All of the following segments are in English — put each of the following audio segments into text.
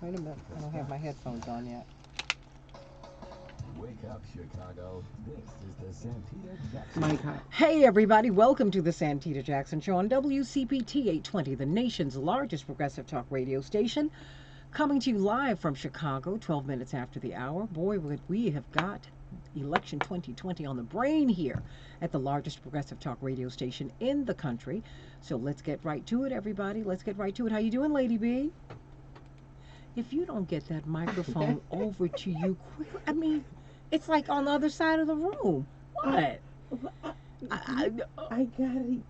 Wait a minute. I don't have my headphones on yet. Wake up, Chicago. This is the Santita Jackson Mike, hey, everybody. Welcome to the Santita Jackson Show on WCPT 820, the nation's largest progressive talk radio station. Coming to you live from Chicago, 12 minutes after the hour. Boy, we have got election 2020 on the brain here at the largest progressive talk radio station in the country. So let's get right to it, everybody. Let's get right to it. How you doing, Lady B? If you don't get that microphone over to you quickly, I mean, it's like on the other side of the room. What? I got it.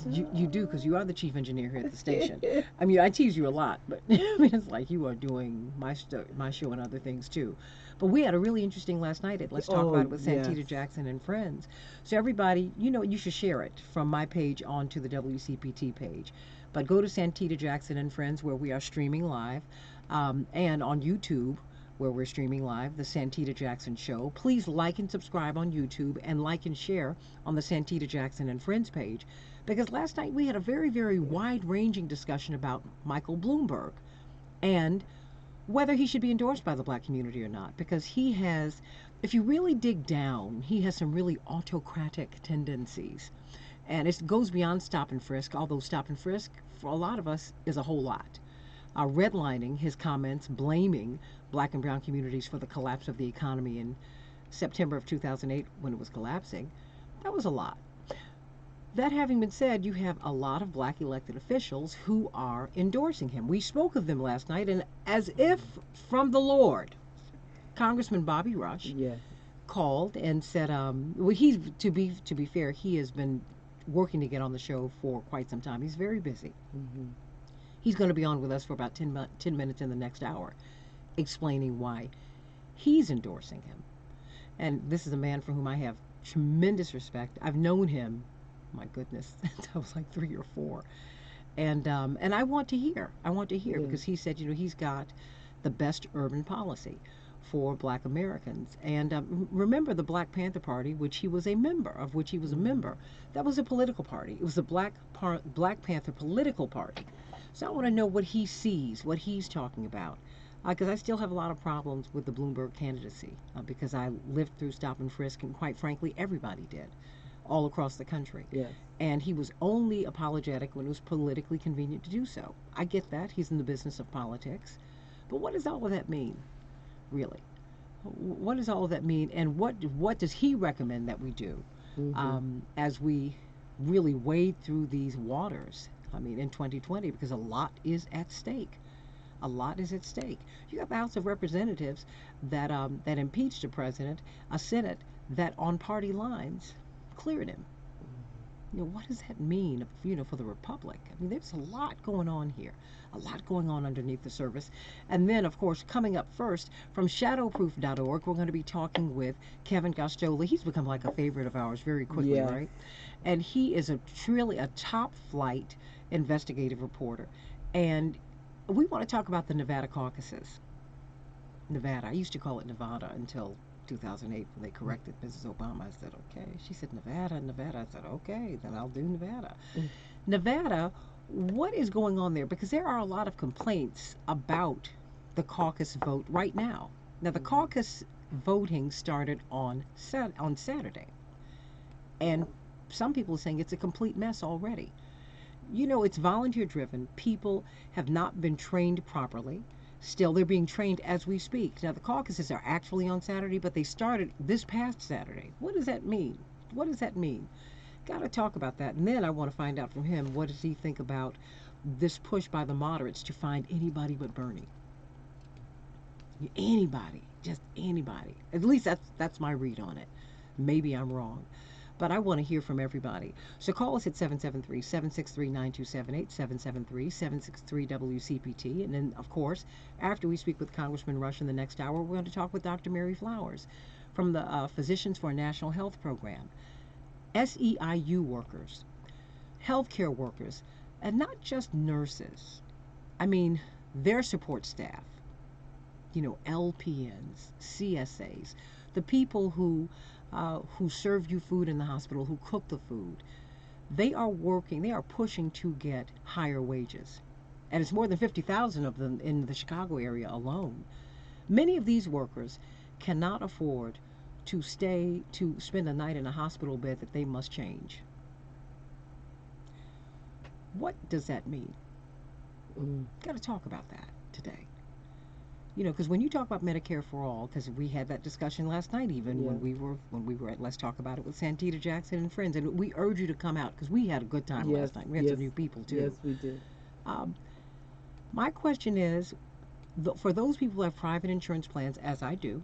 You do, because you are the chief engineer here at the station. I mean, I tease you a lot, but I mean, it's like you are doing my show and other things too. But we had a really interesting last night at Let's Talk About It with Santita Jackson and friends. So everybody, you should share it from my page onto the WCPT page. But go to Santita Jackson and friends, where we are streaming live, and on YouTube, where we're streaming live, the Santita Jackson Show. Please like and subscribe on YouTube, and like and share on the Santita Jackson and Friends page, because last night we had a very, very wide-ranging discussion about Michael Bloomberg and whether he should be endorsed by the black community or not, because he has, if you really dig down, he has some really autocratic tendencies. And it goes beyond stop and frisk, although stop and frisk, for a lot of us, is a whole lot. Redlining his comments, blaming black and brown communities for the collapse of the economy in September of 2008 when it was collapsing, that was a lot. That having been said, you have a lot of black elected officials who are endorsing him. We spoke of them last night, and as if from the Lord, Congressman Bobby Rush called and said, well, he's, to be fair, he has been working to get on the show for quite some time. He's very busy. He's going to be on with us for about 10 minutes in the next hour, explaining why he's endorsing him. And this is a man for whom I have tremendous respect. I've known him, my goodness, since I was like 3 or 4. And I want to hear. Because he said, he's got the best urban policy for black Americans. And remember the Black Panther Party, which he was a member, that was a political party. It was the Black Panther political party. So I want to know what he sees, what he's talking about. Because I still have a lot of problems with the Bloomberg candidacy, because I lived through stop and frisk, and quite frankly, everybody did, all across the country. And he was only apologetic when it was politically convenient to do so. I get that. He's in the business of politics. But what does all of that mean, really? What does all of that mean, and what does he recommend that we do as we really wade through these waters, in 2020, because a lot is at stake. A lot is at stake. You got the House of Representatives that impeached a president, a Senate that on party lines cleared him. What does that mean, for the Republic? There's a lot going on here, a lot going on underneath the surface. And then, of course, coming up first, from shadowproof.org, we're going to be talking with Kevin Gosztola. He's become like a favorite of ours very quickly, right? And he is truly a top-flight investigative reporter. And we want to talk about the Nevada caucuses. Nevada. I used to call it Nevada until 2008 when they corrected Mrs. Obama. I said, okay. She said, Nevada. I said, okay, then I'll do Nevada. Nevada, what is going on there? Because there are a lot of complaints about the caucus vote right now. Now, the caucus voting started on Saturday. And some people are saying it's a complete mess already. It's volunteer driven. People have not been trained properly. Still, they're being trained as we speak. Now, the caucuses are actually on Saturday, but they started this past Saturday. What does that mean? Got to talk about that. And then I want to find out from him, what does he think about this push by the moderates to find anybody but Bernie? Anybody. Just anybody. At least that's my read on it. Maybe I'm wrong. But I want to hear from everybody. So call us at 773-763-9278, 773-763-WCPT. And then, of course, after we speak with Congressman Rush in the next hour, we're going to talk with Dr. Mary Flowers from the Physicians for a National Health Program. SEIU workers, healthcare workers, and not just nurses. Their support staff, LPNs, CSAs, the people who serve you food in the hospital, who cook the food. They are pushing to get higher wages. and it's more than 50,000 of them in the Chicago area alone. Many of these workers cannot afford to spend a night in a hospital bed that they must change. What does that mean? Got to talk about that today. Because when you talk about Medicare for all, because we had that discussion last night, even Yeah. when we were at Let's Talk About It with Santita Jackson and friends, and we urge you to come out because we had a good time Yes, last night. We had yes, some new people too. yes, we did. Um, my question is, for those people who have private insurance plans, as I do,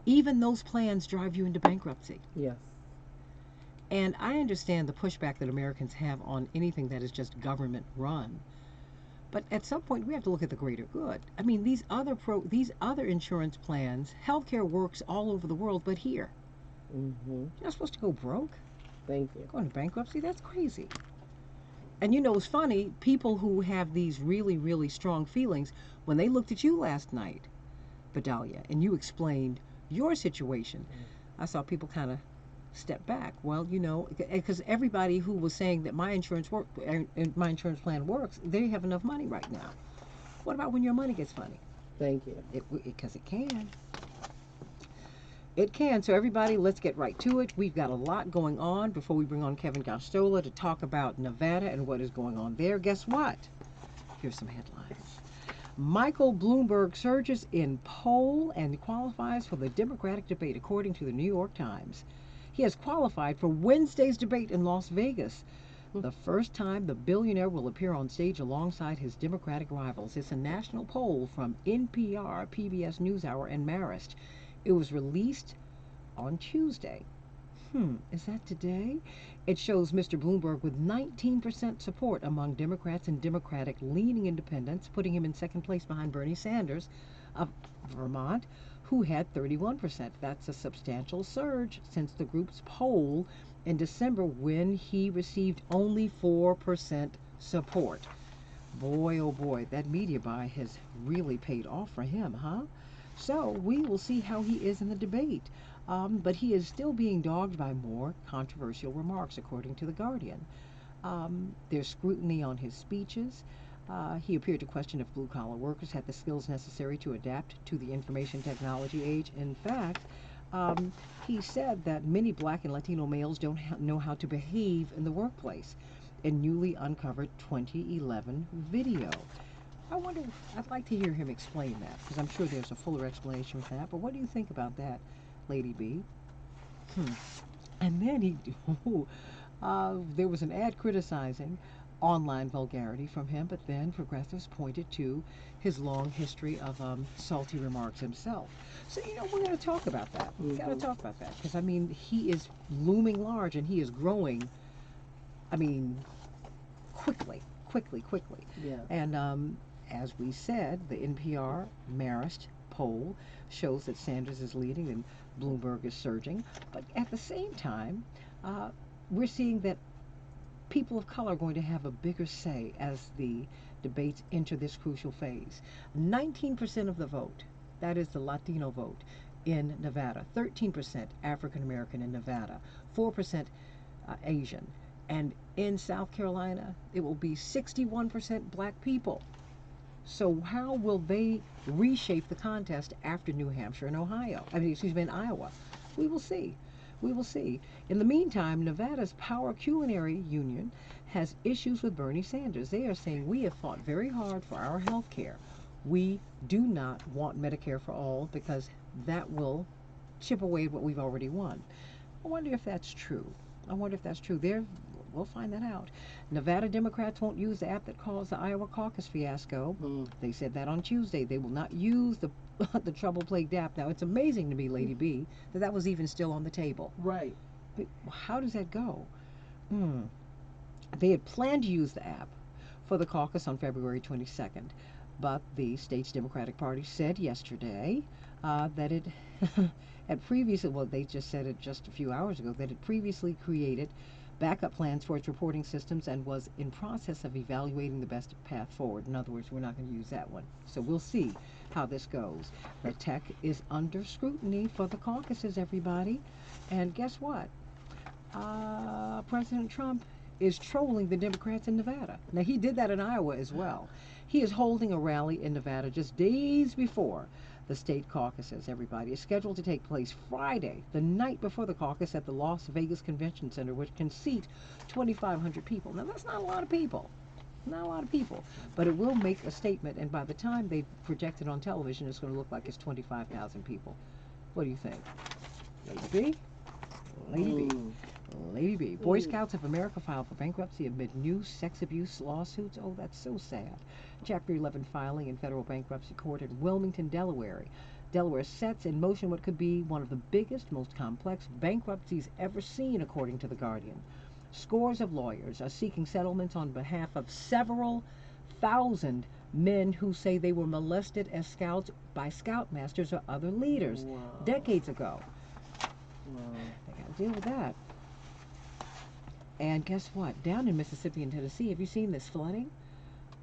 even those plans drive you into bankruptcy. Yes. And I understand the pushback that Americans have on anything that is just government run. But at some point, we have to look at the greater good. I mean, these other insurance plans, healthcare works all over the world, but here, Mm-hmm. you're not supposed to go broke, Thank you. go into bankruptcy. That's crazy. And it's funny. People who have these really, really strong feelings, when they looked at you last night, Bedalia, and you explained your situation, I saw people kind of step back. Well, because everybody who was saying that my insurance plan works, they have enough money right now. What about when your money gets funny? Thank you. Because it can. It can. So everybody, let's get right to it. We've got a lot going on before we bring on Kevin Gosztola to talk about Nevada and what is going on there. Guess what? Here's some headlines. Michael Bloomberg surges in poll and qualifies for the Democratic debate, according to the New York Times. He has qualified for Wednesday's debate in Las Vegas, the first time the billionaire will appear on stage alongside his Democratic rivals. It's a national poll from NPR, PBS NewsHour, and Marist. It was released on Tuesday. Is that today? It shows Mr. Bloomberg with 19% support among Democrats and Democratic-leaning independents, putting him in second place behind Bernie Sanders of Vermont, who had 31%. That's a substantial surge since the group's poll in December, when he received only 4% support. Boy, oh boy, that media buy has really paid off for him, huh? So we will see how he is in the debate. But he is still being dogged by more controversial remarks, according to The Guardian. There's scrutiny on his speeches. He appeared to question if blue-collar workers had the skills necessary to adapt to the information technology age. In fact, he said that many black and Latino males don't know how to behave in the workplace in newly uncovered 2011 video. I'd like to hear him explain that, because I'm sure there's a fuller explanation for that. But what do you think about that, Lady B? And then there was an ad criticizing online vulgarity from him, but then progressives pointed to his long history of salty remarks himself. So, we're going to talk about that. We've got to talk about that, because, he is looming large, and he is growing, quickly. Yeah. And as we said, the NPR Marist poll shows that Sanders is leading and Bloomberg is surging. But at the same time, we're seeing that people of color are going to have a bigger say as the debates enter this crucial phase. 19% of the vote, that is the Latino vote in Nevada, 13% African American in Nevada, 4% Asian. And in South Carolina, it will be 61% black people. So how will they reshape the contest after New Hampshire and in Iowa? We will see. We will see. In the meantime, Nevada's Power Culinary Union has issues with Bernie Sanders. They are saying, we have fought very hard for our health care. We do not want Medicare for all, because that will chip away at what we've already won. I wonder if that's true. We'll find that out. Nevada Democrats won't use the app that caused the Iowa caucus fiasco. They said that on Tuesday. They will not use the trouble-plagued app. Now, it's amazing to me, Lady B, that was even still on the table. Right. But how does that go? They had planned to use the app for the caucus on February 22nd, but the state's Democratic Party said yesterday that it had previously, they just said it just a few hours ago, that it previously created backup plans for its reporting systems and was in process of evaluating the best path forward. In other words, we're not going to use that one. So we'll see how this goes. The tech is under scrutiny for the caucuses, everybody. And guess what? President Trump is trolling the Democrats in Nevada. Now, he did that in Iowa as well. He is holding a rally in Nevada just days before the state caucuses. Everybody is scheduled to take place Friday, the night before the caucus, at the Las Vegas Convention Center, which can seat 2,500 people. Now, that's not a lot of people. Not a lot of people, but it will make a statement, and by the time they project it on television, it's going to look like it's 25,000 people. What do you think? Lady B? Lady B. Lady B. Boy Scouts of America filed for bankruptcy amid new sex abuse lawsuits. Oh, that's so sad. Chapter 11 filing in federal bankruptcy court in Wilmington, Delaware. Delaware sets in motion what could be one of the biggest, most complex bankruptcies ever seen, according to The Guardian. Scores of lawyers are seeking settlements on behalf of several thousand men who say they were molested as scouts by scoutmasters or other leaders decades ago. They got to deal with that. And guess what? Down in Mississippi and Tennessee, have you seen this flooding?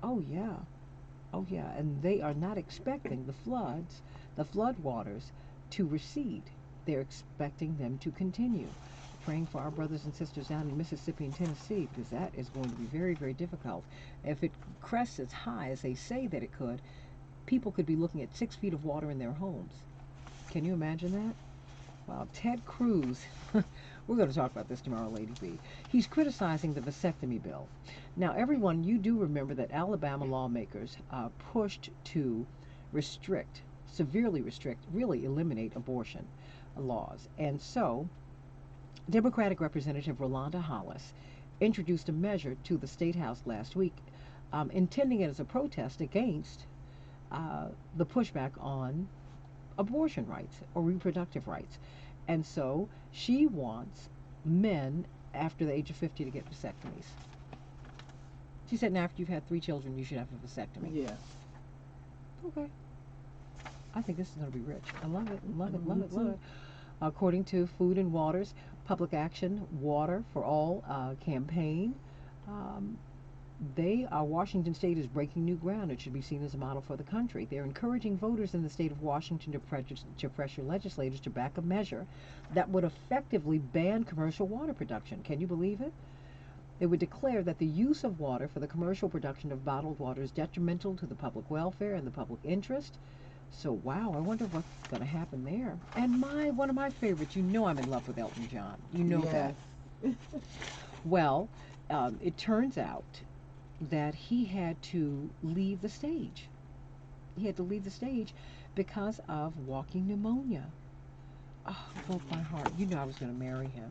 Oh, yeah. Oh, yeah. And they are not expecting the flood waters to recede. They're expecting them to continue. Praying for our brothers and sisters down in Mississippi and Tennessee, because that is going to be very, very difficult. If it crests as high as they say that it could, people could be looking at 6 feet of water in their homes. Can you imagine that? Wow, Ted Cruz, we're going to talk about this tomorrow, Lady B. He's criticizing the vasectomy bill. Now, everyone, you do remember that Alabama lawmakers pushed to severely restrict, really eliminate abortion laws. And so, Democratic Representative Rolanda Hollis introduced a measure to the State House last week, intending it as a protest against the pushback on abortion rights or reproductive rights. And so she wants men after the age of 50 to get vasectomies. She said, now after you've had 3 children, you should have a vasectomy. Yeah. Okay. I think this is going to be rich. I love it, love it, love it, love it. According to Food and Water's Public Action Water for All campaign, Washington State is breaking new ground. It should be seen as a model for the country. They're encouraging voters in the state of Washington to pressure legislators to back a measure that would effectively ban commercial water production. Can you believe it? They would declare that the use of water for the commercial production of bottled water is detrimental to the public welfare and the public interest. So, wow, I wonder what's going to happen there. And one of my favorites, you know I'm in love with Elton John. You know that. Well, it turns out that he had to leave the stage. He had to leave the stage because of walking pneumonia. Oh, it broke my heart. You know I was going to marry him.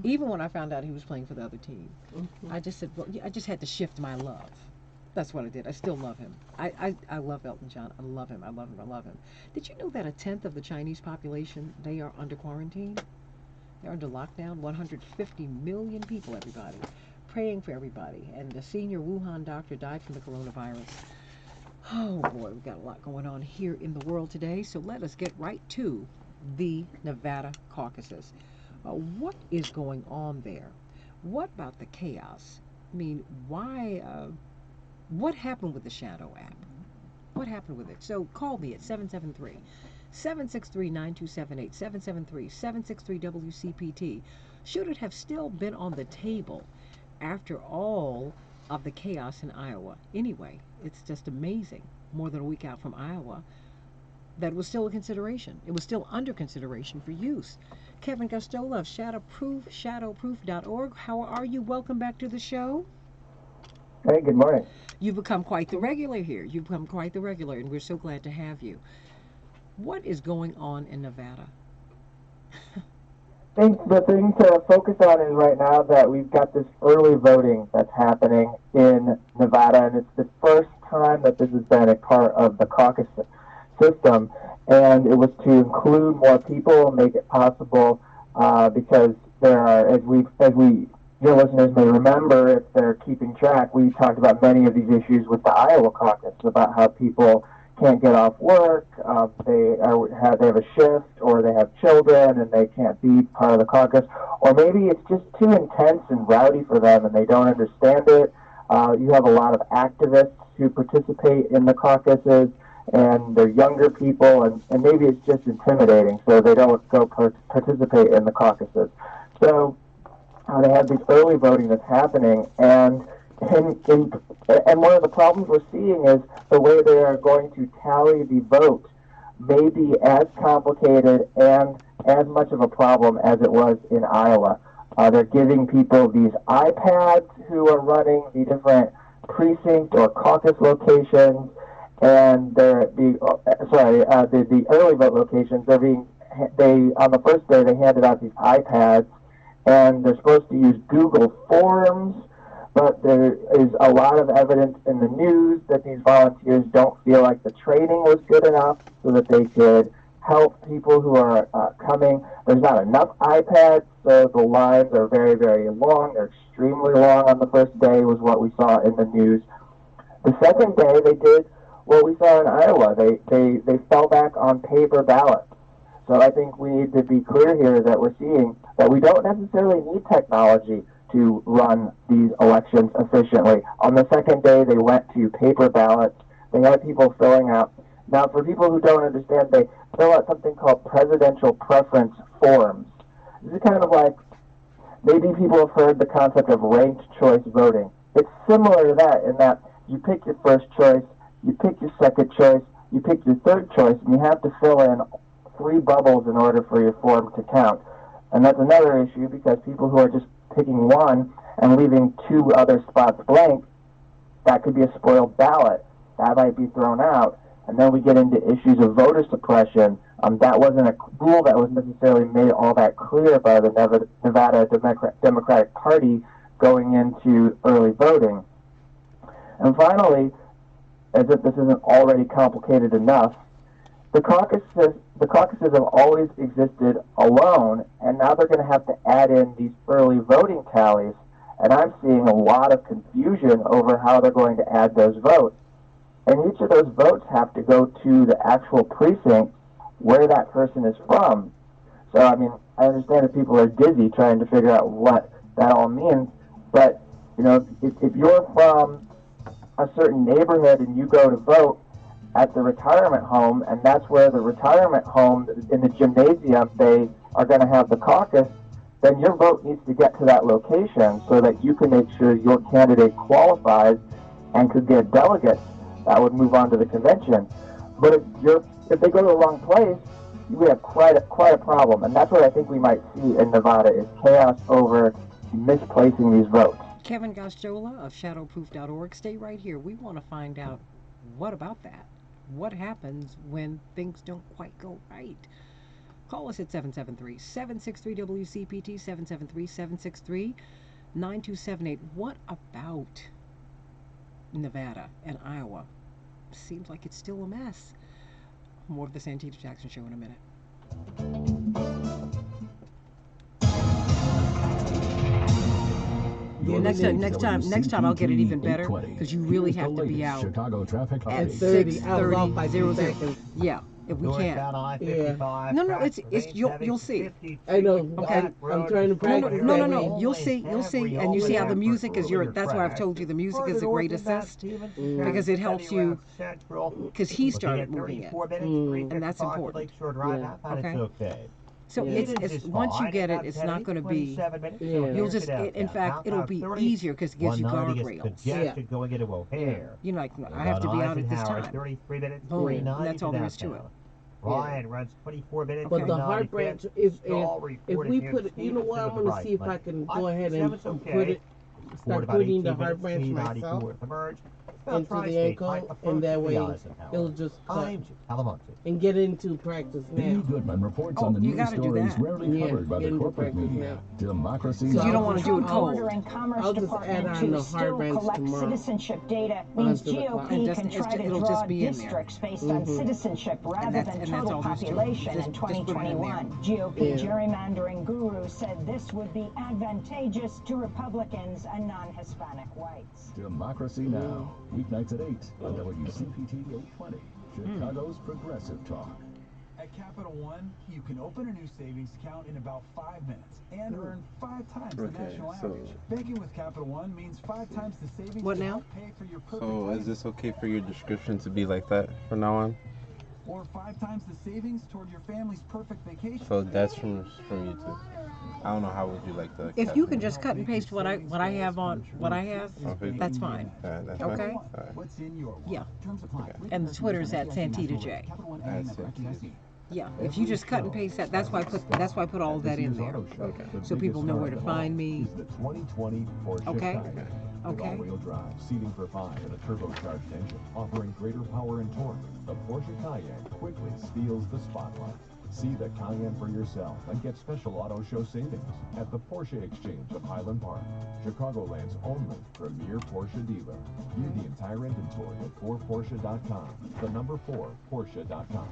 Even when I found out he was playing for the other team. I just said, well, I just had to shift my love. That's what I did. I still love him. I love Elton John. I love him. I love him. I love him. Did you know that 1/10 of the Chinese population, they are under quarantine? They're under lockdown. 150 million people, everybody. Praying for everybody. And a senior Wuhan doctor died from the coronavirus. Oh, boy, we've got a lot going on here in the world today. So let us get right to the Nevada caucuses. What is going on there? What about the chaos? I mean, why... what happened with the Shadow app? What happened with it? So call me at 773-763-9278, 773-763-WCPT. Should it have still been on the table after all of the chaos in Iowa? Anyway, it's just amazing, more than a week out from Iowa, that was still a consideration. It was still under consideration for use. Kevin Gosztola of shadowproof.org. How are you? Welcome back to the show. Hey, good morning. You've become quite the regular here. You've become quite the regular, and we're so glad to have you. What is going on in Nevada? I think the thing to focus on is right now that we've got this early voting that's happening in Nevada, and it's the first time that this has been a part of the caucus system, and it was to include more people and make it possible because there are, as your listeners may remember, if they're keeping track, we talked about many of these issues with the Iowa caucus, about how people can't get off work, they have a shift, or they have children and they can't be part of the caucus, or maybe it's just too intense and rowdy for them and they don't understand it. You have a lot of activists who participate in the caucuses, and they're younger people, and maybe it's just intimidating, so they don't go participate in the caucuses. So they have this early voting that's happening, and one of the problems we're seeing is the way they are going to tally the vote may be as complicated and as much of a problem as it was in Iowa. They're giving people these iPads who are running the different precinct or caucus locations, and the early vote locations. They on the first day they handed out these iPads, and they're supposed to use Google Forms, but there is a lot of evidence in the news that these volunteers don't feel like the training was good enough so that they could help people who are coming. There's not enough iPads, so the lines are very, very long. They're extremely long on the first day, was what we saw in the news. The second day, they did what we saw in Iowa. They fell back on paper ballots. So I think we need to be clear here that we're seeing that we don't necessarily need technology to run these elections efficiently. On the second day, they went to paper ballots. They had people filling out. Now, for people who don't understand, they fill out something called presidential preference forms. This is kind of like, maybe people have heard the concept of ranked choice voting. It's similar to that in that you pick your first choice, you pick your second choice, you pick your third choice, and you have to fill in 3 bubbles in order for your form to count. And that's another issue because people who are just picking one and leaving 2 other spots blank, that could be a spoiled ballot. That might be thrown out. And then we get into issues of voter suppression. That wasn't a rule that was necessarily made all that clear by the Nevada Democratic Party going into early voting. And finally, as if this isn't already complicated enough, the caucuses have always existed alone, and now they're going to have to add in these early voting tallies. And I'm seeing a lot of confusion over how they're going to add those votes. And each of those votes have to go to the actual precinct where that person is from. So, I mean, I understand that people are dizzy trying to figure out what that all means, but, you know, if you're from a certain neighborhood and you go to vote at the retirement home, and that's where the retirement home in the gymnasium, they are going to have the caucus, then your vote needs to get to that location so that you can make sure your candidate qualifies and could get delegates that would move on to the convention. But if they go to the wrong place, we have quite a problem, and that's what I think we might see in Nevada is chaos over misplacing these votes. Kevin Gosztola of shadowproof.org, stay right here. We want to find out what about that. What happens when things don't quite go right? Call us at 773-763-WCPT, 773-763-9278. What about Nevada and Iowa? Seems like it's still a mess. More of the Santita Jackson Show in a minute. Yeah, next time I'll get it even better because you really have to be out at 6:30. Yeah, if we can. Yeah. No, it's you'll see. I know. Okay. I'm trying to practice. No. You'll see, and you see how the music is That's why I've told you the music is a great assist because it helps you. Because he started moving it, and that's important. Yeah. Okay. So it's once you get it, it's not going to be. You'll just. In fact, it'll be easier because it gives you guardrails. Yeah. You know, like I have to be out at this time. Boom, and that's all there is to it. Ryan runs 24 minutes. But the heart branch is if we put it, you know what, I'm going to see if I can go ahead and start putting the heart branch myself into the ankle, and that way it'll just cut and get into practice now. Dave Goodman reports on the news stories rarely covered by the corporate media. Democracy Because you don't want to do it cold. I'll just add on the heart branch tomorrow. Citizenship data means GOP can try to draw districts based on citizenship rather than total population in 2021. GOP gerrymandering guru said this would be advantageous to Republicans and non-Hispanic whites. Democracy Now! Weeknights at 8 on WCPT 820, Chicago's Progressive Talk. At Capital One, you can open a new savings account in about 5 minutes and earn 5 times the national average. Banking with Capital One means 5 times the savings What to now? help pay for your perfect So life. is this okay for your description to be like that from now on? or 5 times the savings toward your family's perfect vacation. So that's from YouTube. I don't know how would you like the. If you can just cut and paste what I have on what I have, that's fine. That's okay. Fine. What's in your yeah. And the Twitter's at Santita J. Yeah, if you just cut and paste that, that's why I put all of that in there, okay. So people know where to find me. The 2020 Porsche okay. Cayenne. Okay. All-wheel drive, seating for 5, and a turbocharged engine, offering greater power and torque. The Porsche Cayenne quickly steals the spotlight. See the Cayenne for yourself and get special auto show savings at the Porsche Exchange of Highland Park, Chicagoland's only premier Porsche dealer. View the entire inventory at 4Porsche.com. The number 4Porsche.com.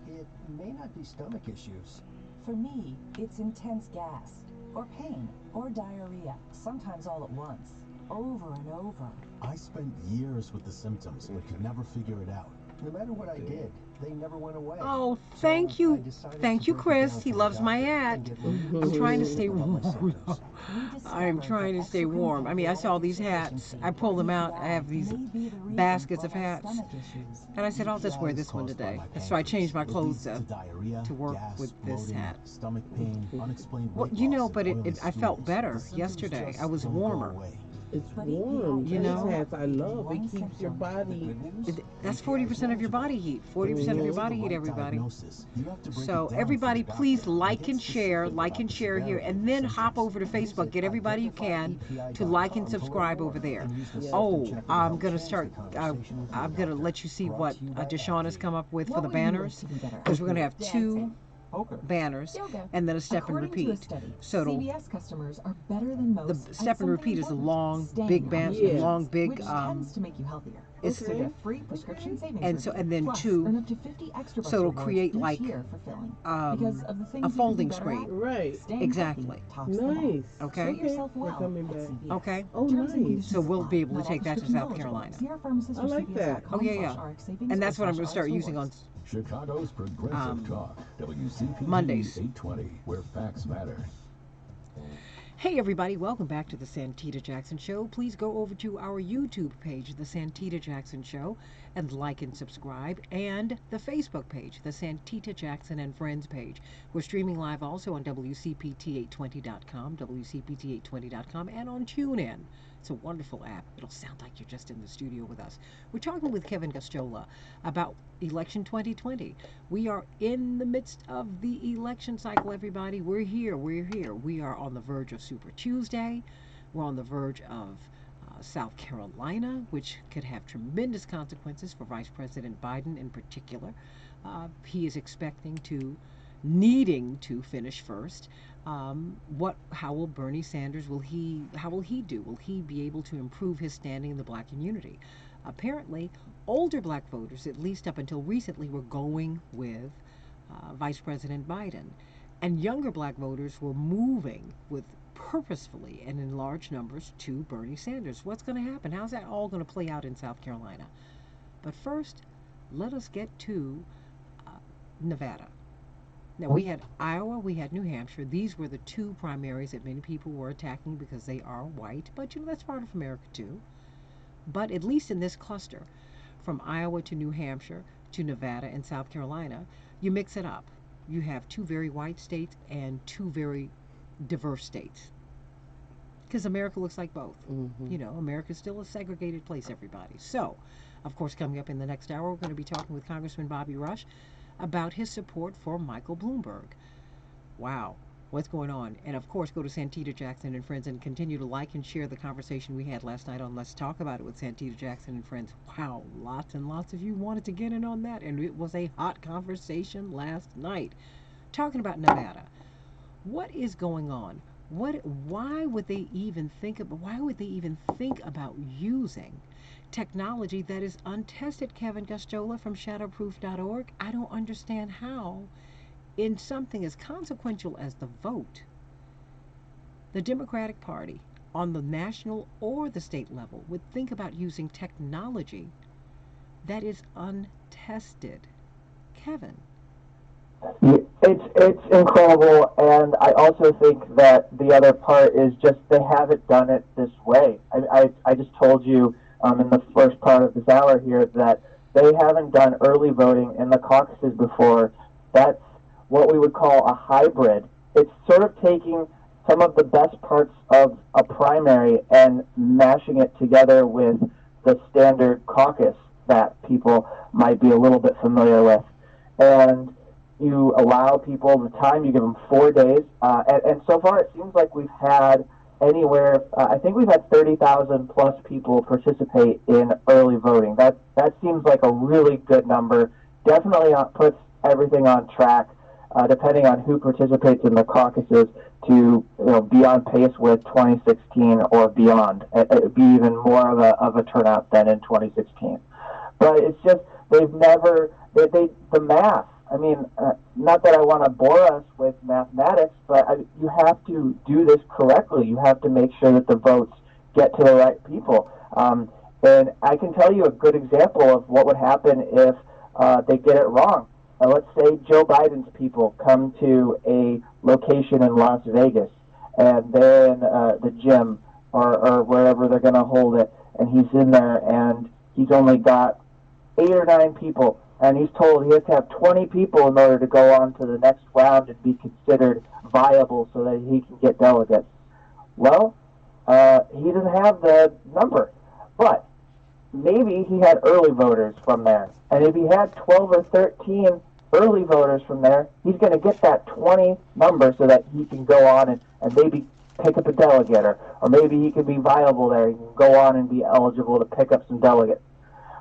It may not be stomach issues. For me, it's intense gas, or pain, or diarrhea, sometimes all at once, over and over. I spent years with the symptoms, but could never figure it out. No matter what I did, they never went away. Oh, thank you. Thank you, Chris. He loves my hat. I'm trying to stay warm. I'm trying to stay warm. I mean, I saw these hats. I pulled them out. I have these baskets of hats. And I said, I'll just wear this one today. So I changed my clothes to work with this hat. Stomach pain, unexplained well, you know, but I felt better yesterday. I was warmer. It's warm. You know, hats I love. It keeps your body. That's 40% of your body heat. 40% of your body heat, everybody. So everybody, please like and share here, and then hop over to Facebook. Get everybody you can to like and subscribe over there. Oh, I'm gonna start. I'm gonna let you see what Deshaun has come up with for the banners, because we're gonna have 2 banners and then a step and repeat. So CVS customers are better than most. The step and repeat is a long, big banner, long, big. Which tends to make you healthier. It's free prescription savings. And then 2. Earn up to 50 extra so it'll create like a folding screen. Right. Exactly. Nice. Okay. Okay. Oh, nice. So we'll be able to take that to South Carolina. I like that. Oh yeah. And that's what I'm going to start using on Chicago's Progressive Talk, WCPT Mondays. 820, where facts matter. Hey everybody, welcome back to the Santita Jackson Show. Please go over to our YouTube page, the Santita Jackson Show, and like and subscribe, and the Facebook page, the Santita Jackson and Friends page. We're streaming live also on WCPT820.com, WCPT820.com, and on TuneIn. It's a wonderful app. It'll sound like you're just in the studio with us. We're talking with Kevin Gosztola about election 2020. We are in the midst of the election cycle, everybody. We're here. We are on the verge of Super Tuesday. We're on the verge of South Carolina, which could have tremendous consequences for Vice President Biden in particular. He is needing to finish first. How will Bernie Sanders, how will he do? Will he be able to improve his standing in the black community? Apparently, older black voters, at least up until recently, were going with Vice President Biden. And younger black voters were moving purposefully and in large numbers to Bernie Sanders. What's going to happen? How's that all going to play out in South Carolina? But first, let us get to Nevada. Now, we had Iowa, we had New Hampshire. These were the 2 primaries that many people were attacking because they are white. But, that's part of America, too. But at least in this cluster, from Iowa to New Hampshire to Nevada and South Carolina, you mix it up. You have 2 very white states and 2 very diverse states. Because America looks like both. America's still a segregated place, everybody. So, of course, coming up in the next hour, we're going to be talking with Congressman Bobby Rush about his support for Michael Bloomberg. Wow, what's going on? And of course, go to Santita Jackson and Friends and continue to like and share the conversation we had last night on Let's Talk About It with Santita Jackson and Friends. Wow, lots and lots of you wanted to get in on that, and it was a hot conversation last night. Talking about Nevada. What is going on? Why would they even think about using technology that is untested? Kevin Gosztola from shadowproof.org. I don't understand how, in something as consequential as the vote, the Democratic Party on the national or the state level would think about using technology that is untested. Kevin. It's incredible, and I also think that the other part is just they haven't done it this way. I just told you in the first part of this hour here that they haven't done early voting in the caucuses before. That's what we would call a hybrid. It's sort of taking some of the best parts of a primary and mashing it together with the standard caucus that people might be a little bit familiar with. And you allow people the time, you give them 4 days. And so far it seems like we've had anywhere, I think we've had 30,000 plus people participate in early voting. That seems like a really good number. Definitely puts everything on track, depending on who participates in the caucuses, to be on pace with 2016 or beyond. It'd be even more of a turnout than in 2016. But it's just the math. I mean, not that I want to bore us with mathematics, but you have to do this correctly. You have to make sure that the votes get to the right people. And I can tell you a good example of what would happen if they get it wrong. Let's say Joe Biden's people come to a location in Las Vegas, and they're in the gym or wherever they're going to hold it, and he's in there, and he's only got 8 or 9 people, and he's told he has to have 20 people in order to go on to the next round and be considered viable so that he can get delegates. Well, he doesn't have the number, but maybe he had early voters from there. And if he had 12 or 13 early voters from there, he's going to get that 20 number so that he can go on and maybe pick up a delegate, or maybe he can be viable there. He can go on and be eligible to pick up some delegates.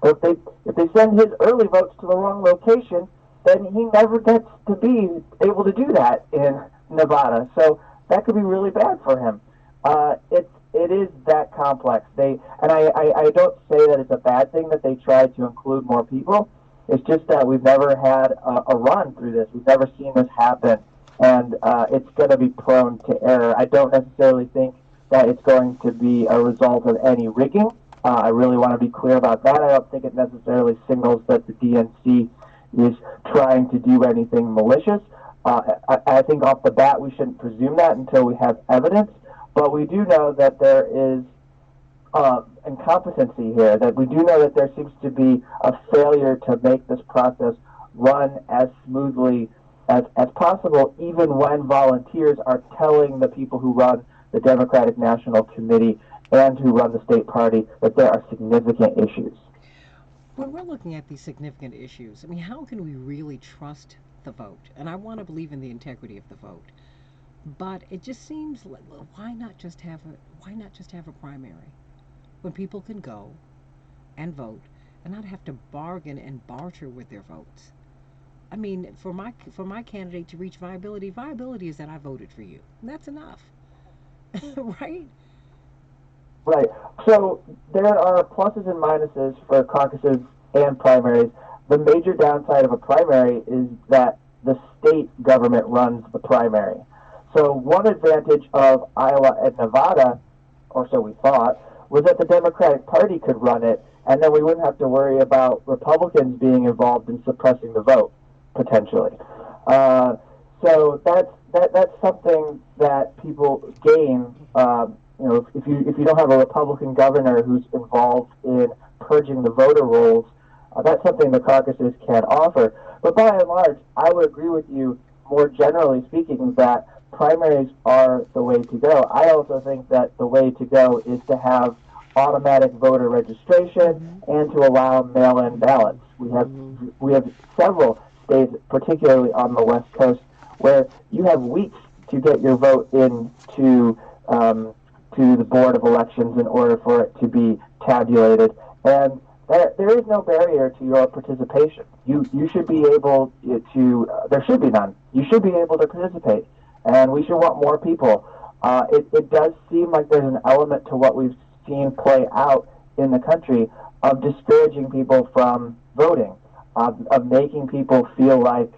But if they send his early votes to the wrong location, then he never gets to be able to do that in Nevada. So that could be really bad for him. It is that complex. I don't say that it's a bad thing that they tried to include more people. It's just that we've never had a run through this. We've never seen this happen, and it's going to be prone to error. I don't necessarily think that it's going to be a result of any rigging. I really want to be clear about that. I don't think it necessarily signals that the DNC is trying to do anything malicious. I think off the bat we shouldn't presume that until we have evidence. But we do know that there is incompetency here, that we do know that there seems to be a failure to make this process run as smoothly as possible, even when volunteers are telling the people who run the Democratic National Committee and who run the state party that there are significant issues. When we're looking at these significant issues, I mean, how can we really trust the vote? And I want to believe in the integrity of the vote. But it just seems like, why not just have a primary when people can go and vote and not have to bargain and barter with their votes? I mean, for my candidate to reach viability is that I voted for you. And that's enough. Right? Right. So there are pluses and minuses for caucuses and primaries. The major downside of a primary is that the state government runs the primary. So one advantage of Iowa and Nevada, or so we thought, was that the Democratic Party could run it, and then we wouldn't have to worry about Republicans being involved in suppressing the vote, potentially. So that's something that people gain. If you don't have a Republican governor who's involved in purging the voter rolls, that's something the caucuses can offer. But by and large, I would agree with you, more generally speaking, that primaries are the way to go. I also think that the way to go is to have automatic voter registration and to allow mail-in ballots. We have several states, particularly on the West Coast, where you have weeks to get your vote in to the Board of Elections in order for it to be tabulated. And there is no barrier to your participation. You should be able to, there should be none. You should be able to participate. And we should want more people. It does seem like there's an element to what we've seen play out in the country of discouraging people from voting, of making people feel like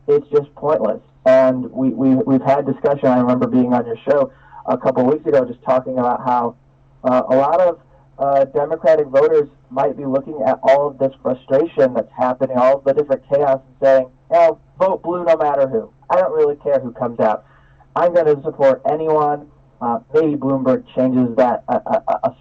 it's just pointless. And we've had discussion. I remember being on your show a couple of weeks ago just talking about how a lot of Democratic voters might be looking at all of this frustration that's happening, all of the different chaos, and saying, vote blue no matter who. I don't really care who comes out. I'm going to support anyone. Maybe Bloomberg changes that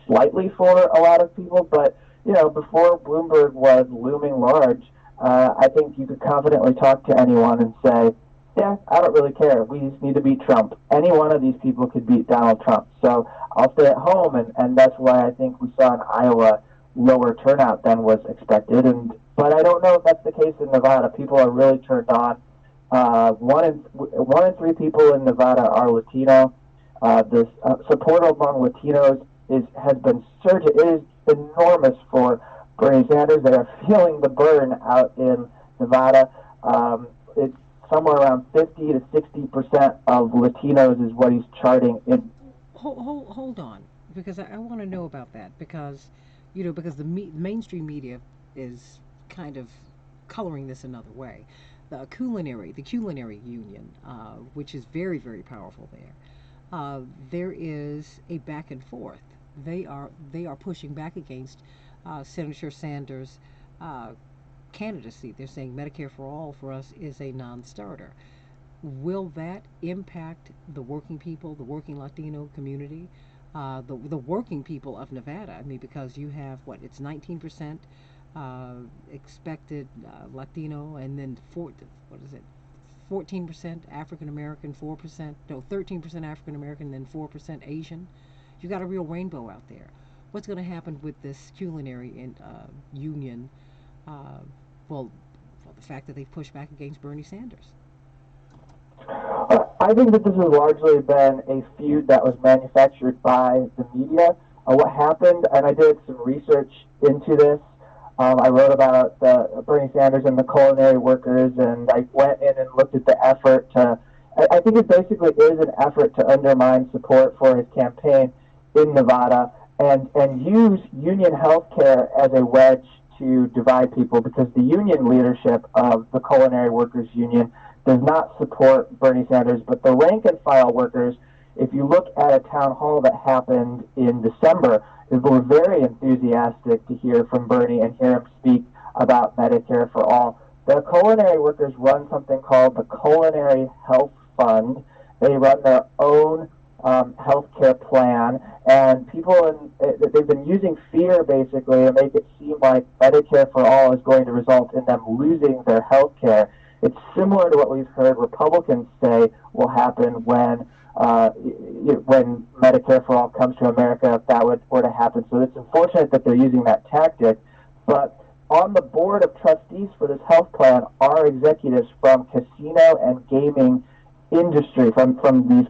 slightly for a lot of people, but before Bloomberg was looming large, I think you could confidently talk to anyone and say, yeah, I don't really care. We just need to beat Trump. Any one of these people could beat Donald Trump. So I'll stay at home, and that's why I think we saw in Iowa lower turnout than was expected. But I don't know if that's the case in Nevada. People are really turned on. One in three people in Nevada are Latino. The support among Latinos has been surging. It is enormous for Bernie Sanders. They are feeling the burn out in Nevada. It's somewhere around 50 to 60% of Latinos is what he's charting in. Hold on, because I want to know about that, because because the mainstream media is kind of coloring this another way. The culinary union, which is very, very powerful there is a back and forth. They are pushing back against Senator Sanders' candidacy. They're saying Medicare for all for us is a non-starter. Will that impact the working people, the working Latino community, the working people of Nevada? I mean, because you have it's 19% expected Latino, and then 14% African American, 13% African American, then 4% Asian. You got a real rainbow out there. What's going to happen with this culinary union? Well, the fact that they've pushed back against Bernie Sanders. I think that this has largely been a feud that was manufactured by the media. What happened, and I did some research into this. I wrote about Bernie Sanders and the culinary workers, and I went in and looked at the effort to. I think it basically is an effort to undermine support for his campaign in Nevada and use union health care as a wedge to divide people, because the union leadership of the Culinary Workers Union does not support Bernie Sanders, but the rank and file workers, if you look at a town hall that happened in December, they were very enthusiastic to hear from Bernie and hear him speak about Medicare for all. The culinary workers run something called the Culinary Health Fund. They run their own health care plan, and they've been using fear basically to make it seem like Medicare for all is going to result in them losing their health care. It's similar to what we've heard Republicans say will happen when Medicare for all comes to America, if that were to happen. So it's unfortunate that they're using that tactic. But on the board of trustees for this health plan are executives from casino and gaming industry, from these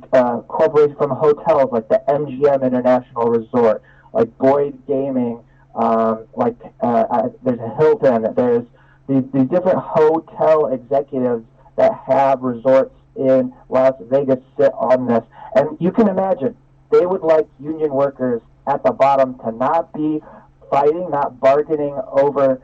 corporations, from hotels like the MGM International Resort, like Boyd Gaming, there's a Hilton, there's these different hotel executives that have resorts in Las Vegas sit on this. And you can imagine, they would like union workers at the bottom to not be fighting, not bargaining over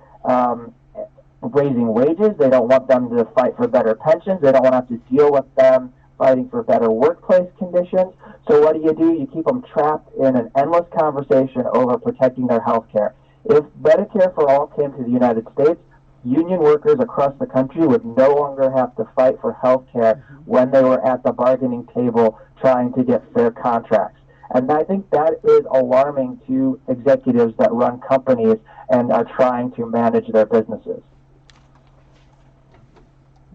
raising wages. They don't want them to fight for better pensions. They don't want to have to deal with them fighting for better workplace conditions. So what do? You keep them trapped in an endless conversation over protecting their health care. If Medicare for all came to the United States, union workers across the country would no longer have to fight for health care when they were at the bargaining table trying to get fair contracts. And I think that is alarming to executives that run companies and are trying to manage their businesses.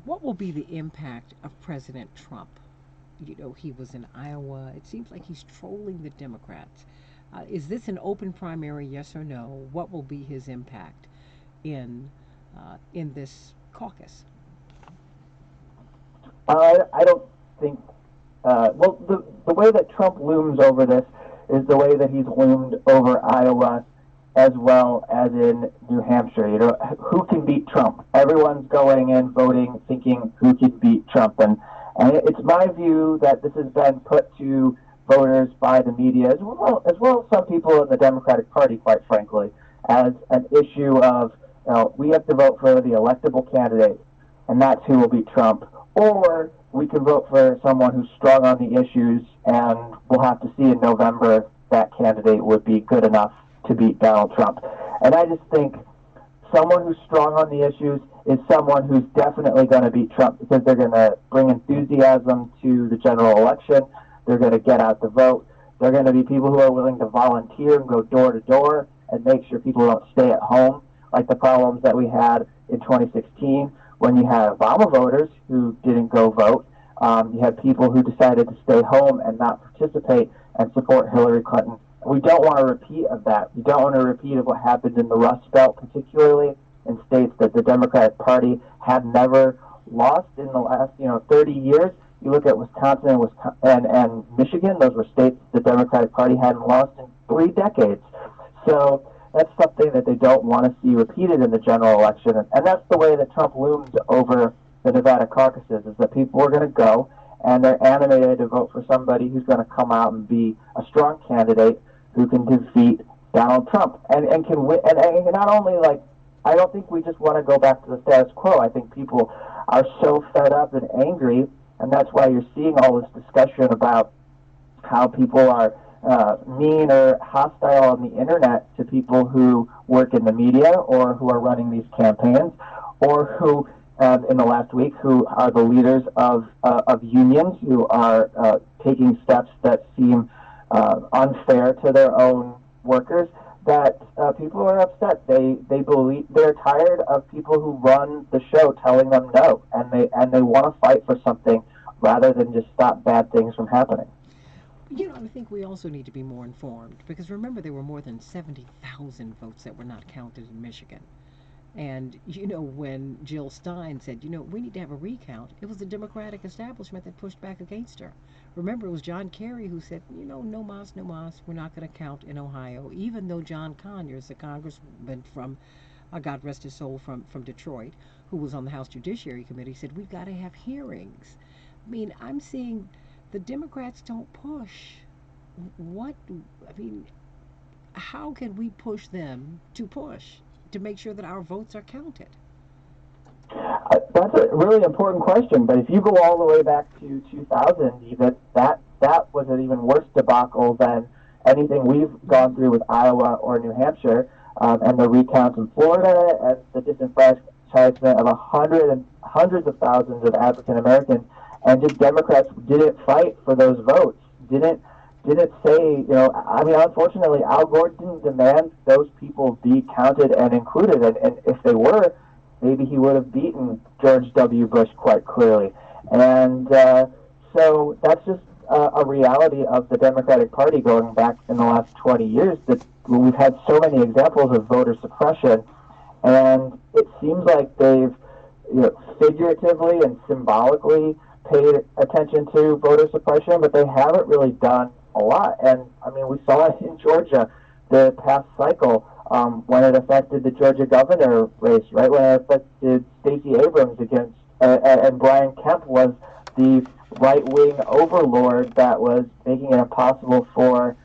What will be the impact of President Trump? He was in Iowa. It seems like he's trolling the Democrats. Is this an open primary, yes or no? What will be his impact in this caucus? I don't think. The way that Trump looms over this is the way that he's loomed over Iowa, as well as in New Hampshire. Who can beat Trump? Everyone's going in voting, thinking who can beat Trump, and it's my view that this has been put to voters by the media, as well as some people in the Democratic Party, quite frankly, as an issue of we have to vote for the electable candidate, and that's who will beat Trump, or we can vote for someone who's strong on the issues, and we'll have to see in November if that candidate would be good enough to beat Donald Trump. And I just think someone who's strong on the issues is someone who's definitely going to beat Trump, because they're going to bring enthusiasm to the general election. They're going to get out the vote. They're going to be people who are willing to volunteer and go door to door and make sure people don't stay at home, like the problems that we had in 2016 when you had Obama voters who didn't go vote. You had people who decided to stay home and not participate and support Hillary Clinton. We don't want a repeat of that. We don't want a repeat of what happened in the Rust Belt, particularly in states that the Democratic Party had never lost in the last 30 years. You look at Wisconsin and Michigan; those were states the Democratic Party hadn't lost in 3 decades. So that's something that they don't want to see repeated in the general election, and that's the way that Trump looms over the Nevada caucuses, is that people are going to go and they're animated to vote for somebody who's going to come out and be a strong candidate who can defeat Donald Trump and can win. And not only, like, I don't think we just want to go back to the status quo. I think people are so fed up and angry, and that's why you're seeing all this discussion about how people are mean or hostile on the internet to people who work in the media or who are running these campaigns, or who, in the last week, who are the leaders of unions who are taking steps that seem unfair to their own workers. That people are upset. They believe they're tired of people who run the show telling them no, and they want to fight for something rather than just stop bad things from happening. I think we also need to be more informed, because remember, there were more than 70,000 votes that were not counted in Michigan. And, when Jill Stein said, we need to have a recount, it was the Democratic establishment that pushed back against her. Remember, it was John Kerry who said, no mas, we're not going to count in Ohio, even though John Conyers, the congressman from, God rest his soul, from Detroit, who was on the House Judiciary Committee, said, we've got to have hearings. I mean, I'm seeing the Democrats don't push. How can we push them to make sure that our votes are counted? That's a really important question, but if you go all the way back to 2000, even that was an even worse debacle than anything we've gone through with Iowa or New Hampshire, and the recounts in Florida, and the disenfranchisement of hundreds of thousands of African Americans, and just Democrats didn't fight for those votes, didn't say, unfortunately, Al Gore didn't demand those people be counted and included, and if they were, maybe he would have beaten George W. Bush quite clearly. And so that's just a reality of the Democratic Party going back in the last 20 years, that we've had so many examples of voter suppression, and it seems like they've figuratively and symbolically paid attention to voter suppression, but they haven't really done a lot. And we saw it in Georgia the past cycle, when it affected the Georgia governor race, right? When it affected Stacey Abrams against, and Brian Kemp was the right-wing overlord that was making it impossible for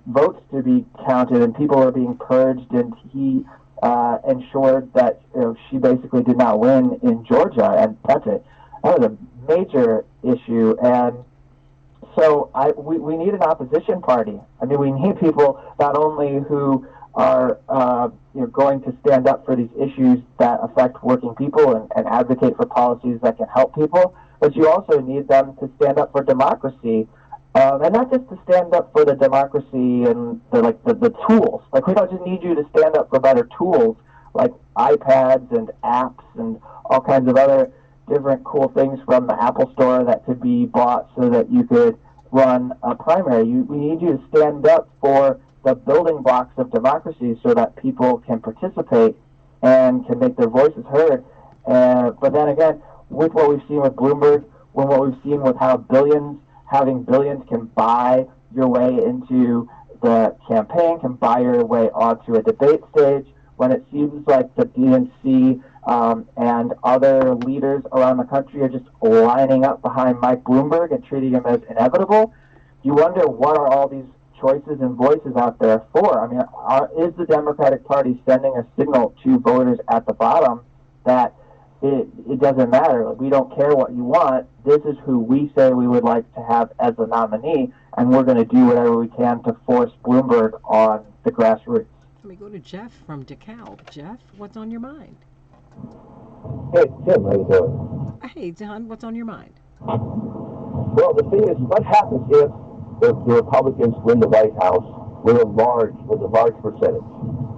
votes to be counted, and people were being purged, and he ensured that she basically did not win in Georgia, and that was a major issue. And so we need an opposition party. We need people not only who are going to stand up for these issues that affect working people and advocate for policies that can help people, but you also need them to stand up for democracy, and not just to stand up for the democracy and the tools. Like, we don't just need you to stand up for better tools like iPads and apps and all kinds of other different cool things from the Apple Store that could be bought so that you could run a primary. We need you to stand up for the building blocks of democracy so that people can participate and can make their voices heard. But then again, with what we've seen with Bloomberg, with what we've seen with how having billions can buy your way into the campaign, can buy your way onto a debate stage, when it seems like the DNC and other leaders around the country are just lining up behind Mike Bloomberg and treating him as inevitable, you wonder, what are all these choices and voices out there for? Is the Democratic Party sending a signal to voters at the bottom that it doesn't matter, we don't care what you want, this is who we say we would like to have as a nominee, and we're going to do whatever we can to force Bloomberg on the grassroots? Let me go to Jeff from DeKalb. Jeff, what's on your mind? Hey, Tim, how you doing? Hey, John, what's on your mind? Well, the thing is, what happens if the Republicans win the White House with a large percentage,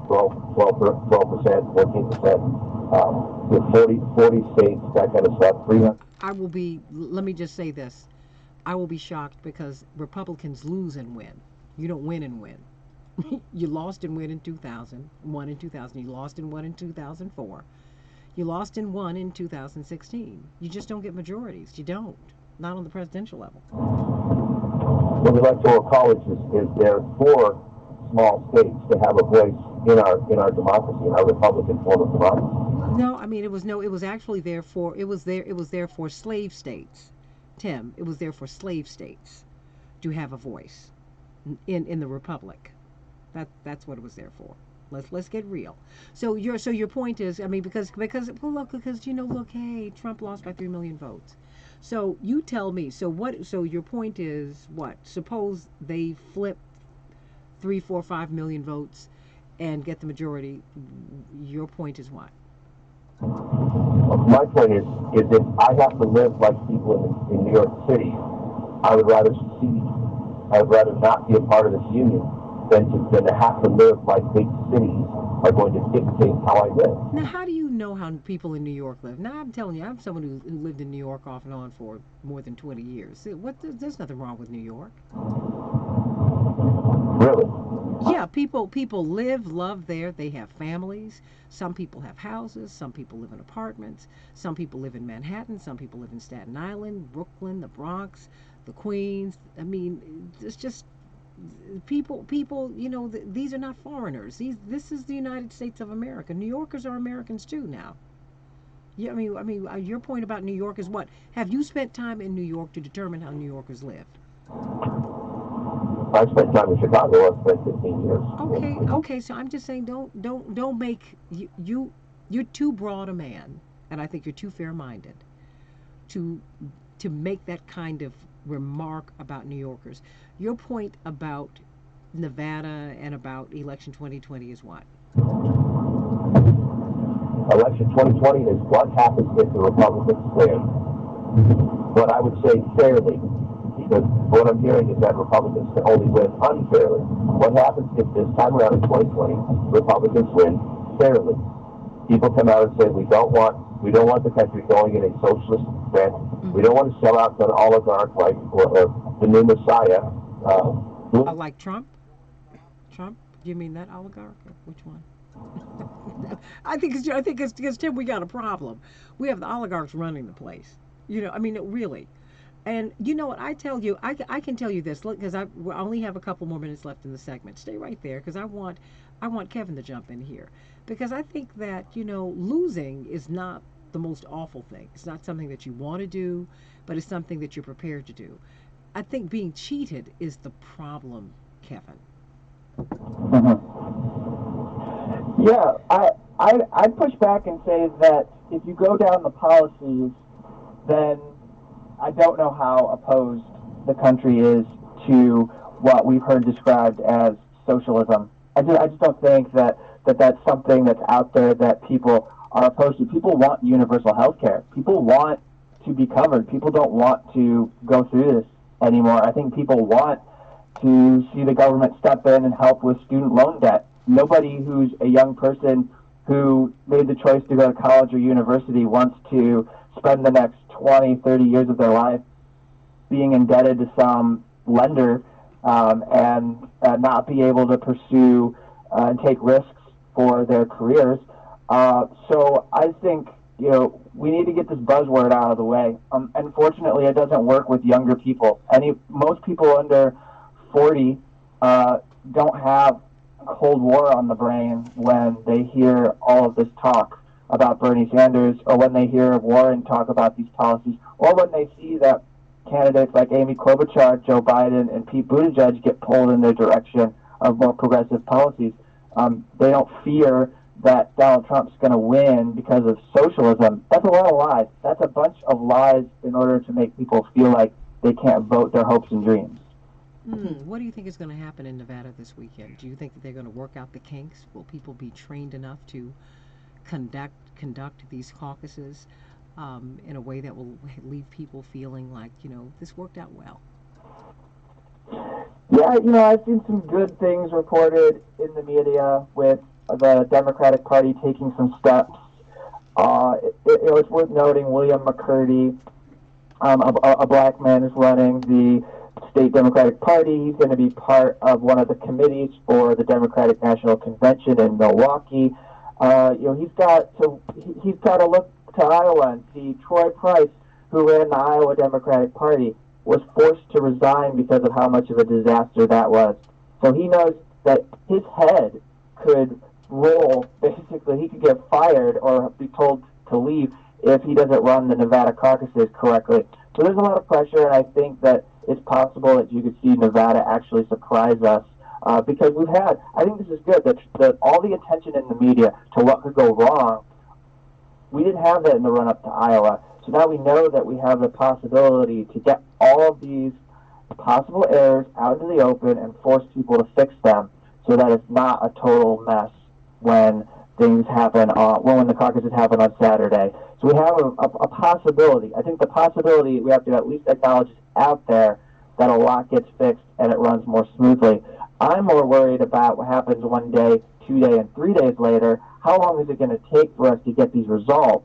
12%, 14%, with 40 states, that kind of stuff, 300. Let me just say this. I will be shocked because Republicans lose and win. You don't win and win. You lost and win in 2000, won in 2000. You lost and won in 2004. You lost and won in 2016. You just don't get majorities. You don't. Not on the presidential level. Well, the Electoral College is there for small states to have a voice in our democracy, in our Republican form of democracy. No, I mean it was actually there for slave states. Tim, it was there for slave states to have a voice in the republic. That's what it was there for. Let's get real. So your point is, I mean, because hey, Trump lost by 3 million votes. So you tell me. So your point is what? Suppose they flip 3, 4, 5 million votes and get the majority. Your point is what? My point is if I have to live like people in New York City, I would rather secede. I would rather not be a part of this union than to have to live like big cities are going to dictate how I live. Now, how do you know how people in New York live? Now, I'm telling you, I'm someone who lived in New York off and on for more than 20 years. There's nothing wrong with New York. Really? Yeah, people live, love there. They have families. Some people have houses. Some people live in apartments. Some people live in Manhattan. Some people live in Staten Island, Brooklyn, the Bronx, the Queens. I mean, it's just people. These are not foreigners. This is the United States of America. New Yorkers are Americans too now. Yeah, I mean, your point about New York is what? Have you spent time in New York to determine how New Yorkers live? I spent time in Chicago. I spent 15 years. Okay. So I'm just saying, don't make you're too broad a man, and I think you're too fair-minded to make that kind of remark about New Yorkers. Your point about Nevada and about election 2020 is what? Election 2020 is what happens if the Republicans win. But I would say fairly, because what I'm hearing is that Republicans can only win unfairly. What happens if this time around in 2020, Republicans win fairly? People come out and say we don't want the country going in a socialist bent. We don't want to sell out to an oligarch like or the new Messiah. Like Trump? Trump? Do you mean that oligarch? Or which one? I think it's because Tim, we got a problem. We have the oligarchs running the place. I mean, really. And you know what? I can tell you this. Look, because I only have a couple more minutes left in the segment. Stay right there, because I want Kevin to jump in here, because I think that losing is not the most awful thing. It's not something that you want to do, but it's something that you're prepared to do. I think being cheated is the problem, Kevin. Yeah, I push back and say that if you go down the policies, then I don't know how opposed the country is to what we've heard described as socialism. I just don't think that that's something that's out there that people are opposed to. People want universal health care. People want to be covered. People don't want to go through this anymore. I think people want to see the government step in and help with student loan debt. Nobody who's a young person who made the choice to go to college or university wants to spend the next 20, 30 years of their life being indebted to some lender and not be able to pursue and take risks for their careers. So I think, we need to get this buzzword out of the way. Unfortunately, it doesn't work with younger people. Most people under 40 don't have Cold War on the brain when they hear all of this talk about Bernie Sanders, or when they hear Warren talk about these policies, or when they see that candidates like Amy Klobuchar, Joe Biden, and Pete Buttigieg get pulled in their direction of more progressive policies. They don't fear that Donald Trump's going to win because of socialism. That's a lot of lies. That's a bunch of lies in order to make people feel like they can't vote their hopes and dreams. What do you think is going to happen in Nevada this weekend? Do you think that they're going to work out the kinks? Will people be trained enough to conduct these caucuses in a way that will leave people feeling like, this worked out well? Yeah, I've seen some good things reported in the media with the Democratic Party taking some steps. It's worth noting William McCurdy, a black man, is running the state Democratic Party. He's going to be part of one of the committees for the Democratic National Convention in Milwaukee. He's got to look to Iowa and see Troy Price, who ran the Iowa Democratic Party, was forced to resign because of how much of a disaster that was. So he knows that his head could roll. Basically, he could get fired or be told to leave if he doesn't run the Nevada caucuses correctly. So there's a lot of pressure, and I think that it's possible that you could see Nevada actually surprise us because I think this is good, that all the attention in the media to what could go wrong, we didn't have that in the run-up to Iowa. So now we know that we have the possibility to get all of these possible errors out into the open and force people to fix them so that it's not a total mess when things happen, when the caucuses happen on Saturday. So we have a possibility. I think the possibility we have to at least acknowledge is out there that a lot gets fixed and it runs more smoothly. I'm more worried about what happens 1 day, 2 days, and 3 days later. How long is it going to take for us to get these results?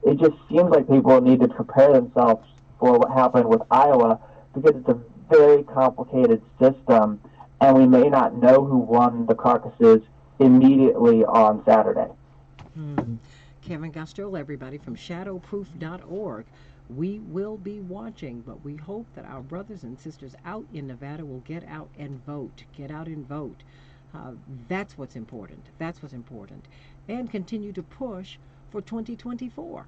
It just seems like people need to prepare themselves for what happened with Iowa because it's a very complicated system, and we may not know who won the caucuses immediately on Saturday. Kevin Gosztola, everybody, from shadowproof.org. We will be watching, but we hope that our brothers and sisters out in Nevada will get out and vote. Get out and vote. That's what's important. That's what's important. And continue to push for 2024,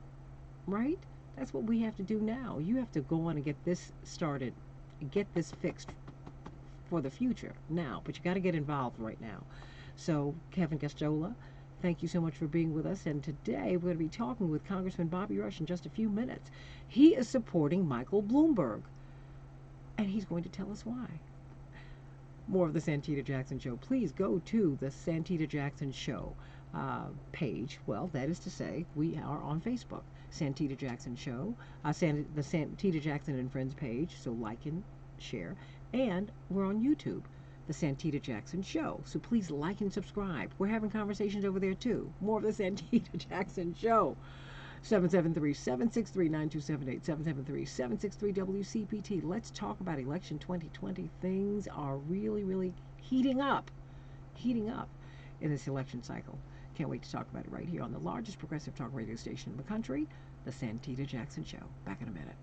right? That's what we have to do now. You have to go on and get this started, get this fixed for the future now, but you got to get involved right now. So, Kevin Gosztola, thank you so much for being with us. And today we're going to be talking with Congressman Bobby Rush in just a few minutes. He is supporting Michael Bloomberg, and he's going to tell us why. More of the Santita Jackson Show. Please go to the Santita Jackson Show page. Well, that is to say, we are on Facebook, Santita Jackson Show, the Santita Jackson and Friends page, so like and share. And we're on YouTube, the Santita Jackson Show. So please like and subscribe. We're having conversations over there too. More of the Santita Jackson Show. 773-763-9278, 773-763-WCPT. Let's talk about election 2020. Things are really, really heating up in this election cycle. Can't wait to talk about it right here on the largest progressive talk radio station in the country, the Santita Jackson Show. Back in a minute.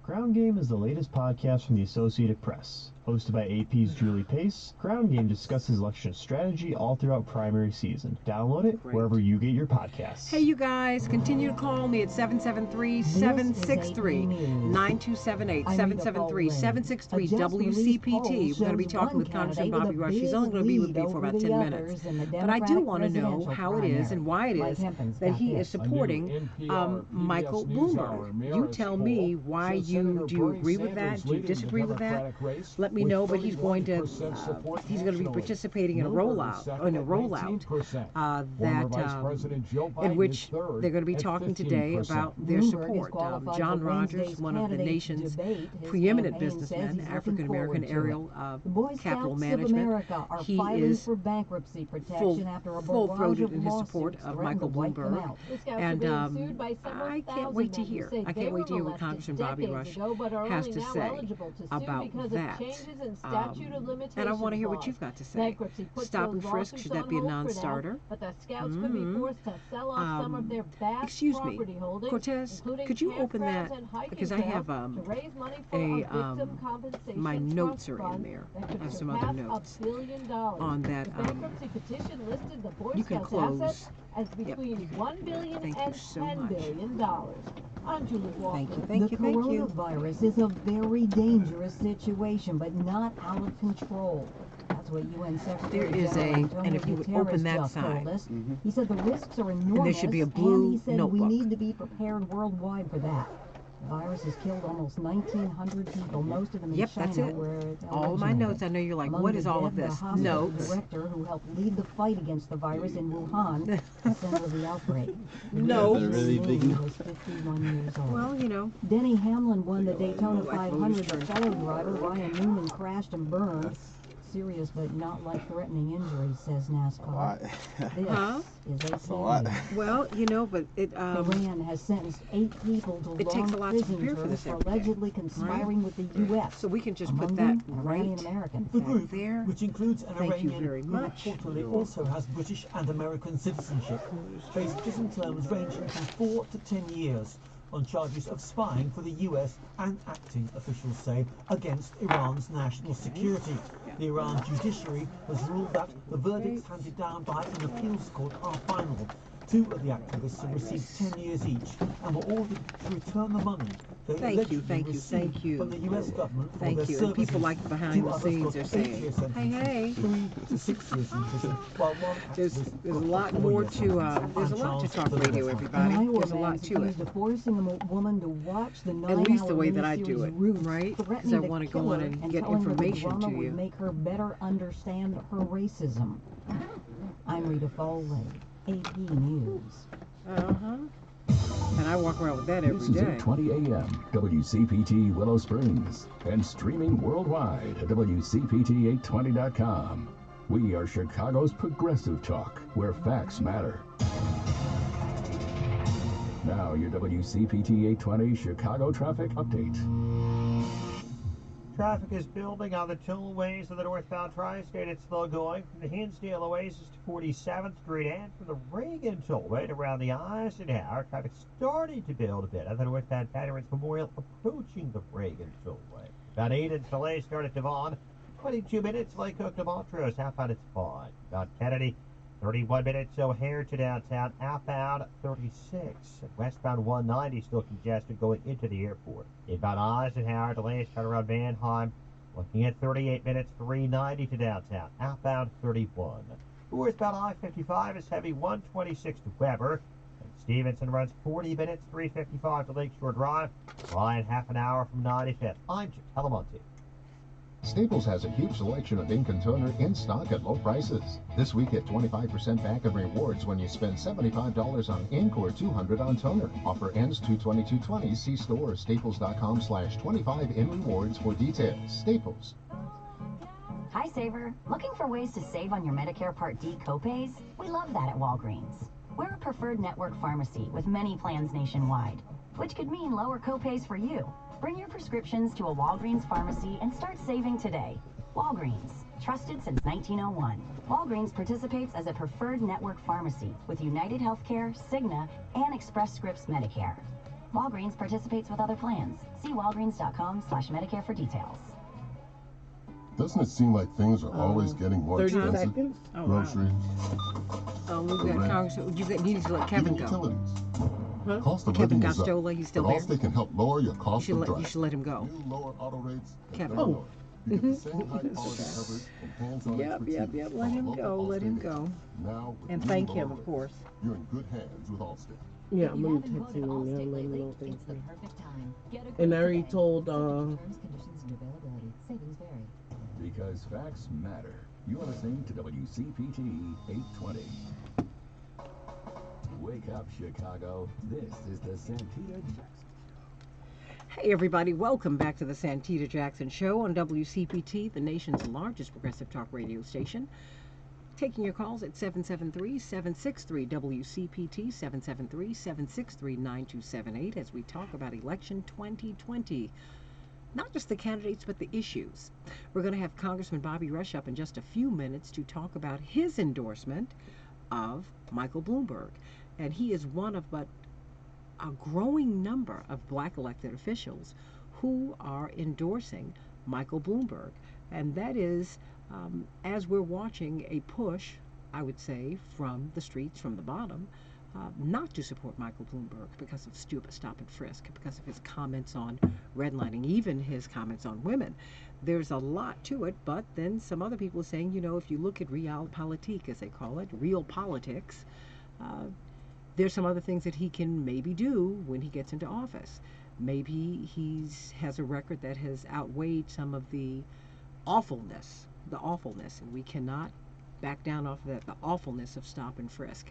Ground Game is the latest podcast from the Associated Press. Hosted by AP's Julie Pace, Ground Game discusses election strategy all throughout primary season. Download it wherever you get your podcasts. Hey, you guys, continue to call me at 773-763-9278, 773-763-WCPT. We're going to be talking with Congressman Bobby Rush. He's only going to be with me for about 10 minutes. But I do want to know how it is and why it is that he is supporting Michael Bloomberg. You tell me why do you agree with that? Do you disagree with that? Let me know, but he's going to be participating in a rollout in which they're going to be talking today about their support. John Rogers, one of the nation's preeminent businessmen, African American aerial capital management, he is full-throated in his support of Michael Bloomberg, and I can't wait to hear. I can't wait to hear what Congressman Bobby Rush has to say about that. And I want to hear what you've got to say. Stop and frisk, should that be a non-starter? Excuse me, Cortez, could you open that? Because I have my notes are in there. I have some other notes on that. You can close. Yep, $1 billion and $10 billion. I'm Julie Walker. Thank you. The coronavirus is a very dangerous situation, but not out of control. That's what UN Secretary General Antonio Guterres told us. He said the risks are enormous, and there should be a blue and he said notebook. We need to be prepared worldwide for that. The virus has killed almost 1,900 people, most of them in China, that's it. where it All my notes, I know you're like, Among what the is all dead, of this? The hospital Notes. director who helped lead the fight against the virus in Wuhan, the center of the outbreak. No. Really was 51 years old. Well, you know. Denny Hamlin won the Daytona 500. The fellow driver, Ryan Newman, crashed and burned. Serious but not life-threatening injuries, says NASCAR. This is a lot. Well, you know, but Iran has sentenced 8 people to long prison terms for allegedly conspiring with the U.S. So we can just put that Iranian Americans. The group, there. which includes an Thank you Iranian very who much. reportedly also has British and American citizenship, faced prison terms ranging from 4 to 10 years on charges of spying for the US and acting, officials say, against Iran's national security. The Iran judiciary has ruled that the verdicts handed down by an appeals court are final. 2 of the activists have received 10 years each and were ordered to return the money they allegedly received from the US government for their services. And people like behind the scenes are saying, hey. 3 to 6 years in prison, while one there's a lot more to there's a lot to talk radio, everybody. There's a lot to it. Forcing a woman to watch the at least the way that I do it, right? Because I want to go on and get information to you. Would make her better understand her racism. I'm Rita Foley, AP News. And I walk around with that every day. This is 8:20 a.m. WCPT Willow Springs and streaming worldwide at WCPT820.com. We are Chicago's progressive talk, where facts matter. Now your WCPT 820 Chicago traffic update. Traffic is building on the tollways of the northbound tri-state. It's slow going from the Hinsdale Oasis to 47th Street and from the Reagan tollway to around the Eisenhower. Traffic starting to build a bit on the northbound Paterns Memorial approaching the Reagan tollway. About 8 until A start at Devon. 22 minutes Lake Cook to Montrose. Outbound it's fine. About Kennedy. 31 minutes O'Hare to downtown. Outbound 36. Westbound 190 still congested going into the airport. Inbound Eisenhower delays cut around Manheim. Looking at 38 minutes 390 to downtown. Outbound 31. Northbound I-55 is heavy 126 to Weber. And Stevenson runs 40 minutes 355 to Lakeshore Drive. Ryan half an hour from 95th. I'm Jim Telemonte. Staples has a huge selection of ink and toner in stock at low prices. This week get 25% back in rewards when you spend $75 on ink or $200 on toner. Offer ends 2/22/20. See store or staples.com/25 in rewards for details. Staples. Hi, Saver. Looking for ways to save on your Medicare Part D copays? We love that at Walgreens. We're a preferred network pharmacy with many plans nationwide, which could mean lower copays for you. Bring your prescriptions to a Walgreens pharmacy and start saving today. Walgreens, trusted since 1901. Walgreens participates as a preferred network pharmacy with United Healthcare, Cigna, and Express Scripts Medicare. Walgreens participates with other plans. See walgreens.com/Medicare for details. Doesn't it seem like things are always getting more 30 expensive? seconds? Oh, Groceries. Wow. We've got Congress. You need to let Kevin go. Utilities. Huh? Cost of Kevin living is up, Gosztola, he's still but there. also they can help lower your cost of driving. You should let him go. New lower auto rates. Kevin. Oh. You get the same high quality coverage and hands-on expertise. Yep. Let him go. Now, and thank him, of course. You're in good hands with Allstate. Yeah, I'm gonna text him and let him know things. And I already told Because facts matter. You're listening to WCPT 820. Wake up, Chicago. This is the Santita Jackson. Hey, everybody. Welcome back to the Santita Jackson Show on WCPT, the nation's largest progressive talk radio station. Taking your calls at 773-763-WCPT, 773-763-9278 as we talk about election 2020. Not just the candidates, but the issues. We're going to have Congressman Bobby Rush up in just a few minutes to talk about his endorsement of Michael Bloomberg. And he is one of but a growing number of black elected officials who are endorsing Michael Bloomberg. And that is, as we're watching a push, I would say, from the streets, from the bottom, not to support Michael Bloomberg because of stupid stop and frisk, because of his comments on redlining, even his comments on women. There's a lot to it, but then some other people are saying, you know, if you look at realpolitik, as they call it, real politics, there's some other things that he can maybe do when he gets into office. Maybe he's has a record that has outweighed some of the awfulness, and we cannot back down off of that, the awfulness of stop and frisk.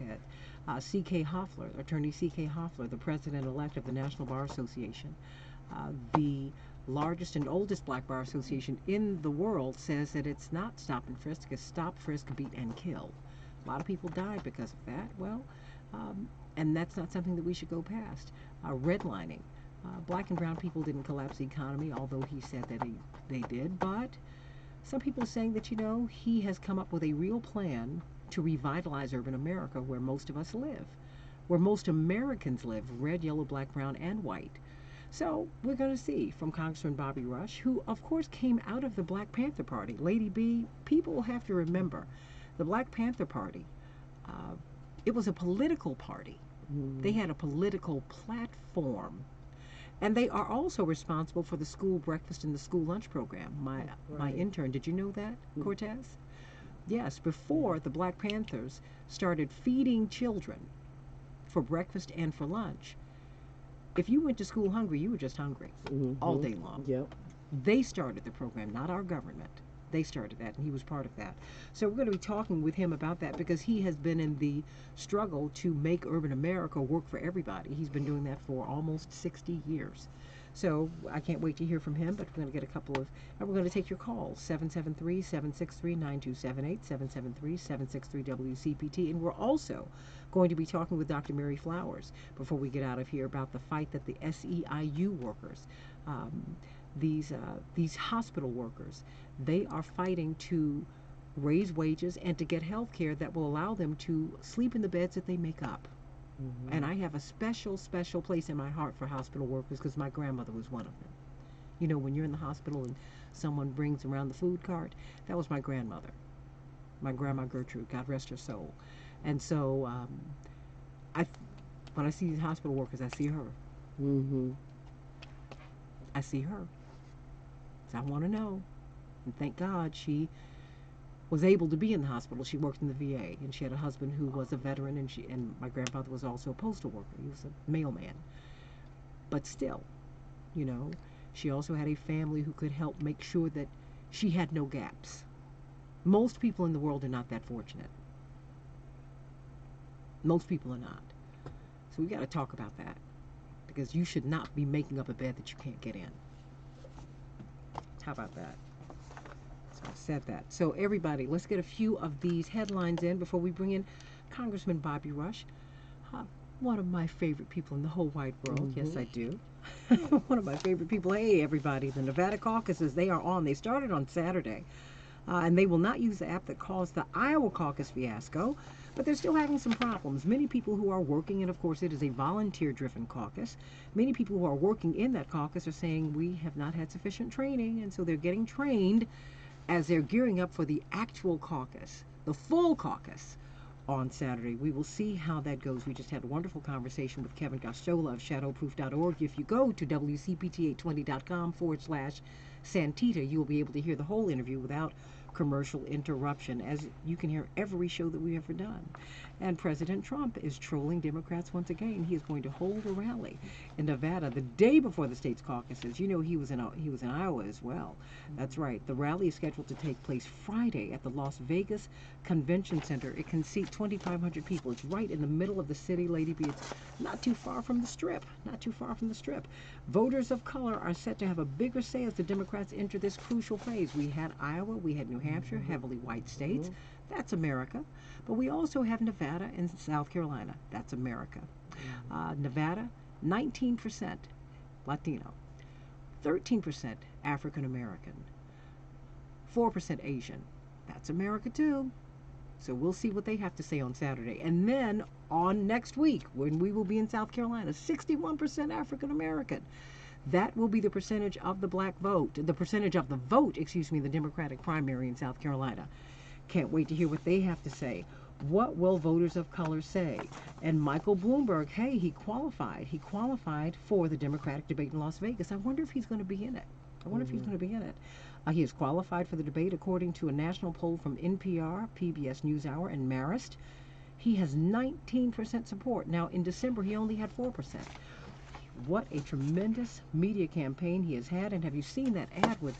C.K. Hoffler, Attorney C.K. Hoffler, the president-elect of the National Bar Association, the largest and oldest black bar association in the world, says that it's not stop and frisk, it's stop, frisk, beat, and kill. A lot of people died because of that. Well, and that's not something that we should go past. Redlining. Black and brown people didn't collapse the economy, although he said that they did. But some people are saying that, he has come up with a real plan to revitalize urban America, where most of us live, where most Americans live, red, yellow, black, brown, and white. So we're going to see from Congressman Bobby Rush, who, of course, came out of the Black Panther Party. Lady B, people will have to remember, the Black Panther Party, it was a political party. They had a political platform. And they are also responsible for the school breakfast and the school lunch program. My intern, did you know that, Cortez? Yes, before the Black Panthers started feeding children for breakfast and for lunch, if you went to school hungry, you were just hungry all day long. Yep. They started the program, not our government. They started that, and he was part of that. So we're going to be talking with him about that, because he has been in the struggle to make urban America work for everybody. He's been doing that for almost 60 years. So I can't wait to hear from him, but we're going to get a couple of, and we're going to take your calls, 773-763-9278, 773-763-WCPT, and we're also going to be talking with Dr. Mary Flowers before we get out of here about the fight that the SEIU workers, these hospital workers, they are fighting to raise wages and to get health care that will allow them to sleep in the beds that they make up. And I have a special place in my heart for hospital workers, because my grandmother was one of them. When you're in the hospital and someone brings around the food cart, that was my grandmother, my grandma Gertrude, God rest her soul. And so when I see these hospital workers, I see her. I see her. So I want to know. And thank God she was able to be in the hospital. She worked in the VA, and she had a husband who was a veteran, and my grandfather was also a postal worker. He was a mailman. But still, she also had a family who could help make sure that she had no gaps. Most people in the world are not that fortunate. Most people are not. So we got to talk about that, because you should not be making up a bed that you can't get in. How about that? So I said that. So everybody, let's get a few of these headlines in before we bring in Congressman Bobby Rush, one of my favorite people in the whole wide world. Yes, I do. One of my favorite people. Hey, everybody, the Nevada caucuses, they are on. They started on Saturday, and they will not use the app that caused the Iowa caucus fiasco, but they're still having some problems. Many people who are working, and of course it is a volunteer-driven caucus, many people who are working in that caucus are saying we have not had sufficient training, and so they're getting trained as they're gearing up for the actual caucus, the full caucus, on Saturday. We will see how that goes. We just had a wonderful conversation with Kevin Gosztola of shadowproof.org. If you go to WCPT820.com/Santita, you will be able to hear the whole interview without commercial interruption, as you can hear every show that we've ever done. And President Trump is trolling Democrats once again. He is going to hold a rally in Nevada the day before the state's caucuses. He was in Iowa as well. That's right. The rally is scheduled to take place Friday at the Las Vegas Convention Center. It can seat 2,500 people. It's right in the middle of the city, Lady B. It's not too far from the Strip. Not too far from the Strip. Voters of color are set to have a bigger say as the Democrats enter this crucial phase. We had Iowa, we had New Hampshire, heavily white states. That's America. But we also have Nevada and South Carolina. That's America. Nevada, 19% Latino, 13% African American, 4% Asian. That's America too. So we'll see what they have to say on Saturday. And then on next week, when we will be in South Carolina, 61% African American. That will be the percentage of the black vote, the percentage of the vote, the Democratic primary in South Carolina. Can't wait to hear what they have to say. What will voters of color say? And Michael Bloomberg, hey, he qualified. He qualified for the Democratic debate in Las Vegas. I wonder if he's going to be in it. He is qualified for the debate according to a national poll from NPR, PBS NewsHour, and Marist. He has 19% support. Now, in December, he only had 4%. what a tremendous media campaign he has had. And have you seen that ad with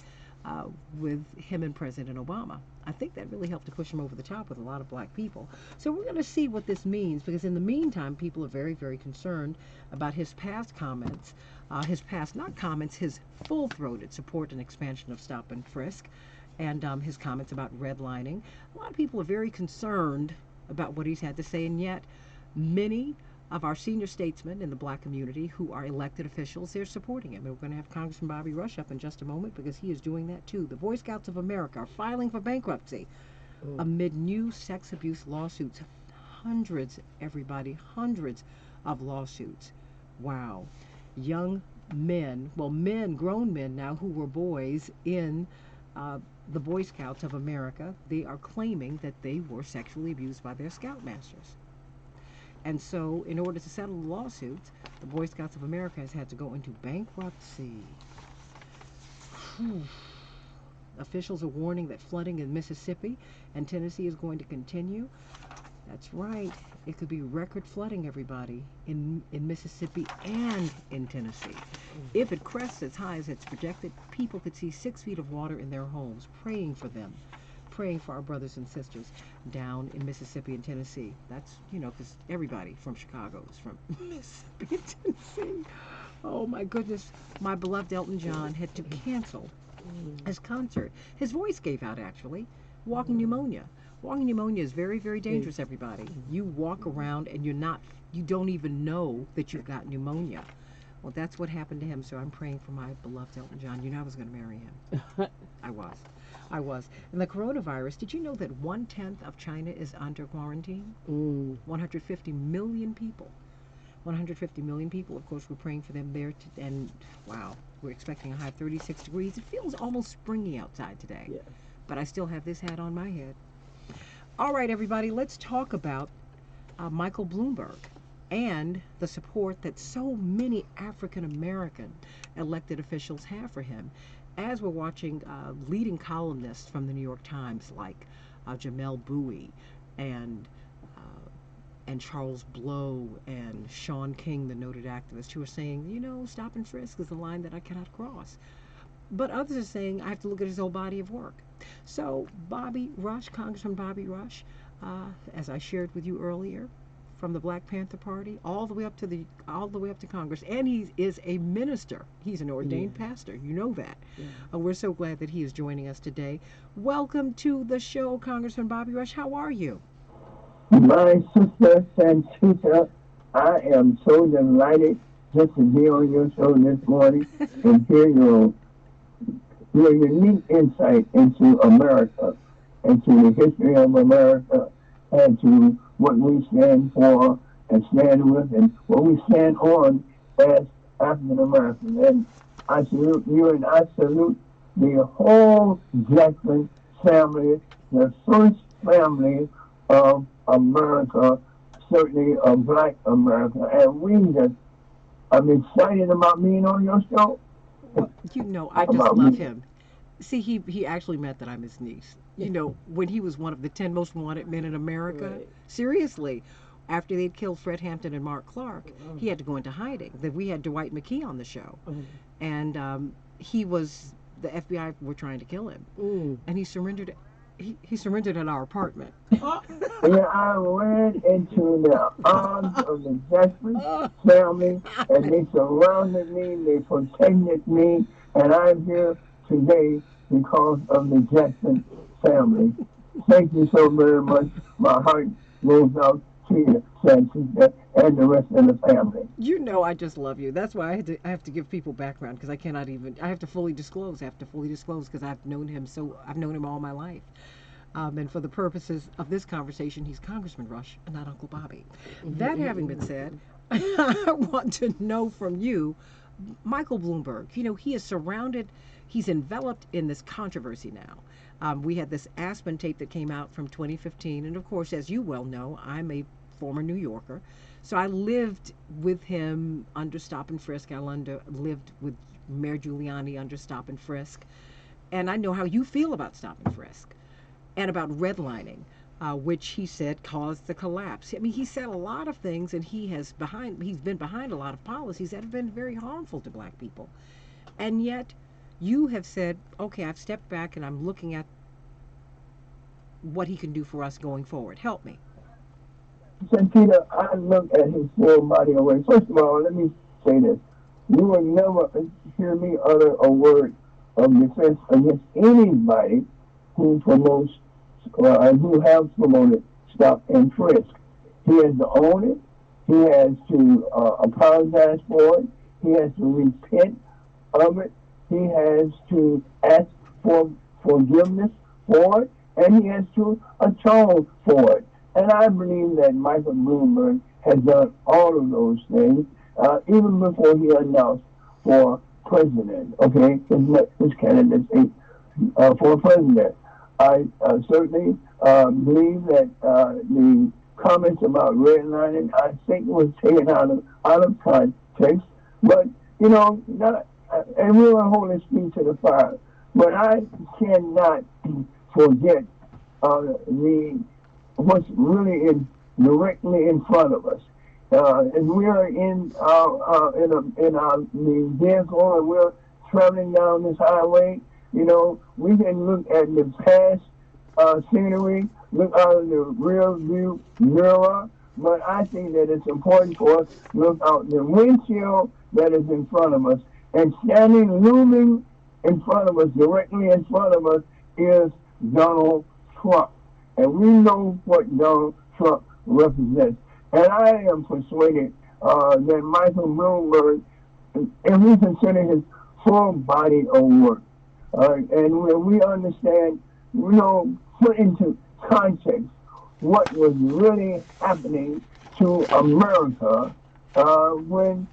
him and President Obama? I think that really helped to push him over the top with a lot of black people. So we're going to see what this means, because in the meantime, people are very, very concerned about his past comments, his full-throated support and expansion of stop and frisk, and his comments about redlining. A lot of people are very concerned about what he's had to say, and yet many of our senior statesmen in the black community who are elected officials, they're supporting him. And we're going to have Congressman Bobby Rush up in just a moment, because he is doing that too. The Boy Scouts of America are filing for bankruptcy amid new sex abuse lawsuits. Hundreds of lawsuits. Wow. Young men, grown men now, who were boys in the Boy Scouts of America, they are claiming that they were sexually abused by their scoutmasters. And so, in order to settle the lawsuits, the Boy Scouts of America has had to go into bankruptcy. Officials are warning that flooding in Mississippi and Tennessee is going to continue. That's right. It could be record flooding, everybody, in Mississippi and in Tennessee. If it crests as high as it's projected, people could see 6 feet of water in their homes, praying for them. Praying for our brothers and sisters down in Mississippi and Tennessee. That's, because everybody from Chicago is from Mississippi and Tennessee. Oh my goodness. My beloved Elton John had to cancel his concert. His voice gave out, actually. Walking pneumonia. Walking pneumonia is very, very dangerous, everybody. You walk around and you don't even know that you've got pneumonia. Well, that's what happened to him, so I'm praying for my beloved Elton John. I was going to marry him. I was. And the coronavirus, did you know that 1/10 of China is under quarantine? 150 million people. 150 million people. Of course, we're praying for them there. And wow, we're expecting a high of 36 degrees. It feels almost springy outside today. Yeah. But I still have this hat on my head. All right, everybody, let's talk about Michael Bloomberg and the support that so many African American elected officials have for him. As we're watching leading columnists from the New York Times like Jamel Bowie and Charles Blow and Sean King, the noted activist, who are saying, stop and frisk is a line that I cannot cross. But others are saying I have to look at his whole body of work. So Bobby Rush, Congressman Bobby Rush, as I shared with you earlier, from the Black Panther Party all the way up to Congress, and he is a minister. He's an ordained pastor. You know that. Yeah. We're so glad that he is joining us today. Welcome to the show, Congressman Bobby Rush. How are you? My sister Santita, I am so delighted just to be on your show this morning and hear your unique insight into America, into the history of America, and to what we stand for and stand with and what we stand on as African Americans. And I salute you, and I salute the whole Jackson family, the first family of America, certainly of Black America. And I'm excited about being on your show. Well, I just love him. See, he actually meant that I'm his niece. When he was one of the 10 most wanted men in America, right. Seriously, after they'd killed Fred Hampton and Mark Clark, he had to go into hiding. We had Dwight McKee on the show, and the FBI were trying to kill him, and he surrendered. He surrendered in our apartment. Yeah, I went into the arms of the Jackson family, and they surrounded me, they protected me, and I'm here today because of the Jackson family. Thank you so very much. My heart goes out to you, Santita, and the rest of the family. I just love you. That's why I have to give people background, because I have to fully disclose because I've known him all my life. And for the purposes of this conversation, he's Congressman Rush and not Uncle Bobby. That having been said, I want to know from you, Michael Bloomberg, he's enveloped in this controversy now. We had this Aspen tape that came out from 2015. And of course, as you well know, I'm a former New Yorker. So I lived with him under stop and frisk. I lived with Mayor Giuliani under stop and frisk. And I know how you feel about stop and frisk and about redlining. which he said caused the collapse. I mean, he said a lot of things, and he's been behind a lot of policies that have been very harmful to black people. And yet, you have said, okay, I've stepped back and I'm looking at what he can do for us going forward. Help me. Santita, I look at his full body of work. First of all, let me say this. You will never hear me utter a word of defense against anybody who promotes and who has promoted stop and frisk. He has to own it. He has to apologize for it. He has to repent of it. He has to ask for forgiveness for it, and he has to atone for it. And I believe that Michael Bloomberg has done all of those things, even before he announced for president, okay, his candidacy for president. I certainly believe that the comments about redlining, I think, was taken out of context. But, you know, and we will hold his feet to the fire. But I cannot forget what's really directly in front of us. As we are in our vehicle and we're traveling down this highway, you know, we can look at the past scenery, look out of the rear view mirror, but I think that it's important for us to look out the windshield that is in front of us. And looming in front of us, directly in front of us, is Donald Trump. And we know what Donald Trump represents. And I am persuaded that Michael Bloomberg, if we consider his full body of work, and when we understand, you know, put into context what was really happening to America when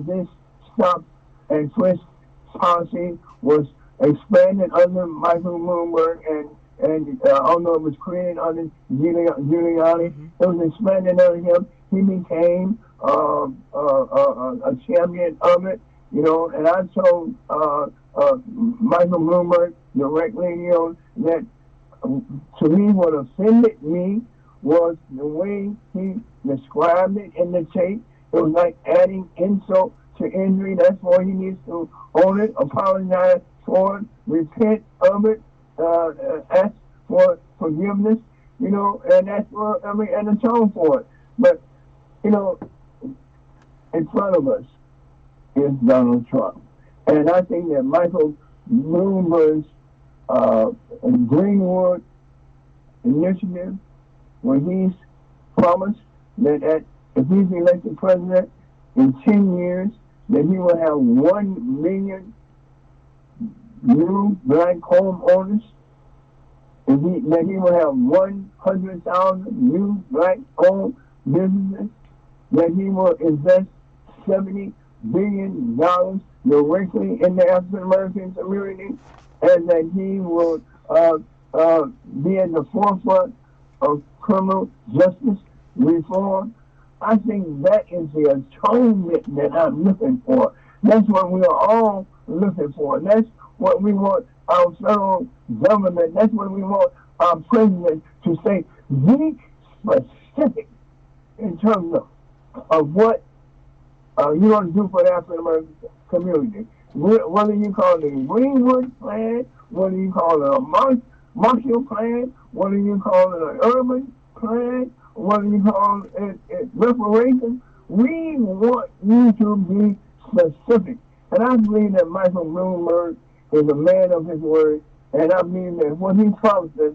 this stop and frisk policy was expanded under Michael Bloomberg, and although it was created under Giuliani, it was expanded under him. He became a champion of it, you know. And I told Michael Bloomberg directly, you know, that to me what offended me was the way he described it in the tape. It was like adding insult to injury. That's why he needs to own it, apologize for it, repent of it, ask for forgiveness, you know, and ask for, and atone for it. But, you know, in front of us is Donald Trump. And I think that Michael Bloomberg's Greenwood initiative, where he's promised that if he's elected president in 10 years, that he will have 1 million new black homeowners, that he will have 100,000 new black-owned businesses, that he will invest $70 billion directly in the African-American community, and that he will be at the forefront of criminal justice reform. I think that is the atonement that I'm looking for. That's what we are all looking for. That's what we want our federal government, that's what we want our president to say. Be specific in terms of what you want to do for the African-American community. Whether you call it a Greenwood plan, whether you call it a Marshall plan, whether you call it an urban plan, whether you call it reparations, we want you to be specific. And I believe that Michael Bloomberg is a man of his word, and I believe that what he promises,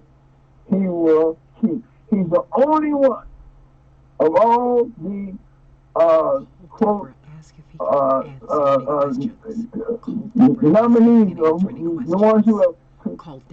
he will keep. He's the only one of all the quote nominees, the ones who have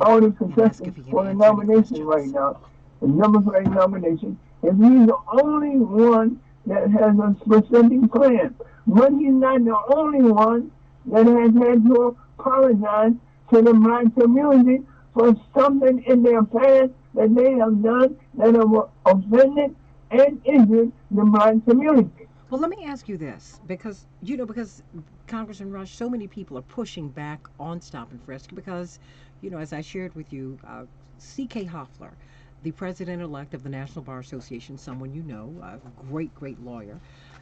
already contested for the nomination right now, the Democratic nomination, and he's the only one that has a specific plan. But he's not the only one that has had to apologize to the black community for something in their past that they have done that have offended and injured the black community. Well, let me ask you this, because, you know, because Congressman Rush, so many people are pushing back on stop and frisk because, you know, as I shared with you, C.K. Hoffler, the president-elect of the National Bar Association, someone you know, a great, great lawyer,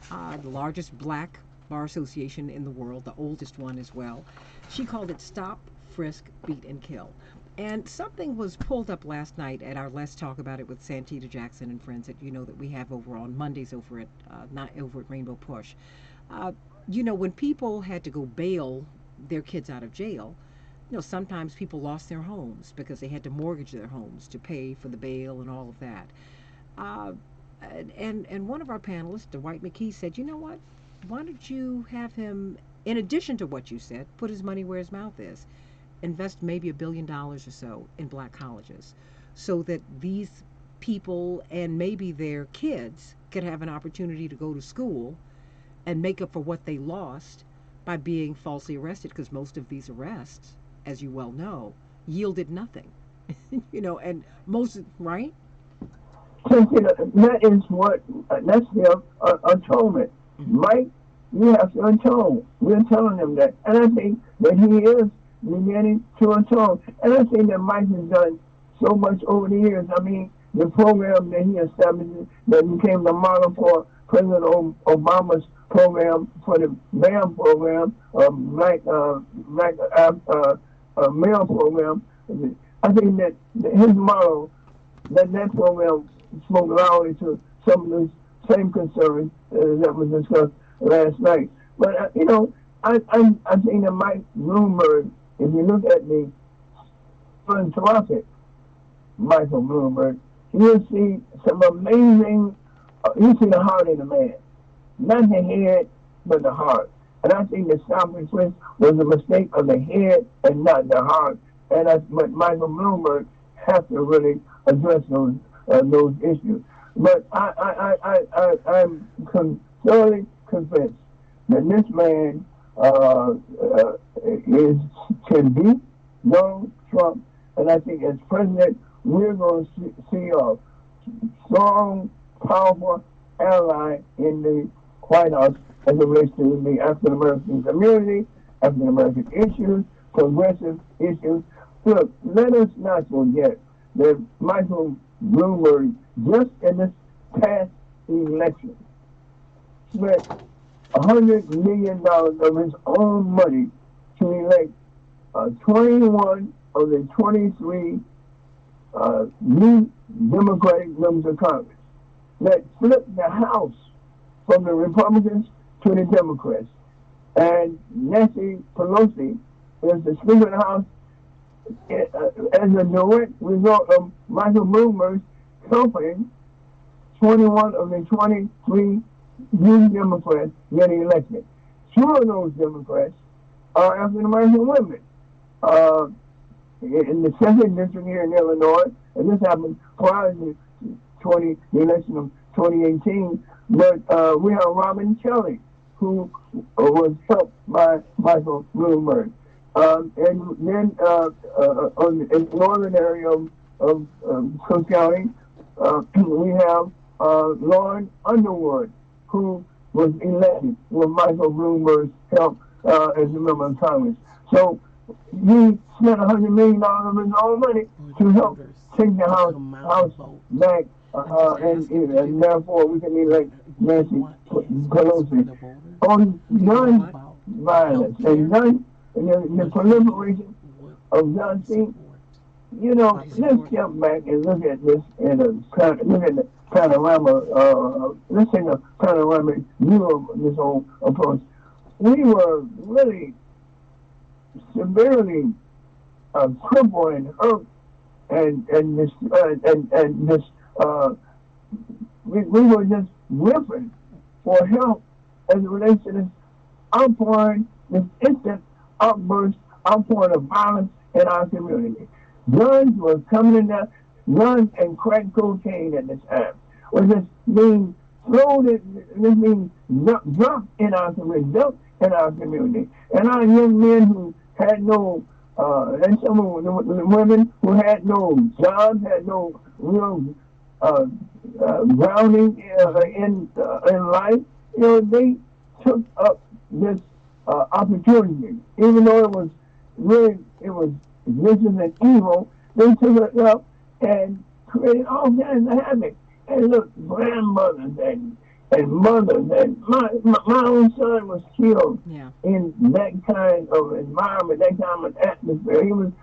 the largest black bar association in the world, the oldest one as well. She called it Stop, Frisk, Beat, and Kill. And something was pulled up last night at our Let's Talk About It with Santita Jackson and friends that you know that we have over on Mondays over at Rainbow Push. When people had to go bail their kids out of jail, sometimes people lost their homes because they had to mortgage their homes to pay for the bail and all of that. And one of our panelists, Dwight McKee, said, you know what? Why don't you have him, in addition to what you said, put his money where his mouth is? Invest maybe $1 billion or so in black colleges so that these people and maybe their kids could have an opportunity to go to school and make up for what they lost by being falsely arrested, because most of these arrests, as you well know, yielded nothing. And most, right? That is that's the atonement. Mike, you have to atone. We're telling him that. And I think that he is beginning to atone. And I think that Mike has done so much over the years. I mean, the program that he established that became the model for President Obama's program, for the BAM program, black male program. I think that his model, that program spoke loudly to some of the same concerns that was discussed last night. But I think that Mike Bloomberg, if you look at the philanthropic Michael Bloomberg, you'll see some amazing. You see the heart in the man, not the head, but the heart. And I think the Stop and Frisk was a mistake of the head and not the heart. But Michael Bloomberg has to really address those issues. But I'm thoroughly convinced that this man can beat Donald Trump, and I think as president, we're going to see a strong, powerful ally in the White House as it relates to the African American community, African American issues, progressive issues. Look, let us not forget that Michael Bloomberg, just in this past election, spent $100 million of his own money to elect 21 of the 23 new Democratic members of Congress that flipped the House from the Republicans to the Democrats. And Nancy Pelosi is the Speaker of the House as a direct result of Michael Bloomberg's helping 21 of the 23 new Democrats getting elected. 2 of those Democrats are African American women. In the 2nd district here in Illinois, and this happened prior to the election of 2018, but we have Robin Kelly, who was helped by Michael Bloomberg. And then in the northern area of Cook County, we have Lauren Underwood, who was elected with Michael Bloomberg's help as a member of Congress. So he spent $100 million of his own money to help take the House back, and therefore we can elect Nancy Pelosi. On gun violence and the proliferation of guns, let's jump back and look at this look at the panorama. Let's take a panoramic view of this whole approach. We were really severely crippled and hurt, and we were just ripping for help as it relates to this outpouring, this instant outpouring of violence in our community. Guns were coming in there, guns and crack cocaine at the time was just being thrown, this being dumped in our community, and our young men who had no, and some of the women who had no jobs, had no real grounding in life, they took up this opportunity, even though it was vicious and evil. They took it up and created all kinds of havoc. And look, grandmothers and mothers, and my own son was killed in that kind of environment, that kind of atmosphere. He was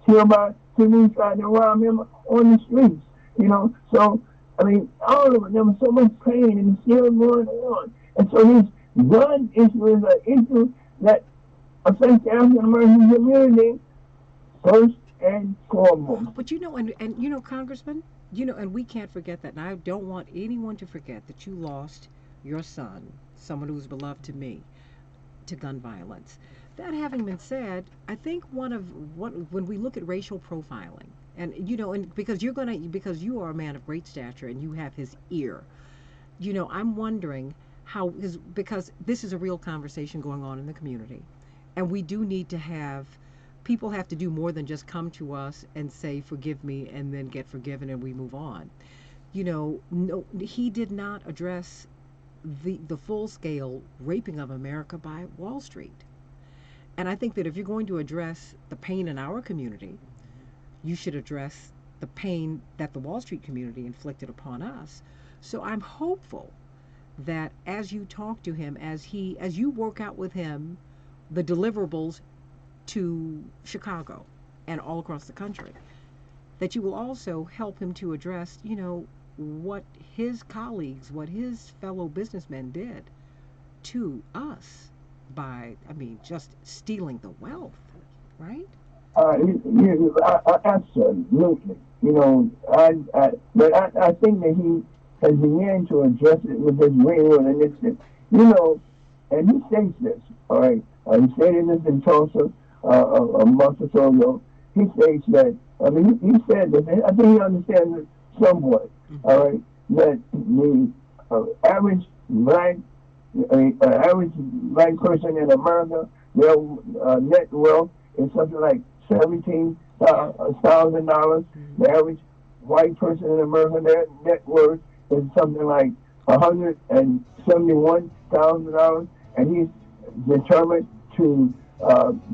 killed by police trying to rob him on the streets, you know. So, I mean, all of it, there was so much pain and it's still going on. And so this gun issue is an issue that affects the African American community first and foremost. But you know, and you know, Congressman, you know, and we can't forget that. And I don't want anyone to forget that you lost your son, someone who was beloved to me, to gun violence. That having been said, I think when we look at racial profiling, and you know, and because because you are a man of great stature and you have his ear, you know, I'm wondering how because this is a real conversation going on in the community, and we do need to have people have to do more than just come to us and say forgive me and then get forgiven and we move on. You know, no, he did not address the full scale raping of America by Wall Street. And I think that if you're going to address the pain in our community, you should address the pain that the Wall Street community inflicted upon us. So I'm hopeful that as you talk to him, as you work out with him the deliverables to Chicago and all across the country, that you will also help him to address, you know, what his colleagues, what his fellow businessmen did to us by, I mean, just stealing the wealth, right? Absolutely. You know, but I think that he has began to address it with this railroad initiative. You know, and he states this, all right. He stated this in Tulsa a month or so ago. He states that, I mean, he said that, I think he understands it somewhat, all right, that the average black person in America, their net wealth is something like $17,000. The average white person in America, their net worth is something like $171,000, and he's determined to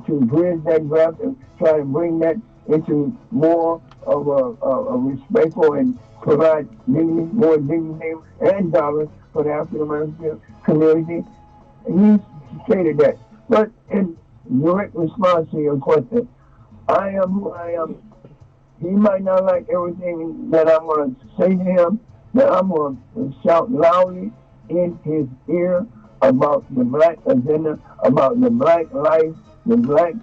bridge that gap and try to bring that into more of a respectful and provide more dignity and dollars for the African American community. And he stated that. But in direct response to your question, I am who I am. He might not like everything that I'm going to say to him, but I'm going to shout loudly in his ear about the black agenda, about the black life, the black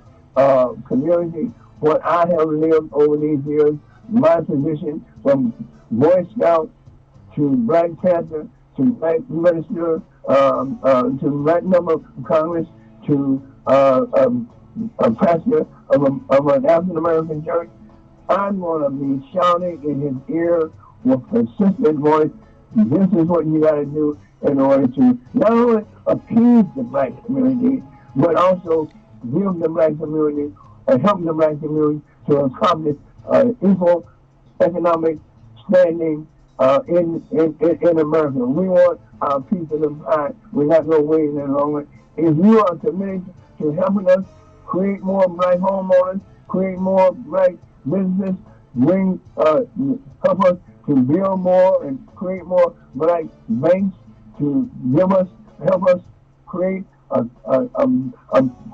community, what I have lived over these years, my position from Boy Scout to Black Panther to Black Minister to Black Member of Congress to a pastor of an African American church. I'm going to be shouting in his ear with consistent voice, this is what you got to do in order to not only appease the black community, but also give the black community, help the black community to accomplish equal economic standing in America. We want our piece of the pie. We're not going to wait any longer. If you are committed to helping us create more black homeowners, create more black businesses, help us to build more and create more black banks, to help us create a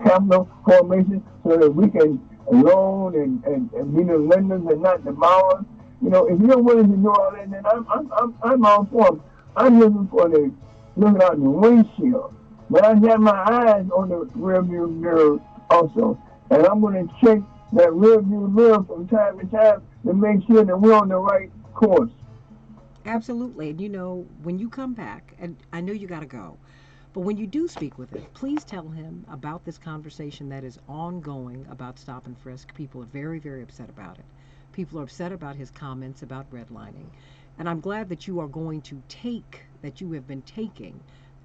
capital formation so that we can loan and be the lenders and not the borrowers. You know, if you're willing to do all that, then I'm all for it. I'm looking out the windshield, but I have my eyes on the rearview mirror also, and I'm going to check that rearview mirror from time to time to make sure that we're on the right course. Absolutely. And you know, when you come back, and I know you got to go, but when you do speak with him, please tell him about this conversation that is ongoing about stop and frisk. People are very, very upset about it. People are upset about his comments about redlining. And I'm glad that you are going to that you have been taking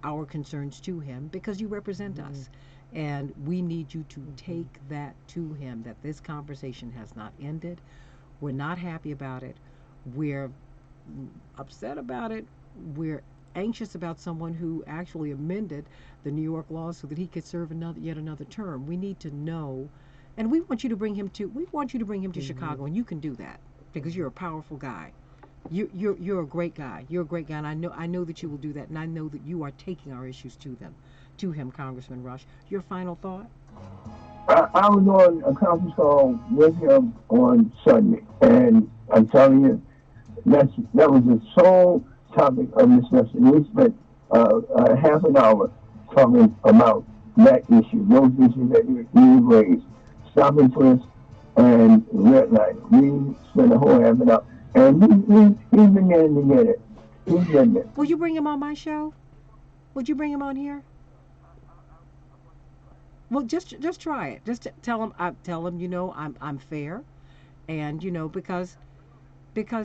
our concerns to him because you represent us. And we need you to take that to him, that this conversation has not ended. We're not happy about it. We're upset about it. We're anxious about someone who actually amended the New York law so that he could serve yet another term. We need to know, and we want you to bring him to Chicago, and you can do that. because you're a powerful guy. You're a great guy. You're a great guy, and I know that you will do that, and I know that you are taking our issues to him, Congressman Rush. Your final thought? I was on a conference call with him on Sunday, and I'm telling you, that was the sole topic of discussion. We spent half an hour talking about that issue, those issues that you raised, stop and twist and red light. We spent a whole half an hour, and he's been there to get it. He's been there. Will you bring him on my show? Would you bring him on here? Well, just try it. Just tell him, you know, I'm fair, and you know, because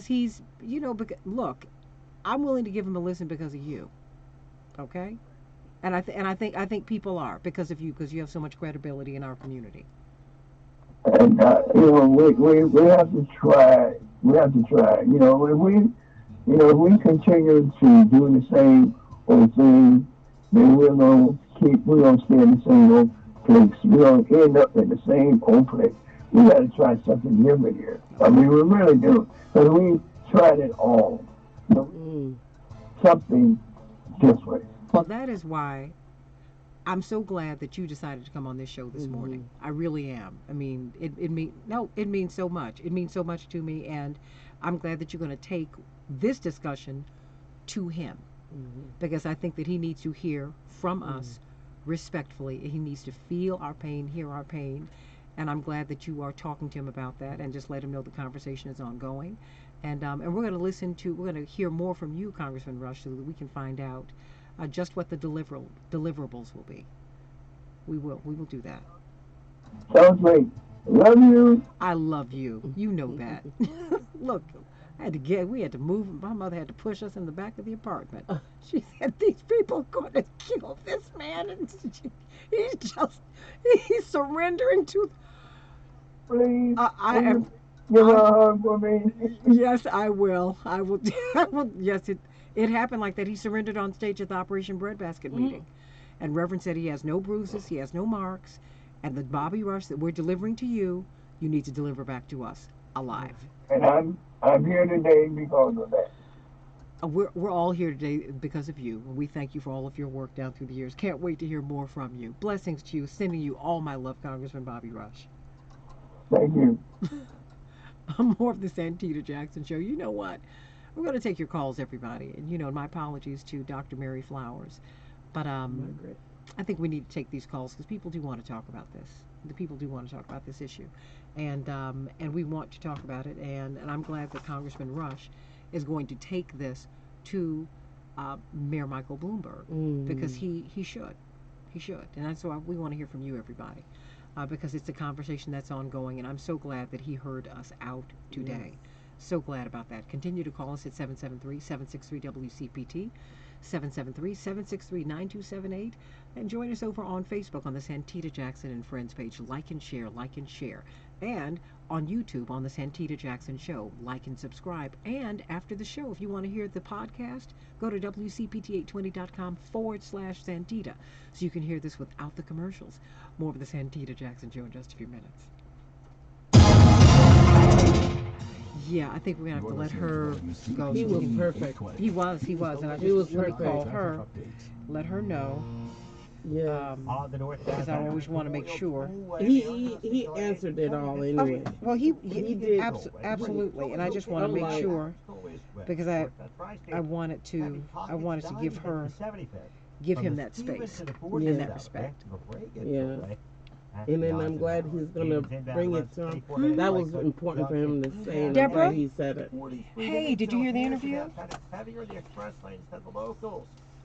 he's, you know, look, I'm willing to give him a listen because of you, okay? And I think people are because of you, because you have so much credibility in our community. And you know, we have to try. We have to try. You know, if we continue to do the same old thing, then we're gonna stay in the same old place. We're gonna end up in the same old place. We got to try something different here. I mean, we really do, because we tried it all. You know, something different. Well, that is why I'm so glad that you decided to come on this show this morning. I really am. I mean, it means so much. It means so much to me, and I'm glad that you're going to take this discussion to him, because I think that he needs to hear from us respectfully. He needs to feel our pain, hear our pain, and I'm glad that you are talking to him about that, and just let him know the conversation is ongoing. And we're going to hear more from you, Congressman Rush, so that we can find out just what the deliverables will be. We will do that. Sounds great. Love you. I love you. You know that. Look, we had to move. My mother had to push us in the back of the apartment. She said, "These people are going to kill this man," and he's surrendering to. Please. I am. Give her a hug for me. Yes, I will. I will. Yes, it happened like that. He surrendered on stage at the Operation Breadbasket meeting, and Reverend said he has no bruises, he has no marks, and the Bobby Rush that we're delivering to you, you need to deliver back to us alive. And I'm here today because of that. We're all here today because of you. We thank you for all of your work down through the years. Can't wait to hear more from you. Blessings to you. Sending you all my love, Congressman Bobby Rush. Thank you. More of the Santita Jackson Show. You know what? We're going to take your calls, everybody. And, you know, my apologies to Dr. Mary Flowers. But I think we need to take these calls because people do want to talk about this. The people do want to talk about this issue. And we want to talk about it. And I'm glad that Congressman Rush is going to take this to Mayor Michael Bloomberg because he should. He should. And that's why we want to hear from you, everybody. Because it's a conversation that's ongoing, and I'm so glad that he heard us out today. Yes. So glad about that. Continue to call us at 773-763-WCPT, 773-763-9278, and join us over on Facebook on the Santita Jackson and Friends page. Like and share, and on YouTube on the Santita Jackson Show. Like and subscribe. And after the show, if you want to hear the podcast, go to WCPT820.com/Santita so you can hear this without the commercials. More of the Santita Jackson Show in just a few minutes. Yeah, I think we're going to have to let her go. He was perfect. He was. And I just want to call her, let her know. Yeah. Because I always want to make sure. He answered it all anyway. Well, he did. Absolutely. And I just want to make sure, because I wanted to give him that space in that respect. Yeah. And then I'm glad he's going to bring it to him. That was important for him to say, and I'm glad he said it. Hey, did you hear the interview?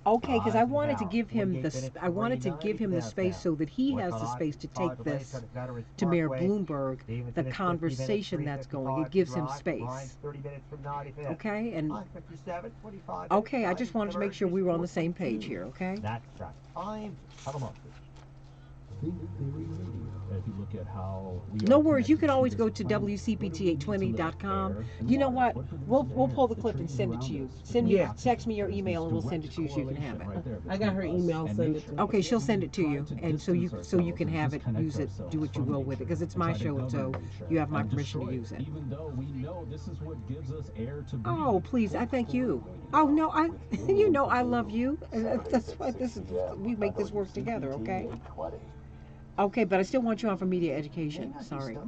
Okay, because I wanted to give him the space so that he has the space to take this to Mayor Bloomberg. The conversation that's going, it gives him space. Okay, and okay, I just wanted to make sure we were on the same page here. Okay. That's right. think they read radio. If you look at how no worries. You can always go to WCPT820.com. You know what? We'll pull the clip and send it to you. Text me your email and we'll send it to you so you can have it. I got her email. Send it to me. Okay, she'll send it to you, and so you can have it, use it, do what you will with it, because it's my show, and so you have my permission to use it. Even though we know this is what gives us air to breathe. Oh, please, I thank you. Oh no, I love you. That's why we make this work together, okay? Okay, but I still want you on for media education. Sorry.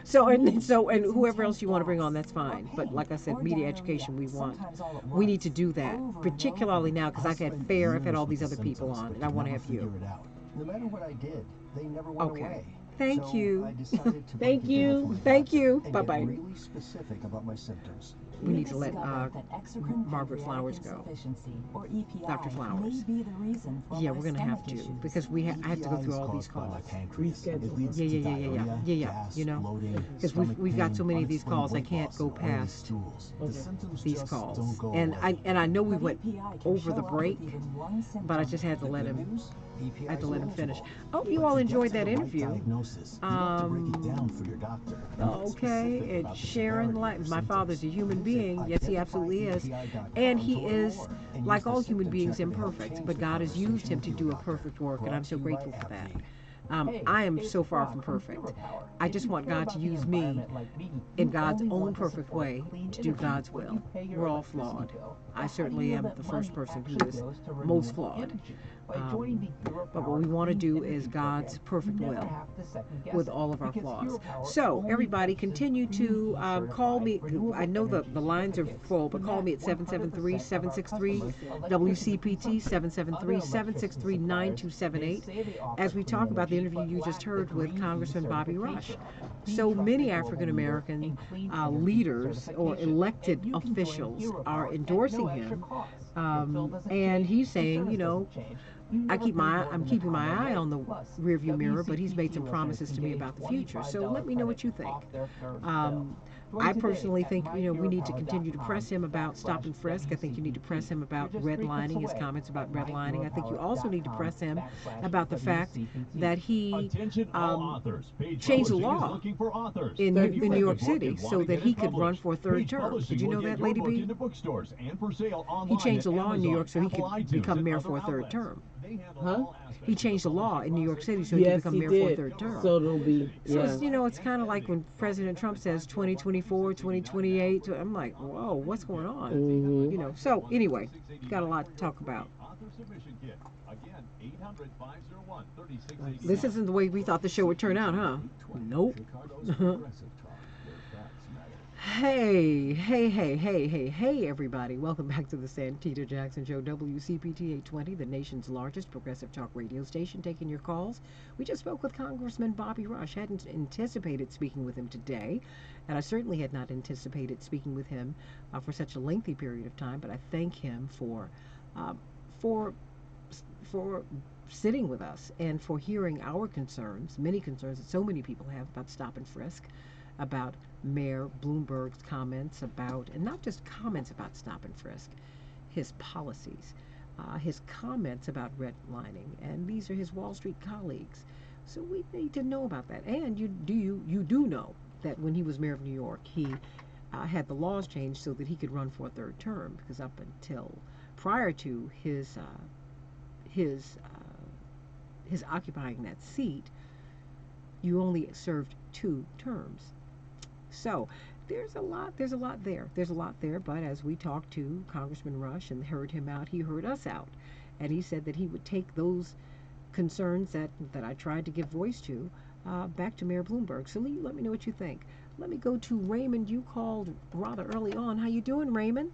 So and whoever else you want to bring on, that's fine. But like I said, media education, we need to do that, particularly now because I've had all these other people on, and I want to have you. No matter what I did, they never went away. Thank you. I decided to Thank you. Bye bye. Really specific about my symptoms. We need to let Margaret Flowers go. Dr. Flowers. Yeah, we're gonna have to because I have to go through all these calls. Yeah. You know, because we've got so many of these calls, I can't go past these calls. And I know we went over the break, but I just had to let him. I had to let him finish. I hope you all enjoyed that interview. Okay, and Sharon, my father's a human being. Yes, he absolutely is. And he is, like all human beings, imperfect. But God has used him to do a perfect work, and I'm so grateful for that. I am so far from perfect. I just want God to use me in God's own perfect way to do God's will. We're all flawed. I certainly am the first person who is most flawed. But what we want to do is God's perfect will with all of our flaws. So, everybody, continue to call me. I know the lines are full, but call me at 773-763-WCPT, 773-763-9278, as we talk about the interview you just heard with Congressman Bobby Rush. So many African American leaders or elected officials are endorsing him, and he's saying, you know, I'm keeping my eye on the rearview mirror, but he's made some promises to me about the future. So let me know what you think. I personally think, you know, we need to continue to press him about stop and frisk. I think you need to press him about redlining, his comments about redlining. I think you also need to press him about the fact that he changed the law in New York City so that he could run for a third term. Did you know that, Lady B? He changed the law in New York so he could become mayor for a third term. Huh? He changed the law in New York City so he could become mayor for a third term. So it'll be, So it's, you know, it's kind of like when President Trump says 2024, 2028. I'm like, whoa, what's going on? You know. So anyway, got a lot to talk about. This isn't the way we thought the show would turn out, huh? Nope. Hey, everybody. Welcome back to the Santita Jackson Show, WCPT 820, the nation's largest progressive talk radio station, taking your calls. We just spoke with Congressman Bobby Rush. Hadn't anticipated speaking with him today, and I certainly had not anticipated speaking with him for such a lengthy period of time, but I thank him for sitting with us and for hearing our concerns, many concerns that so many people have about stop and frisk, about Mayor Bloomberg's comments about, and not just comments about stop and frisk, his policies, his comments about redlining, and these are his Wall Street colleagues. So we need to know about that. And you do know that when he was mayor of New York, he had the laws changed so that he could run for a third term, because up until prior to his occupying that seat, you only served 2 terms. So there's a lot there. But as we talked to Congressman Rush and heard him out, he heard us out, and he said that he would take those concerns that I tried to give voice to back to Mayor Bloomberg. So let me know what you think. Let me go to Raymond. You called rather early on. How you doing, Raymond?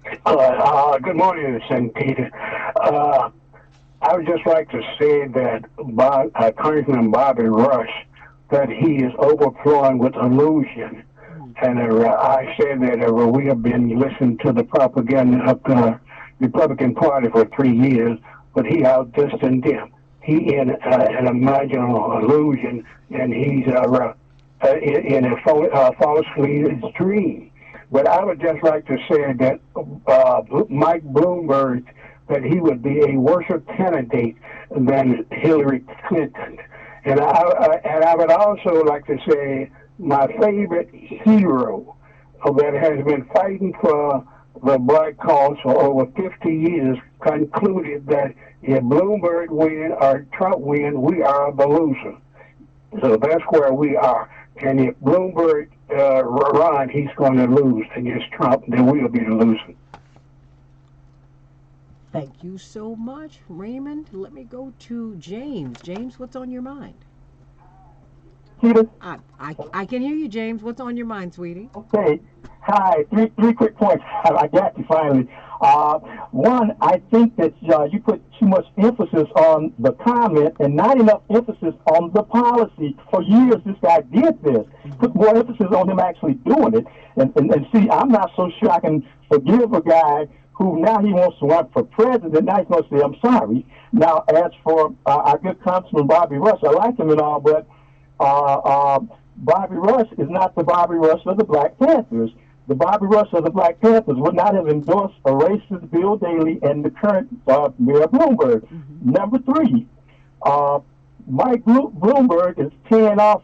Good morning, Santita. I would just like to say that Congressman Bobby Rush, that he is overflowing with illusion. And I say that we have been listening to the propaganda of the Republican Party for 3 years, but he outdistanced them. He in an imaginal illusion, and he's in a falsely dream. But I would just like to say that Mike Bloomberg that he would be a worse candidate than Hillary Clinton. And I would also like to say my favorite hero that has been fighting for the black cause for over 50 years concluded that if Bloomberg win or Trump win, we are the loser. So that's where we are. And if Bloomberg run, he's going to lose against Trump, then we'll be the loser. Thank you so much, Raymond. Let me go to James. James, what's on your mind? I can hear you, James. What's on your mind, sweetie? Okay. Hi. Three quick points. I got you finally. One, I think that you put too much emphasis on the comment and not enough emphasis on the policy. For years, this guy did this. Put more emphasis on him actually doing it. And see, I'm not so sure I can forgive a guy who now he wants to run for president. Now he's going to say, I'm sorry. Now, as for our good Congressman Bobby Rush, I like him and all, but Bobby Rush is not the Bobby Rush of the Black Panthers. The Bobby Rush of the Black Panthers would not have endorsed a racist Bill Daley and the current Mayor Bloomberg. Mm-hmm. Number three, Mike Bloomberg is paying off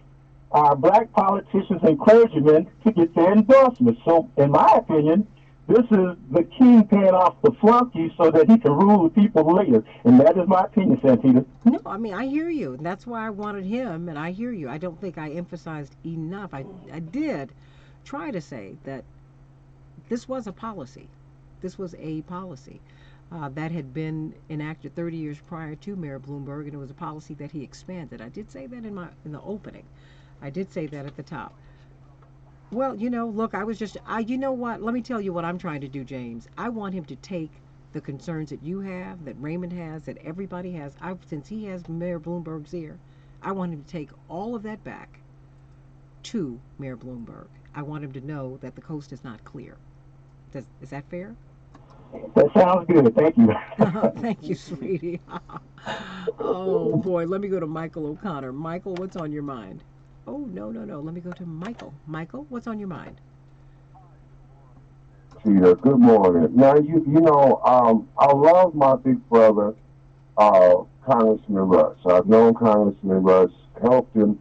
our black politicians and clergymen to get their endorsements. So, in my opinion, this is the king paying off the flunky so that he can rule the people later. And that is my opinion, Santita. No, I mean, I hear you. And that's why I wanted him, and I hear you. I don't think I emphasized enough. I did try to say that this was a policy. This was a policy that had been enacted 30 years prior to Mayor Bloomberg, and it was a policy that he expanded. I did say that in the opening. I did say that at the top. Well, look, you know what? Let me tell you what I'm trying to do, James. I want him to take the concerns that you have, that Raymond has, that everybody has. Since he has Mayor Bloomberg's ear, I want him to take all of that back to Mayor Bloomberg. I want him to know that the coast is not clear. Is that fair? That sounds good. Thank you. Thank you, sweetie. Oh, boy. Let me go to Michael O'Connor. Michael, what's on your mind? Oh, no. Let me go to Michael. Michael, what's on your mind? Peter, good morning. Now, I love my big brother, Congressman Rush. I've known Congressman Rush, helped him,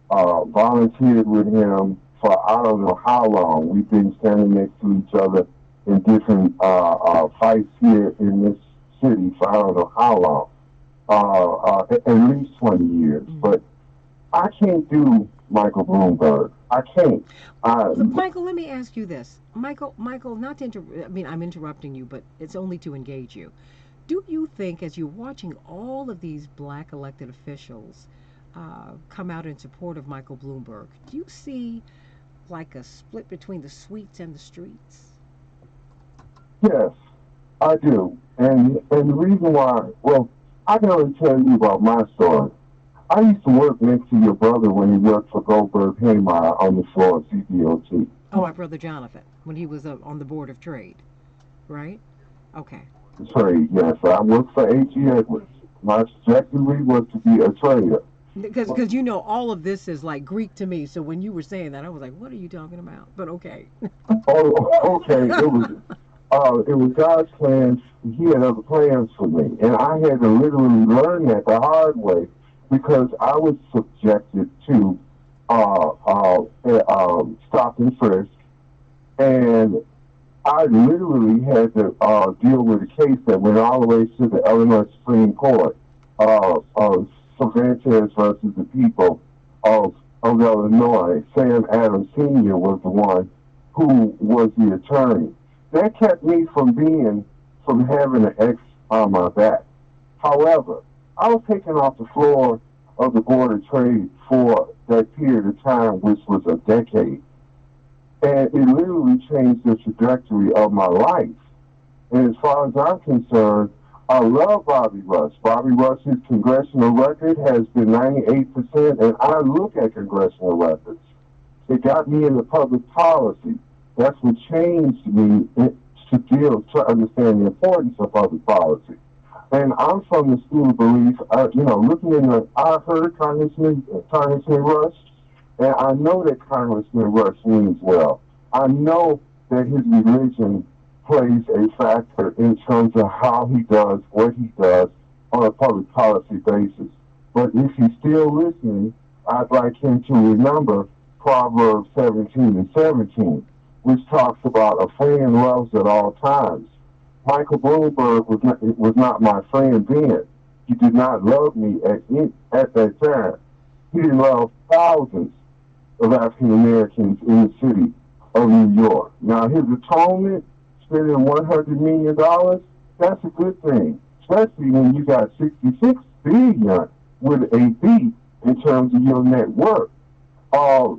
volunteered with him for I don't know how long. We've been standing next to each other in different fights here in this city for I don't know how long, at least 20 years. Mm-hmm. But I can't do Michael Bloomberg. I can't. Michael, let me ask you this. Michael, not to I'm interrupting you, but it's only to engage you. Do you think, as you're watching all of these black elected officials come out in support of Michael Bloomberg, do you see like a split between the suites and the streets? Yes, I do. And the reason why, well, I can only tell you about my story. I used to work next to your brother when he worked for Goldberg Haymeyer on the floor of CBOT. Oh, my brother Jonathan, when he was on the Board of Trade, right? Okay. Trade, yes. I worked for A.G. Edwards. My trajectory was to be a trader. Because all of this is like Greek to me. So when you were saying that, I was like, what are you talking about? But okay. Oh, okay. It was God's plans. He had other plans for me. And I had to literally learn that the hard way because I was subjected to stop and frisk. And I literally had to deal with a case that went all the way to the Illinois Supreme Court of Cervantes versus the people of Illinois. Sam Adams Sr. was the one who was the attorney. That kept me from having an X on my back. However, I was taken off the floor of the Board of Trade for that period of time, which was a decade. And it literally changed the trajectory of my life. And as far as I'm concerned, I love Bobby Rush. Bobby Rush's congressional record has been 98%, and I look at congressional records. It got me into public policy. That's what changed me to understand the importance of public policy. And I'm from the school of belief, I heard Congressman Rush, and I know that Congressman Rush means well. I know that his religion plays a factor in terms of how he does what he does on a public policy basis. But if he's still listening, I'd like him to remember Proverbs 17:17, which talks about a friend loves at all times. Michael Bloomberg was not my friend then. He did not love me at that time. He didn't love thousands of African Americans in the city of New York. Now, his atonement, spending $100 million, that's a good thing, especially when you got 66 billion with a B in terms of your net worth. I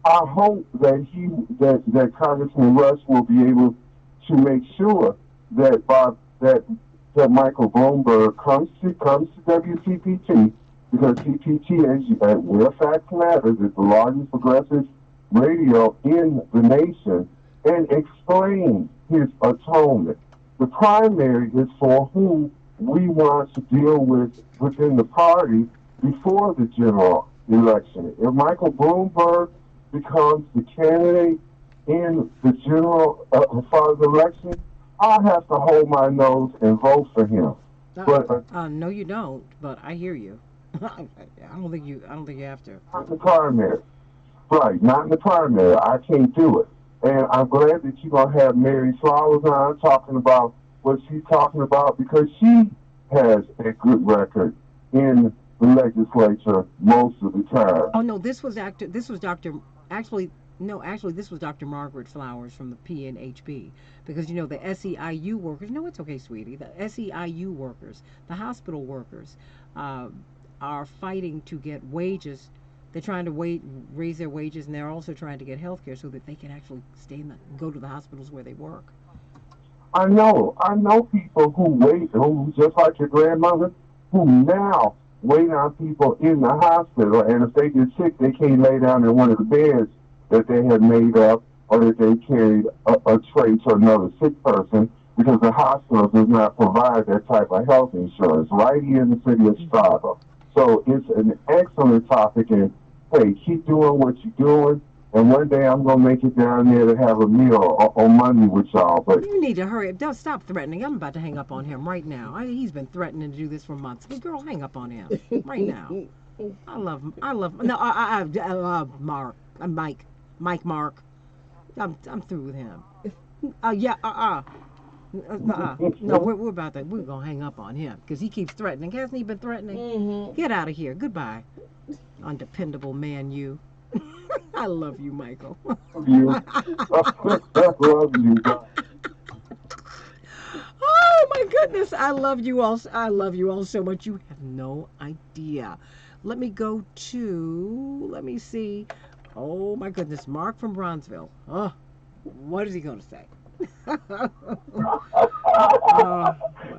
hope that Congressman Rush will be able to make sure that that Michael Bloomberg comes to WCPT, because CPT, where facts matter, is the largest progressive radio in the nation, and explain his atonement. The primary is for who we want to deal with within the party before the general election. If Michael Bloomberg becomes the candidate in the general for the election, I'll have to hold my nose and vote for him. No, you don't. But I hear you. I don't think you have to. Not in the primary, right? Not in the primary. I can't do it. And I'm glad that you're gonna have Mary Flowers on talking about what she's talking about, because she has a good record in the legislature most of the time. Oh no, this was Dr. This was Dr. Margaret Flowers from the PNHP, because the SEIU workers. No, it's okay, sweetie. The SEIU workers, the hospital workers, are fighting to get wages. They're trying to raise their wages, and they're also trying to get health care so that they can actually go to the hospitals where they work. I know people who just like your grandmother, who now wait on people in the hospital, and if they get sick, they can't lay down in one of the beds that they had made up, or that they carried a tray to another sick person, because the hospital does not provide that type of health insurance right here in the city of Chicago. So it's an excellent topic, and hey, keep doing what you're doing. And one day I'm gonna make it down there to have a meal on Monday with y'all. But you need to hurry up. Don't stop threatening. I'm about to hang up on him right now. He's been threatening to do this for months. Hey, girl, hang up on him right now. I love him. No, I Mark. I'm Mike. Mark. I'm through with him. No, we're about to. We're gonna hang up on him because he keeps threatening. Hasn't he been threatening? Mm-hmm. Get out of here. Goodbye, undependable man. You. I love you, Michael. You. I love you. Oh my goodness, I love you all. I love you all so much. You have no idea. Let me go to. Let me see. Oh my goodness, Mark from Bronzeville. Oh, what is he going to say? First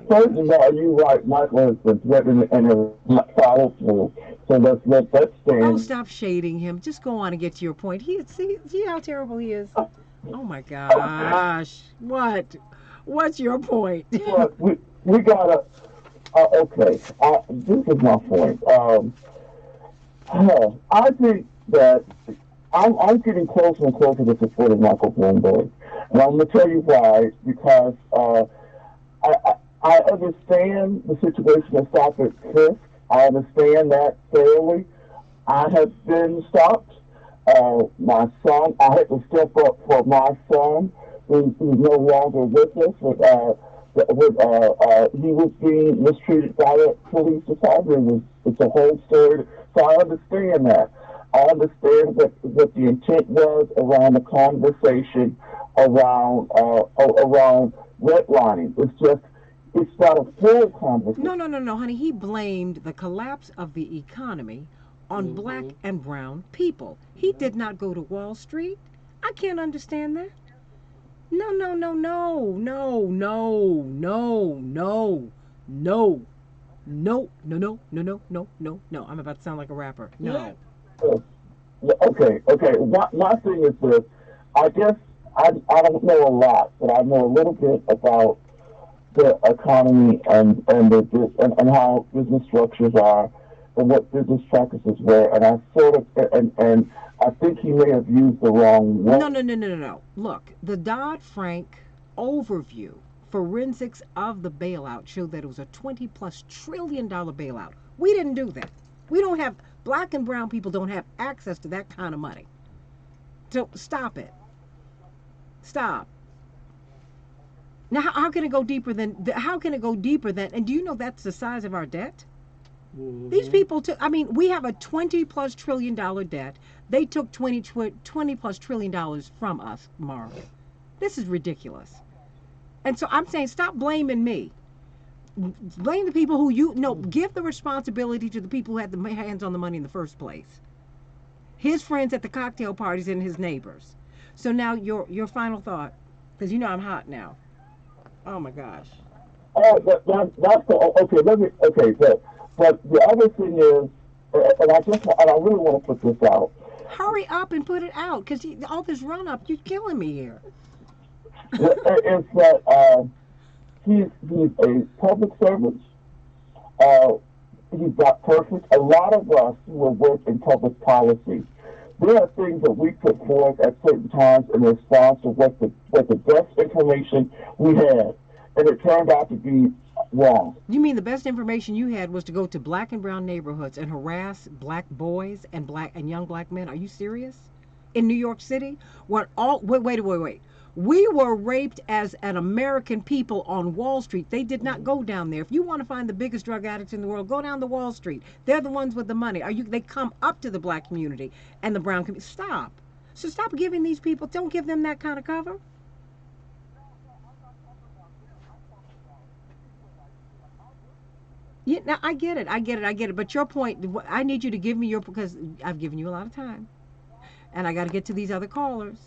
of all, you're right. Michael has been threatened and is not powerful. So let's let that stand. Oh, stop shading him. Just go on and get to your point. See how terrible he is. Oh my gosh. What? What's your point? Well, we gotta. Okay. This is my point. I think that I'm getting closer and closer to supporting Michael Bloomberg. And I'm going to tell you why, because I understand the situation of Stop at Fisk. I understand that thoroughly. I have been stopped. My son, I had to step up for my son, who's no longer with us. He was being mistreated by the police department. It's a whole story. So I understand that. I understand what the intent was around the conversation around redlining. It's not a full conversation. No, honey. He blamed the collapse of the economy on black and brown people. He did not go to Wall Street. I can't understand that. No. I'm about to sound like a rapper. No. Okay. My thing is this. I guess I don't know a lot, but I know a little bit about the economy and how business structures are and what business practices were, and I sort of I think he may have used the wrong word. No. Look, the Dodd-Frank overview, forensics of the bailout showed that it was a $20+ trillion bailout. We didn't do that. We don't have, black and brown people don't have access to that kind of money. So stop it. Stop. Now, how can it go deeper than, and do you know that's the size of our debt? Mm-hmm. These people took, we have a $20+ trillion debt. They took $20+ trillion from us, Mark. This is ridiculous. And so I'm saying, stop blaming me. Blame the people who give the responsibility to the people who had the hands on the money in the first place. His friends at the cocktail parties and his neighbors. So now your final thought, because I'm hot now. Oh my gosh. Oh, that's okay. But the other thing is, and I really want to put this out. Hurry up and put it out, because all this run up, you're killing me here. It's that he's a public servant. He's not perfect. A lot of us will work in public policy. There are things that we put forth at certain times in response to what the best information we had, and it turned out to be wrong. You mean the best information you had was to go to black and brown neighborhoods and harass black boys and young black men? Are you serious? In New York City, wait. We were raped as an American people on Wall Street. They did not go down there. If you want to find the biggest drug addicts in the world, go down to Wall Street. They're the ones with the money. They come up to the black community and the brown community. Stop. So stop giving these people, don't give them that kind of cover. Yeah, now I get it. But your point, I need you to give me because I've given you a lot of time. And I got to get to these other callers.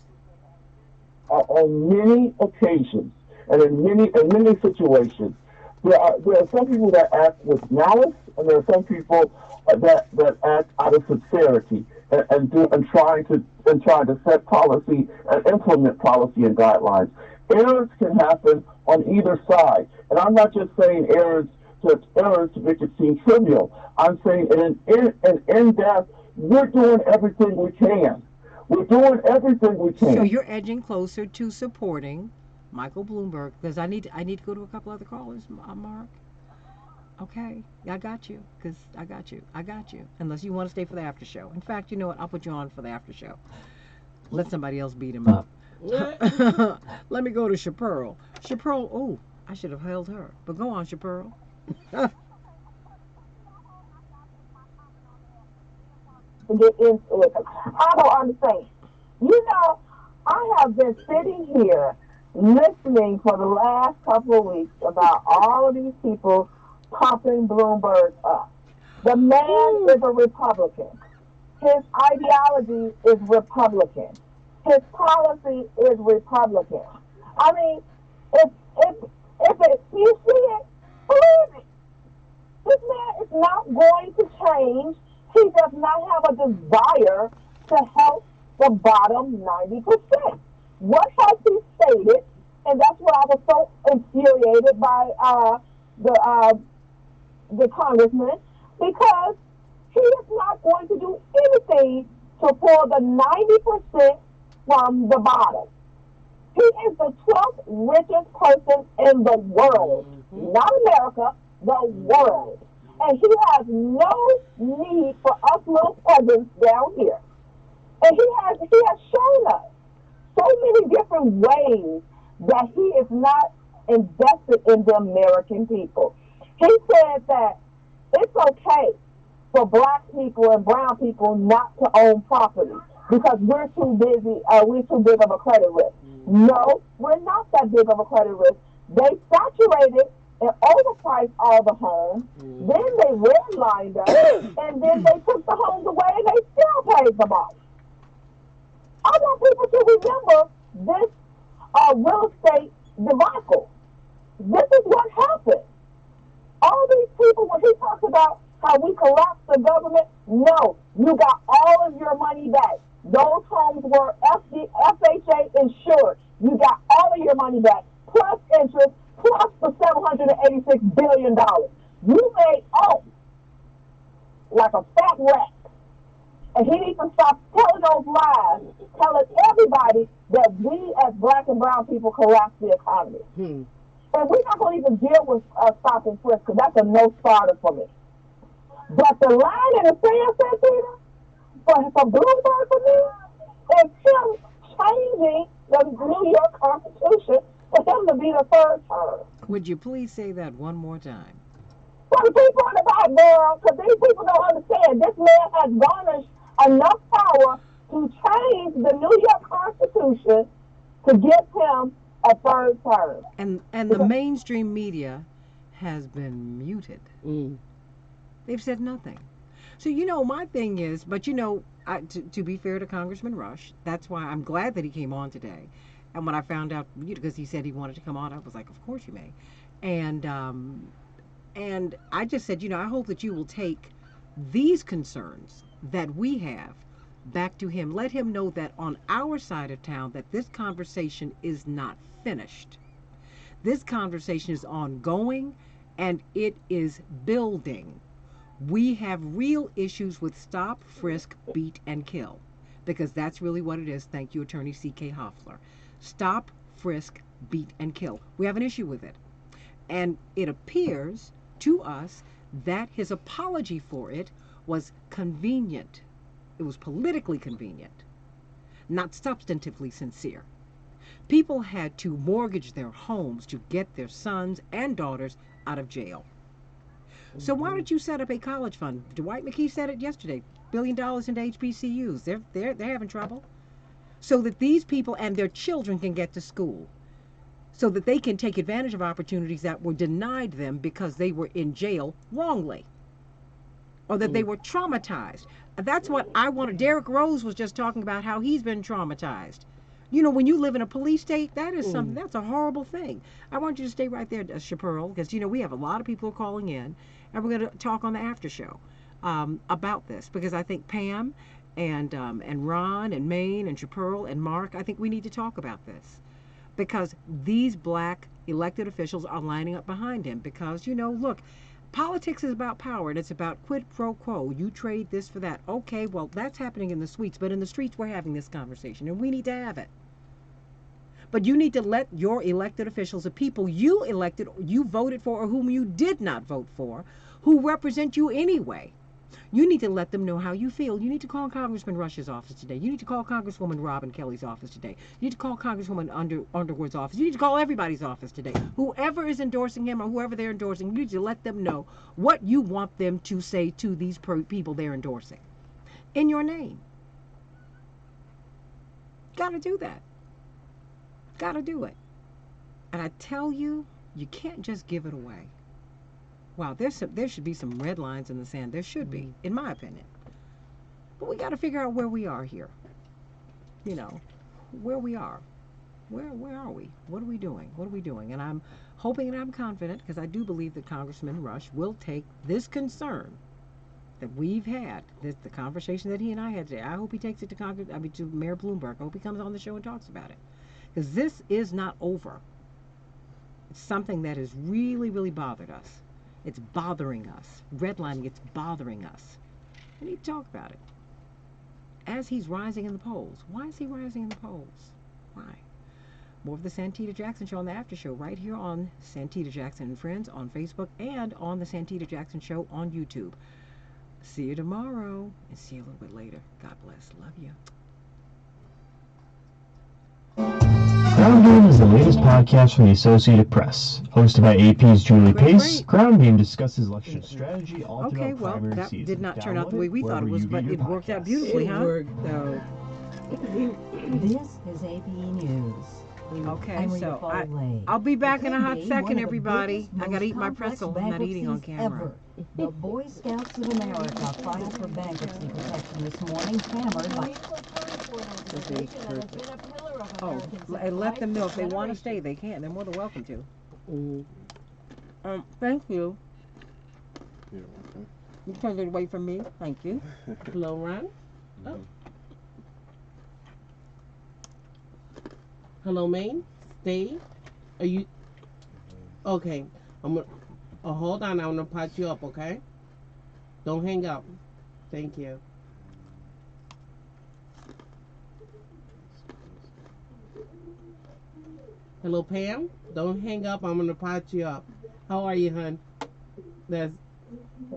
On many occasions and in many situations, there are some people that act with malice, and there are some people that act out of sincerity and trying to set policy and implement policy and guidelines. Errors can happen on either side, and I'm not just saying errors to make it seem trivial. I'm saying in depth, we're doing everything we can. We're doing everything we can. So you're edging closer to supporting Michael Bloomberg, because I need to go to a couple other callers, Mark. Okay, I got you, because I got you. Unless you want to stay for the after show. In fact, you know what? I'll put you on for the after show. Let somebody else beat him up. Let me go to Chapearl. Chapearl, oh, I should have held her. But go on, Chapearl. To get into it. I don't understand. I have been sitting here listening for the last couple of weeks about all of these people pumping Bloomberg up. The man is a Republican. His ideology is Republican. His policy is Republican. I mean, if you see it, believe it. This man is not going to change. He does not have a desire to help the bottom 90%. What has he stated? And that's why I was so infuriated by the congressman, because he is not going to do anything to pull the 90% from the bottom. He is the 12th richest person in the world, not America, the world. And he has no need for us little peasants down here. And he has shown us so many different ways that he is not invested in the American people. He said that it's okay for black people and brown people not to own property because we're too big of a credit risk. No, we're not that big of a credit risk. They saturated and overpriced all the homes, then they redlined us, and then they took the homes away and they still paid them off. I want people to remember this real estate debacle. This is what happened. All these people, when he talks about how we collapsed the government, no, you got all of your money back. Those homes were FHA insured. You got all of your money back, plus interest, plus the $786 billion. You made off like a fat rat. And he needs to stop telling those lies, telling everybody that we as black and brown brown people collapse the economy. And we're not going to even deal with stop and frisk because that's a no-starter for me. But the line in the sand, Santita, for Bloomberg for me, is him changing the New York Constitution for him to be the third term. Would you please say that one more time? For the people in the back, girl, because these people don't understand. This man has garnished enough power to change the New York Constitution to give him a third term. And the mainstream media has been muted. They've said nothing. So, my thing is, but to be fair to Congressman Rush, that's why I'm glad that he came on today. And when I found out, because he said he wanted to come on, I was like, of course you may. And I just said, I hope that you will take these concerns that we have back to him. Let him know that on our side of town that this conversation is not finished. This conversation is ongoing and it is building. We have real issues with stop, frisk, beat, and kill. Because that's really what it is. Thank you, Attorney C.K. Hoffler. Stop, frisk, beat, and kill. We have an issue with it. And it appears to us that his apology for it was convenient. It was politically convenient, not substantively sincere. People had to mortgage their homes to get their sons and daughters out of jail. So why don't you set up a college fund? Dwight McKee said it yesterday. $1 billion into HBCUs. They're having trouble. So that these people and their children can get to school. So that they can take advantage of opportunities that were denied them because they were in jail wrongly. Or that they were traumatized. That's what I wanted. Derrick Rose was just talking about how he's been traumatized. When you live in a police state, that is something, that's a horrible thing. I want you to stay right there, Chaparral, because, we have a lot of people calling in, and we're going to talk on the after show about this, because I think Pam and Ron and Maine and Chaparral and Mark, I think we need to talk about this, because these black elected officials are lining up behind him, because, look, politics is about power, and it's about quid pro quo. You trade this for that. Okay, well, that's happening in the suites, but in the streets we're having this conversation, and we need to have it. But you need to let your elected officials, the people you elected, you voted for, or whom you did not vote for, who represent you anyway, you need to let them know how you feel. You need to call Congressman Rush's office today. You need to call Congresswoman Robin Kelly's office today. You need to call Congresswoman Underwood's office. You need to call everybody's office today. Whoever is endorsing him or whoever they're endorsing, you need to let them know what you want them to say to these people they're endorsing. In your name. Got to do that. Got to do it. And I tell you, you can't just give it away. Wow, there should be some red lines in the sand. There should be, in my opinion. But we got to figure out where we are here. Where we are. Where are we? What are we doing? What are we doing? And I'm hoping and I'm confident, because I do believe that Congressman Rush will take this concern that we've had, the conversation that he and I had today. I hope he takes it to Mayor Bloomberg. I hope he comes on the show and talks about it. Because this is not over. It's something that has really, really bothered us. It's bothering us. Redlining, it's bothering us. We need to talk about it. As he's rising in the polls. Why is he rising in the polls? Why? More of the Santita Jackson Show on the After Show right here on Santita Jackson and Friends on Facebook and on the Santita Jackson Show on YouTube. See you tomorrow and see you a little bit later. God bless. Love you. Ground Game is the latest podcast from the Associated Press. Hosted by AP's Julie Pace, Ground Game discusses election strategy all throughout primary that season. Did not turn out the way we thought it was, but it worked out beautifully, huh? It worked out. This is AP News. Okay, so I'll be back in a hot second, everybody. I gotta eat my pretzel. I'm not eating on camera. Ever. The Boy Scouts of America filed for bankruptcy protection this morning, hammered by... Oh, and let them know if they want to stay, they can. They're more than welcome to. Thank you. You turned it away from me. Thank you. Hello, Ron. Oh. Hello, Maine. Stay. Are you? Okay. I'm gonna. Oh, hold on. I'm gonna pot you up. Okay. Don't hang up. Thank you. Hello, Pam. Don't hang up. I'm gonna pot you up. How are you, hon?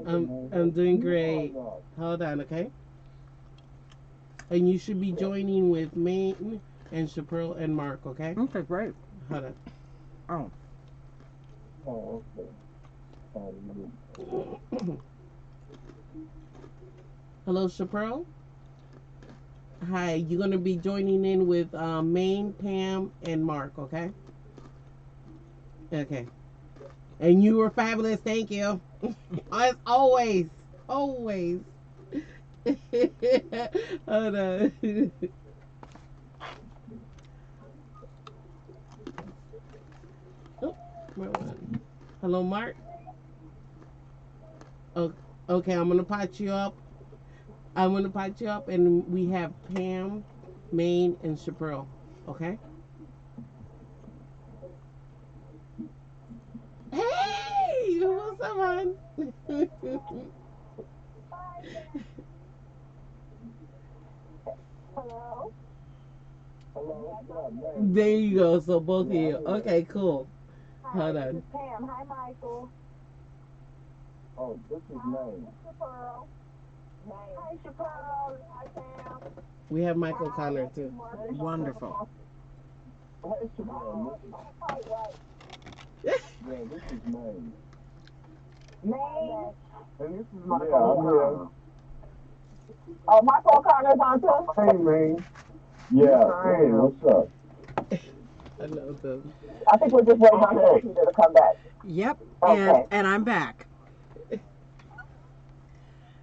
I'm doing great. Hold on, okay? And you should be joining with Maine and Chappelle and Mark, okay? Okay, great. Hold on. Oh. Oh, okay. Hello, Chappelle. Hi, you're gonna be joining in with Maine, Pam, and Mark, okay? Okay. And you were fabulous, thank you. As always. Always. Hold on. Oh, where was it? Hello, Mark. Oh, okay, I'm gonna pot you up. And we have Pam, Maine, and Chappelle. Okay. Hey, what's up, hon? Hello? There you go. So both of you. Okay, cool. Hi, Hold this on. is Pam. Hi, Michael. Oh, this is Maine. Chappelle. Hi, Chappelle. Hi, Pam. We have Michael Connor too. Wonderful. Hey, Chappelle. Yeah, this is Maine. Maine? And this is Michael. Yeah, I'm here. Oh, Michael O'Connor's on too? Hey, Maine. Yeah, hey, what's up? I love them. I think we're just waiting on Santita to come back. Yep. Okay. And I'm back.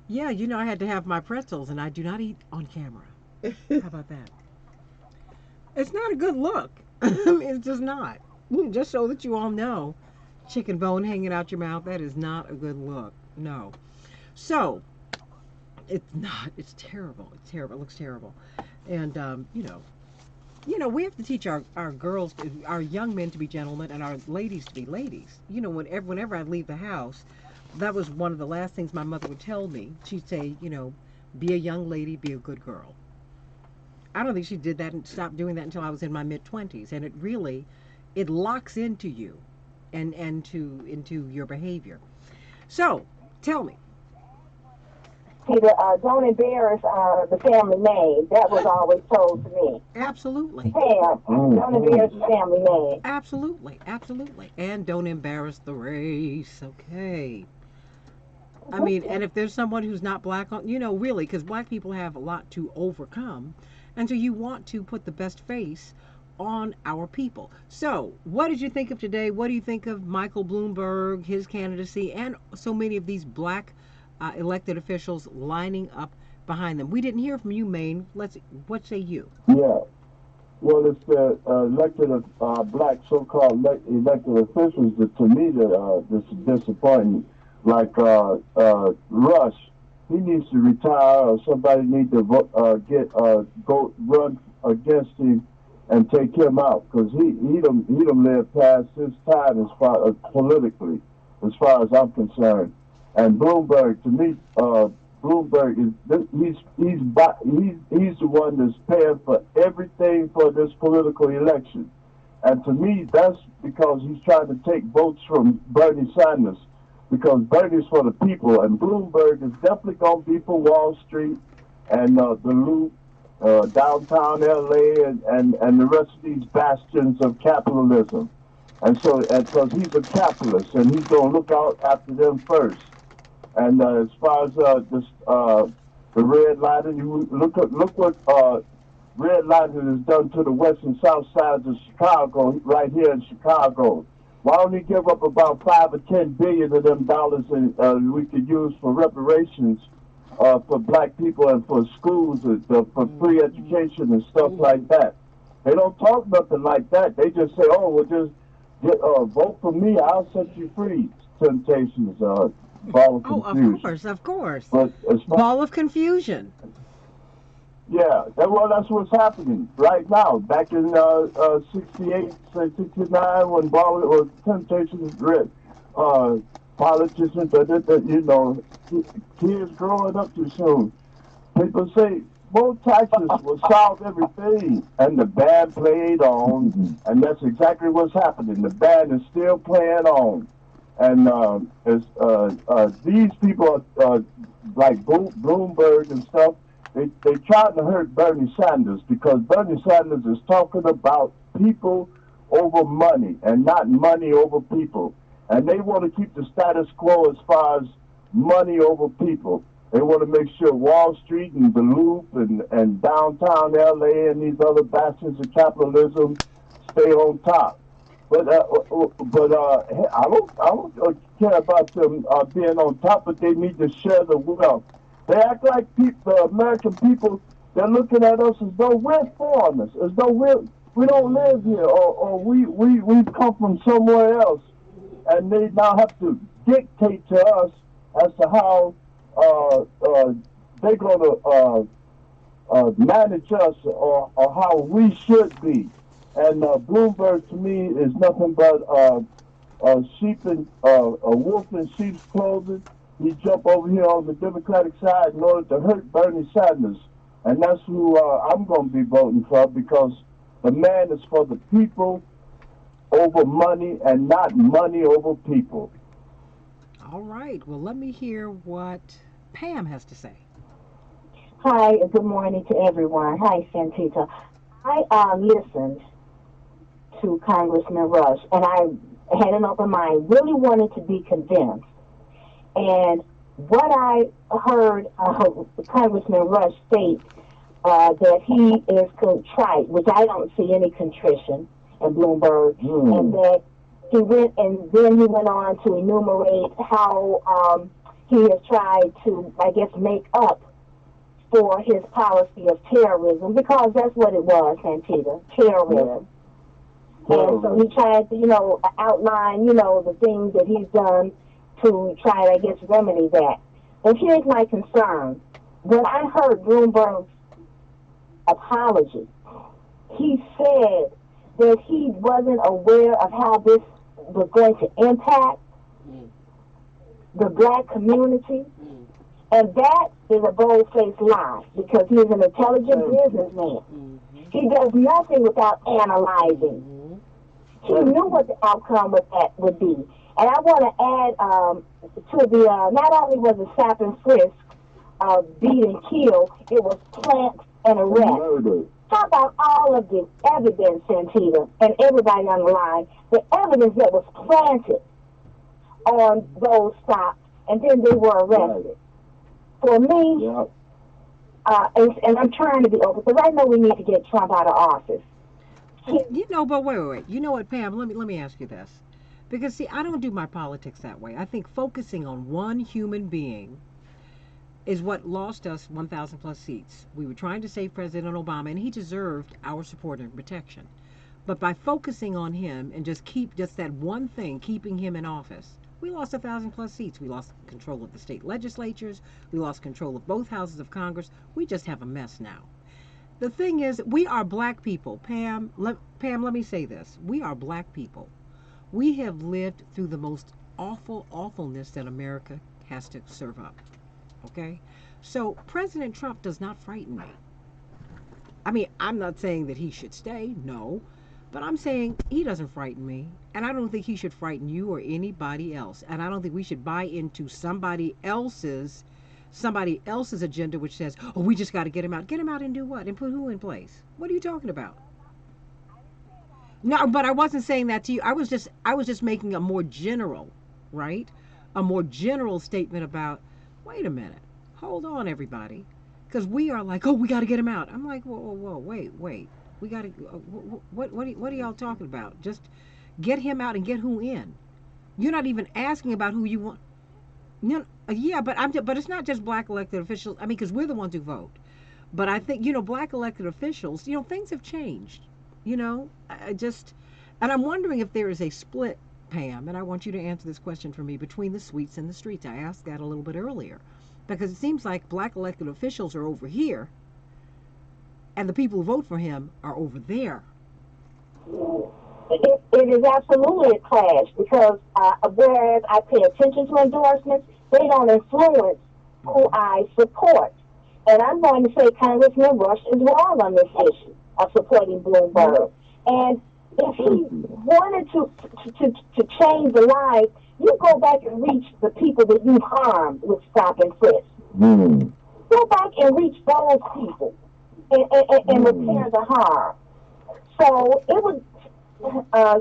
Yeah, you know I had to have my pretzels, and I do not eat on camera. How about that? It's not a good look. It's just not. Just so that you all know, chicken bone hanging out your mouth, that is not a good look. No. So, it's not. It's terrible. It's terrible. It looks terrible. And, we have to teach our girls, our young men to be gentlemen and our ladies to be ladies. Whenever I leave the house, that was one of the last things my mother would tell me. She'd say, be a young lady, be a good girl. I don't think she did that and stopped doing that until I was in my mid-20s. And it locks into you and into your behavior. So, tell me. Peter, don't embarrass the family name. That was always told to me. Absolutely. Pam, don't embarrass the family name. Absolutely, absolutely. And don't embarrass the race, okay? I mean, and if there's someone who's not black, really, because black people have a lot to overcome. And so you want to put the best face on our people. So, what did you think of today? What do you think of Michael Bloomberg, his candidacy, and so many of these black elected officials lining up behind them? We didn't hear from you, Maine. What say you? Yeah. Well, it's the elected black so-called elected officials that to me that's disappointing. Like Rush, he needs to retire, or somebody needs to go run against him and take him out, because he don't live past his time as far as politically, as far as I'm concerned. And Bloomberg, to me, Bloomberg he's the one that's paying for everything for this political election, and to me that's because he's trying to take votes from Bernie Sanders, because Bernie's for the people, and Bloomberg is definitely going to be for Wall Street and the Loop, downtown LA, and the rest of these bastions of capitalism. And so, because he's a capitalist, and he's going to look out after them first. And as far as the redlining, you look what redlining has done to the west and south sides of Chicago, right here in Chicago. Why don't he give up about 5 or 10 billion of them dollars we could use for reparations for black people and for schools, for free education and stuff like that? They don't talk nothing like that. They just say, "Oh, well, just vote for me. I'll set you free." Temptations, ball of confusion. Of course. But ball of confusion. Yeah, that's what's happening right now. Back in 68, 69, when ball was Temptations, politicians, kids growing up too soon. People say more taxes will solve everything. And the band played on, and that's exactly what's happening. The band is still playing on. And these people, like Bloomberg and stuff, they trying to hurt Bernie Sanders because Bernie Sanders is talking about people over money and not money over people. And they want to keep the status quo as far as money over people. They want to make sure Wall Street and the Loop and downtown LA and these other bastions of capitalism stay on top. But I don't care about them being on top, but they need to share the wealth. They act like the American people, they're looking at us as though we're foreigners, as though we don't live here, or we've come from somewhere else. And they now have to dictate to us as to how they're going to manage us or how we should be. And Bloomberg to me is nothing but a wolf in sheep's clothing. He jumped over here on the Democratic side in order to hurt Bernie Sanders. And that's who I'm going to be voting for because the man is for the people over money and not money over people. All right. Well, let me hear what Pam has to say. Hi, good morning to everyone. Hi, Santita. I listened to Congressman Rush, and I had an open mind, really wanted to be convinced. And what I heard Congressman Rush state that he is contrite, which I don't see any contrition in Bloomberg, and that he went and then he went on to enumerate how he has tried to, I guess, make up for his policy of terrorism, because that's what it was, Santita, terrorism. And so he tried to, outline, the things that he's done to try to, I guess, remedy that. And here's my concern. When I heard Bloomberg's apology, he said that he wasn't aware of how this was going to impact the black community. And that is a bold-faced lie, because he's an intelligent businessman. He does nothing without analyzing. He knew what the outcome with that would be. And I want to add to the, not only was it slap and frisk, beat and kill, it was plant and arrest. How about all of the evidence, Santita, and everybody on the line, the evidence that was planted on those stops, and then they were arrested. For me, and I'm trying to be open, because I know we need to get Trump out of office. But wait. You know what, Pam? Let me ask you this. Because, see, I don't do my politics that way. I think focusing on one human being is what lost us 1,000 plus seats. We were trying to save President Obama, and he deserved our support and protection. But by focusing on him and just that one thing, keeping him in office, we lost 1,000 plus seats. We lost control of the state legislatures. We lost control of both houses of Congress. We just have a mess now. The thing is, we are black people. Pam, let me say this. We are black people. We have lived through the most awfulness that America has to serve up. Okay? So President Trump does not frighten me. I mean, I'm not saying that he should stay, no. But I'm saying he doesn't frighten me. And I don't think he should frighten you or anybody else. And I don't think we should buy into somebody else's agenda, which says, oh, we just got to get him out. Get him out and do what? And put who in place? What are you talking about? No, but I wasn't saying that to you. I was just making a more general, right? A more general statement about, wait a minute, hold on, everybody. Because we are like, oh, we got to get him out. I'm like, whoa, wait. We got to, what are y'all talking about? Just get him out and get who in. You're not even asking about who you want. Yeah, but it's not just black elected officials. I mean, because we're the ones who vote. But I think, black elected officials, things have changed. And I'm wondering if there is a split, Pam, and I want you to answer this question for me, between the suites and the streets. I asked that a little bit earlier, because it seems like black elected officials are over here, and the people who vote for him are over there. It is absolutely a clash, because whereas I pay attention to endorsements, they don't influence who I support. And I'm going to say Congressman Rush is wrong on this issue of supporting Bloomberg. And if he wanted to change the life, you go back and reach the people that you harmed with stop and frisk. Go back and reach those people and repair the harm. So it would, I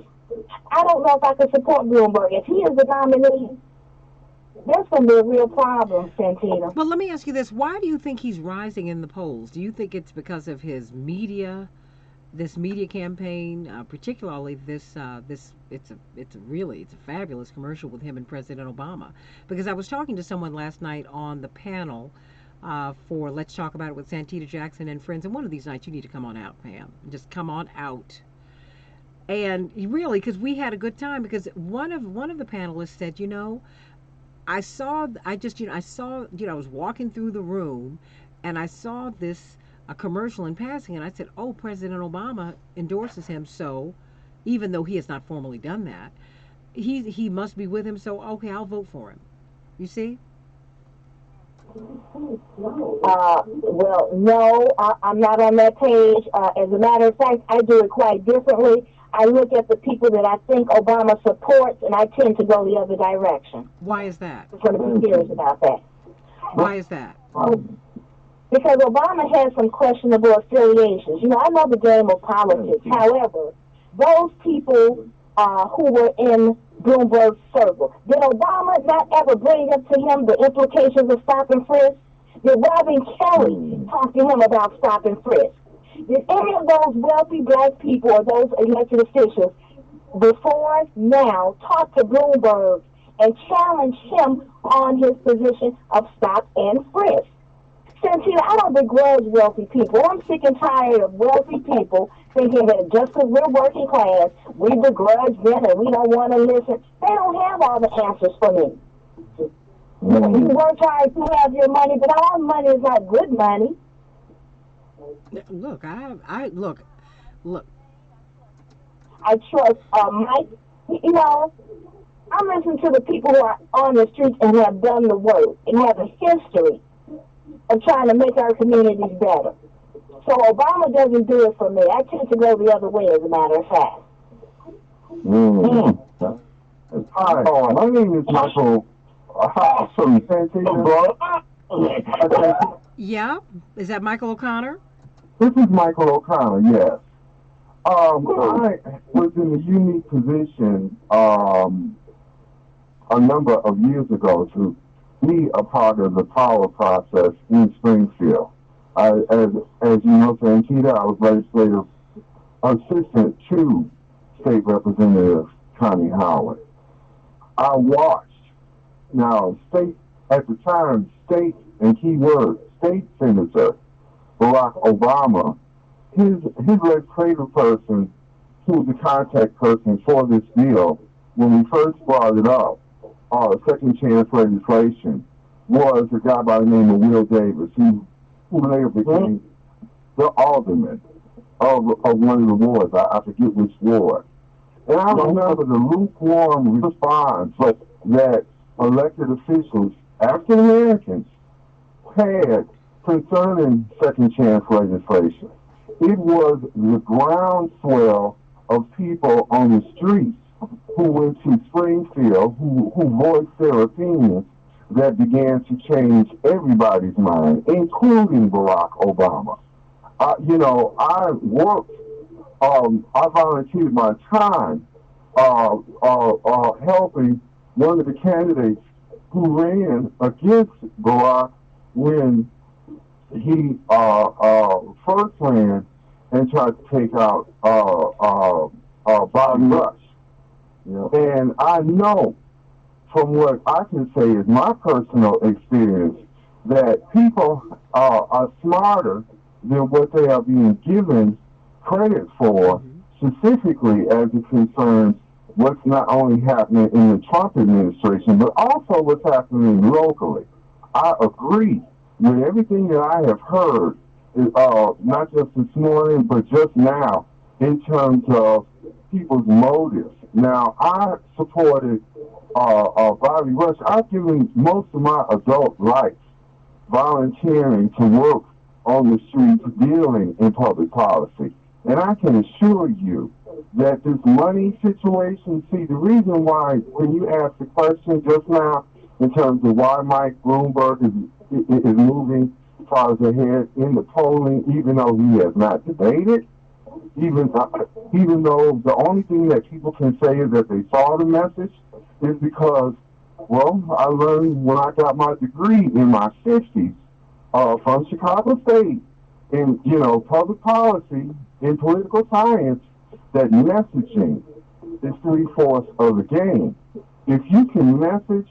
don't know if I could support Bloomberg. If he is the nominee, there's going to be a real problem, Santita. Well, let me ask you this. Why do you think he's rising in the polls? Do you think it's because of his media, this media campaign, particularly it's a fabulous commercial with him and President Obama? Because I was talking to someone last night on the panel for Let's Talk About It with Santita Jackson and friends, and one of these nights you need to come on out, Pam. Just come on out. And really, because we had a good time, because one of the panelists said, I was walking through the room and I saw this a commercial in passing, and I said, oh, President Obama endorses him, so even though he has not formally done that, he must be with him, so okay, I'll vote for him. You see? Well, no, I'm not on that page. As a matter of fact, I do it quite differently. I look at the people that I think Obama supports, and I tend to go the other direction. Why is that? I'm going to be serious about that. Why is that? Because Obama has some questionable affiliations. I know the game of politics. However, those people who were in Bloomberg's circle, did Obama not ever bring up to him the implications of stop and frisk? Did Robin Kelly talk to him about stop and frisk? Did any of those wealthy black people or those elected officials before now talk to Bloomberg and challenge him on his position of stop and frisk? Santita, I don't begrudge wealthy people. I'm sick and tired of wealthy people thinking that just because we're working class, we begrudge them and we don't want to listen. They don't have all the answers for me. You work hard to have your money, but all money is not good money. Look, look. I trust Mike. I'm listening to the people who are on the streets and have done the work and have a history of trying to make our communities better. So Obama doesn't do it for me. I tend to go the other way, as a matter of fact. Hi, my name is Michael from Santita. Yeah? Is that Michael O'Connor? This is Michael O'Connor, yes. I was in a unique position a number of years ago to be a part of the power process in Springfield. As you know, Santita, I was legislative assistant to State Representative Connie Howard. I watched, at the time, state, and key word, state senator Barack Obama, his legislative person, who was the contact person for this bill, when we first brought it up, second chance legislation, was a guy by the name of Will Davis, who later became the alderman of one of the wards. I forget which ward. And I remember the lukewarm response that elected officials, African Americans, had concerning second chance legislation. It was the groundswell of people on the streets who went to Springfield, who voiced their opinions, that began to change everybody's mind, including Barack Obama. I worked, I volunteered my time helping one of the candidates who ran against Barack when he first ran and tried to take out Bobby Rush. And I know from what I can say is my personal experience that people are smarter than what they are being given credit for, specifically as it concerns what's not only happening in the Trump administration, but also what's happening locally. I agree with everything that I have heard, not just this morning, but just now, in terms of people's motives. Now, I supported Bobby Rush. I've given most of my adult life volunteering to work on the streets dealing in public policy. And I can assure you that this money situation, see, the reason why, when you asked the question just now, in terms of why Mike Bloomberg is moving far ahead in the polling, even though he has not debated, even though the only thing that people can say is that they saw the message, is because, well, I learned when I got my degree in my 50s from Chicago State in, public policy, in political science, that messaging is 3/4 of the game. If you can message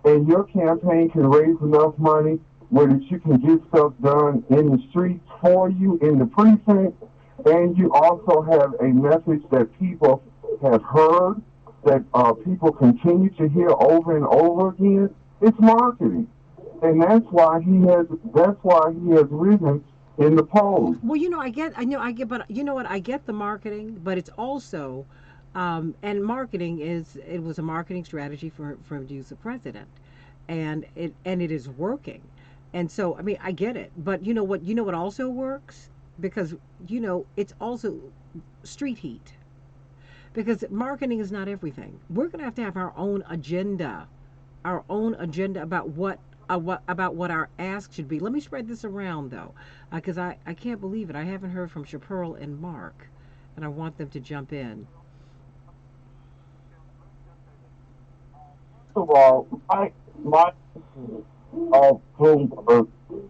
and your campaign can raise enough money where that you can get stuff done in the streets for you in the precinct, and you also have a message that people have heard, that people continue to hear over and over again, it's marketing. And that's why he has risen in the polls. Well, I get, but you know what? I get the marketing, but it's also, and marketing it was a marketing strategy for him to use the president, and it is working, and so I mean I get it, but you know what also works, because it's also street heat, because marketing is not everything. We're gonna have to have our own agenda about what our ask should be. Let me spread this around though, because I can't believe it. I haven't heard from Chapearl and Mark, and I want them to jump in. First of all, my Bloomberg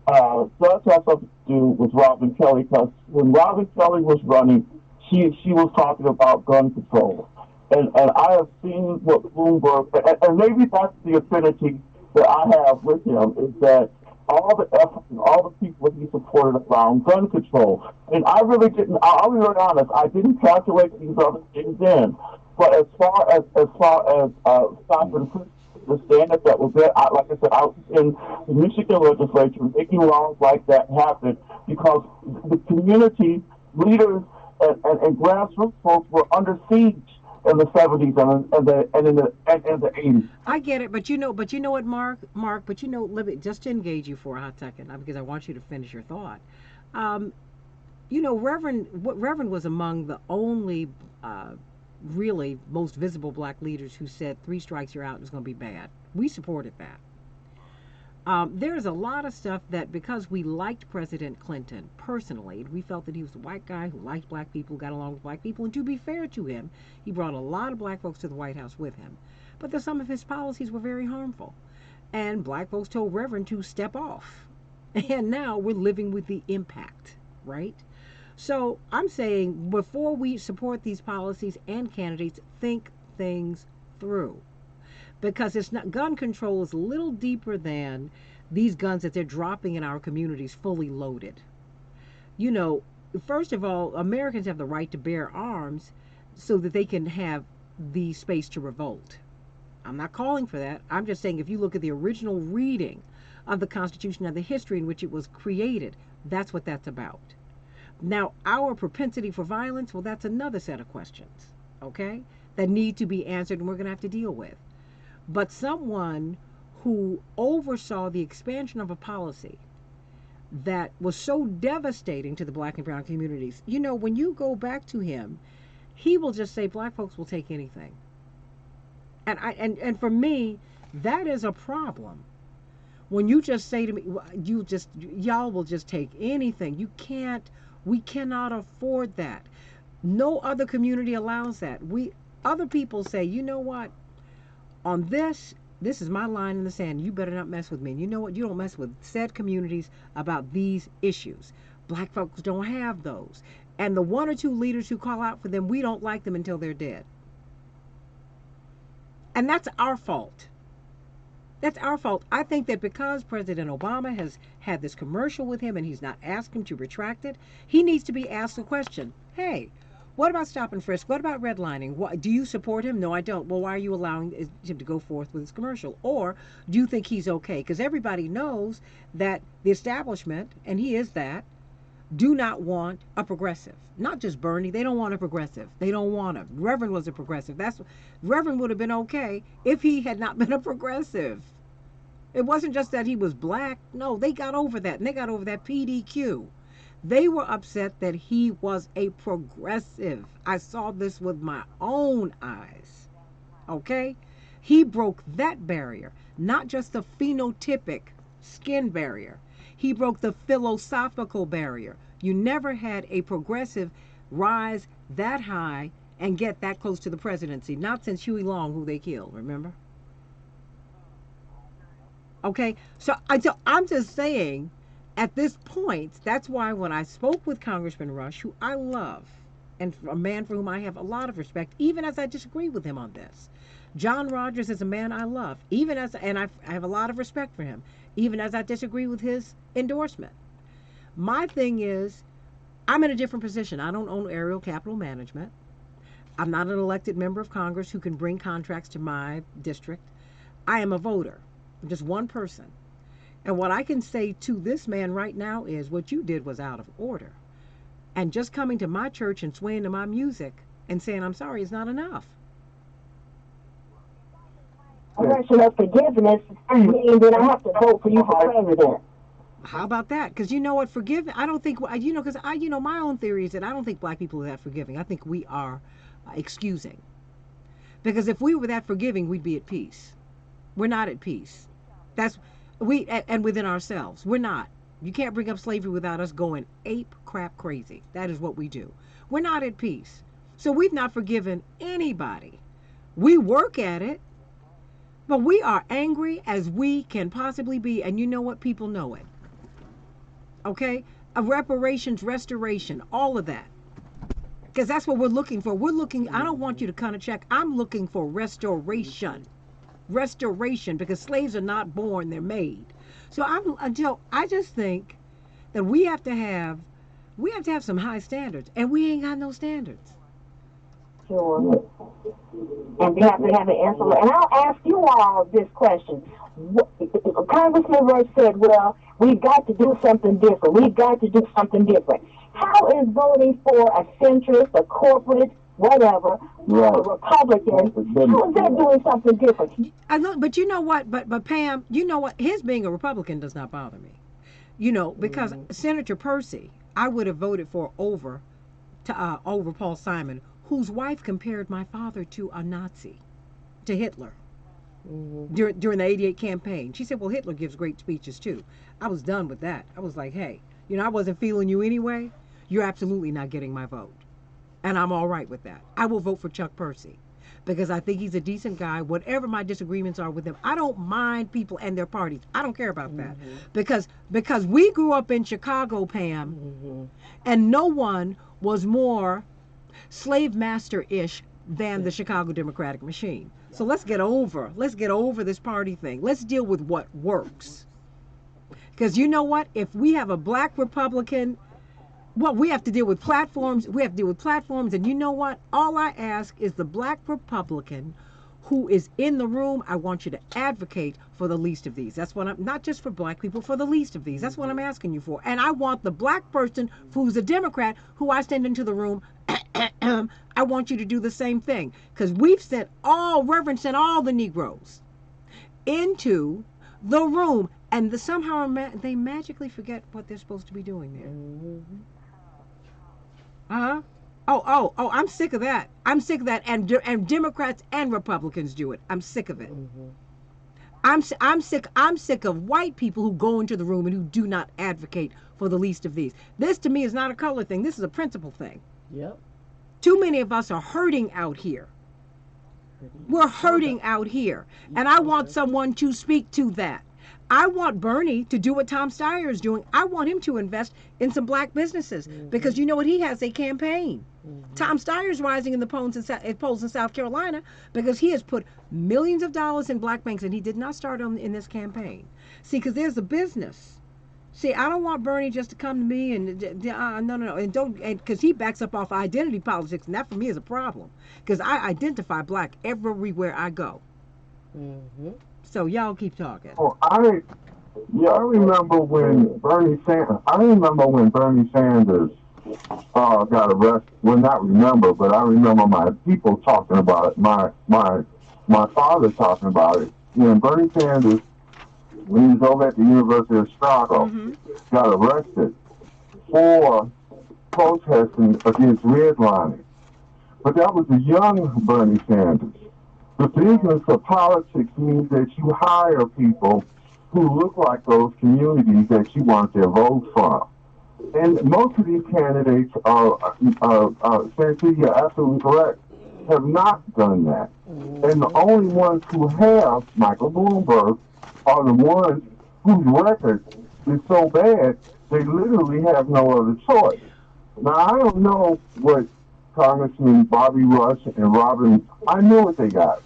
does have something to do with Robin Kelly, because when Robin Kelly was running, she was talking about gun control. And I have seen what Bloomberg, and maybe that's the affinity that I have with him, is that all the efforts and all the people he supported around gun control. And I really didn't, I'll be very honest, I didn't calculate these other things in. But as far as stopping the standard that was there, like I said, I was in the Michigan legislature making laws like that happen, because the community leaders and grassroots folks were under siege in the 70s and in the 80s. I get it, but you know what, Mark, let me just to engage you for a hot second, because I want you to finish your thought. Reverend was among the only really most visible black leaders who said 3 strikes you're out and it's going to be bad. We supported that. There's a lot of stuff that, because we liked President Clinton personally, we felt that he was a white guy who liked black people, got along with black people, and to be fair to him, he brought a lot of black folks to the White House with him. But some of his policies were very harmful, and black folks told Reverend to step off. And now we're living with the impact, right? So I'm saying, before we support these policies and candidates, think things through. Because it's not, gun control is a little deeper than these guns that they're dropping in our communities fully loaded. First of all, Americans have the right to bear arms so that they can have the space to revolt. I'm not calling for that. I'm just saying, if you look at the original reading of the Constitution and the history in which it was created, that's what that's about. Now, our propensity for violence, well, that's another set of questions, okay, that need to be answered and we're going to have to deal with. But someone who oversaw the expansion of a policy that was so devastating to the black and brown communities, when you go back to him, he will just say black folks will take anything. And for me, that is a problem. When you just say to me, y'all will just take anything. We cannot afford that. No other community allows that. Other people say, you know what? On this is my line in the sand. You better not mess with me. And you know what? You don't mess with said communities about these issues. Black folks don't have those. And the 1 or 2 leaders who call out for them, we don't like them until they're dead. And that's our fault. That's our fault. I think that because President Obama has had this commercial with him and he's not asked him to retract it, he needs to be asked the question, hey, what about stop and frisk? What about redlining? Do you support him? No, I don't. Well, why are you allowing him to go forth with his commercial? Or do you think he's okay? Because everybody knows that the establishment, and he is that, do not want a progressive. Not just Bernie. They don't want a progressive. They don't want him. Reverend was a progressive. Reverend would have been okay if he had not been a progressive. It wasn't just that he was black. No, they got over that, and they got over that PDQ. They were upset that he was a progressive. I saw this with my own eyes. Okay? He broke that barrier, not just the phenotypic skin barrier. He broke the philosophical barrier. You never had a progressive rise that high and get that close to the presidency. Not since Huey Long, who they killed, remember? Okay? So I'm just saying, at this point, that's why when I spoke with Congressman Rush, who I love, and a man for whom I have a lot of respect, even as I disagree with him on this. John Rogers is a man I love, and I have a lot of respect for him, even as I disagree with his endorsement. My thing is, I'm in a different position. I don't own Aerial Capital Management. I'm not an elected member of Congress who can bring contracts to my district. I am a voter. I'm just one person. And what I can say to this man right now is what you did was out of order. And just coming to my church and swaying to my music and saying I'm sorry is not enough. Expression of forgiveness means that I have to vote for you for president. How about that? Because you know what, I don't think, because my own theory is that I don't think black people are that forgiving. I think we are excusing. Because if we were that forgiving, we'd be at peace. We're not at peace. And within ourselves, we're not. You can't bring up slavery without us going ape crap crazy. That is what we do. We're not at peace. So we've not forgiven anybody. We work at it, but we are angry as we can possibly be. And you know what? People know it. Okay? Reparations, restoration, all of that. Because that's what we're looking for. I don't want you to cut a check. I'm looking for restoration. Restoration, because slaves are not born, they're made. So I just think that we have to have some high standards, and we ain't got no standards. Sure. And we have to have an answer. And I'll ask you all this question. Congressman Rush said, well, we've got to do something different. We've got to do something different. How is voting for a centrist, a corporate, whatever, Republican, how is that doing something different? I know, but you know what? But Pam, you know what? His being a Republican does not bother me. Because Senator Percy, I would have voted for over Paul Simon, whose wife compared my father to a Nazi, to Hitler. During the '88 campaign. She said, well, Hitler gives great speeches too. I was done with that. I was like, hey, I wasn't feeling you anyway. You're absolutely not getting my vote. And I'm all right with that. I will vote for Chuck Percy because I think he's a decent guy. Whatever my disagreements are with him, I don't mind people and their parties. I don't care about that. Because we grew up in Chicago, Pam, and no one was more slave master-ish than the Chicago Democratic machine. So let's get over this party thing. Let's deal with what works. Because you know what? If we have a black Republican, well, we have to deal with platforms. And you know what? All I ask is the black Republican who is in the room, I want you to advocate for the least of these. That's what I'm, not just for black people, for the least of these. That's what I'm asking you for. And I want the black person who's a Democrat, who I send into the room, I want you to do the same thing. Because Reverend sent all the Negroes into the room, and somehow they magically forget what they're supposed to be doing there. Oh, I'm sick of that. And Democrats and Republicans do it. I'm sick of it. I'm sick of white people who go into the room and who do not advocate for the least of these. This to me is not a color thing. This is a principle thing. Yep. Too many of us are hurting out here. We're hurting out here. And I want someone to speak to that. I want Bernie to do what Tom Steyer is doing. I want him to invest in some black businesses because you know what? He has a campaign. Tom Steyer's rising in the polls in South Carolina because he has put millions of dollars in black banks, and he did not start in this campaign. See, because there's a business. See, I don't want Bernie just to come to me and no, and because he backs up off identity politics, and that for me is a problem because I identify black everywhere I go. So y'all keep talking. Oh, I remember when Bernie Sanders got arrested. Well, not remember, but I remember my people talking about it. My father talking about it. When Bernie Sanders when he was over at the University of Chicago, got arrested for protesting against redlining. But that was a young Bernie Sanders. The business of politics means that you hire people who look like those communities that you want their vote from. And most of these candidates Santita, you're absolutely correct, have not done that. And the only ones who have, Michael Bloomberg, are the ones whose record is so bad, they literally have no other choice. Now, I don't know what Congressman Bobby Rush and Robin, I know what they got.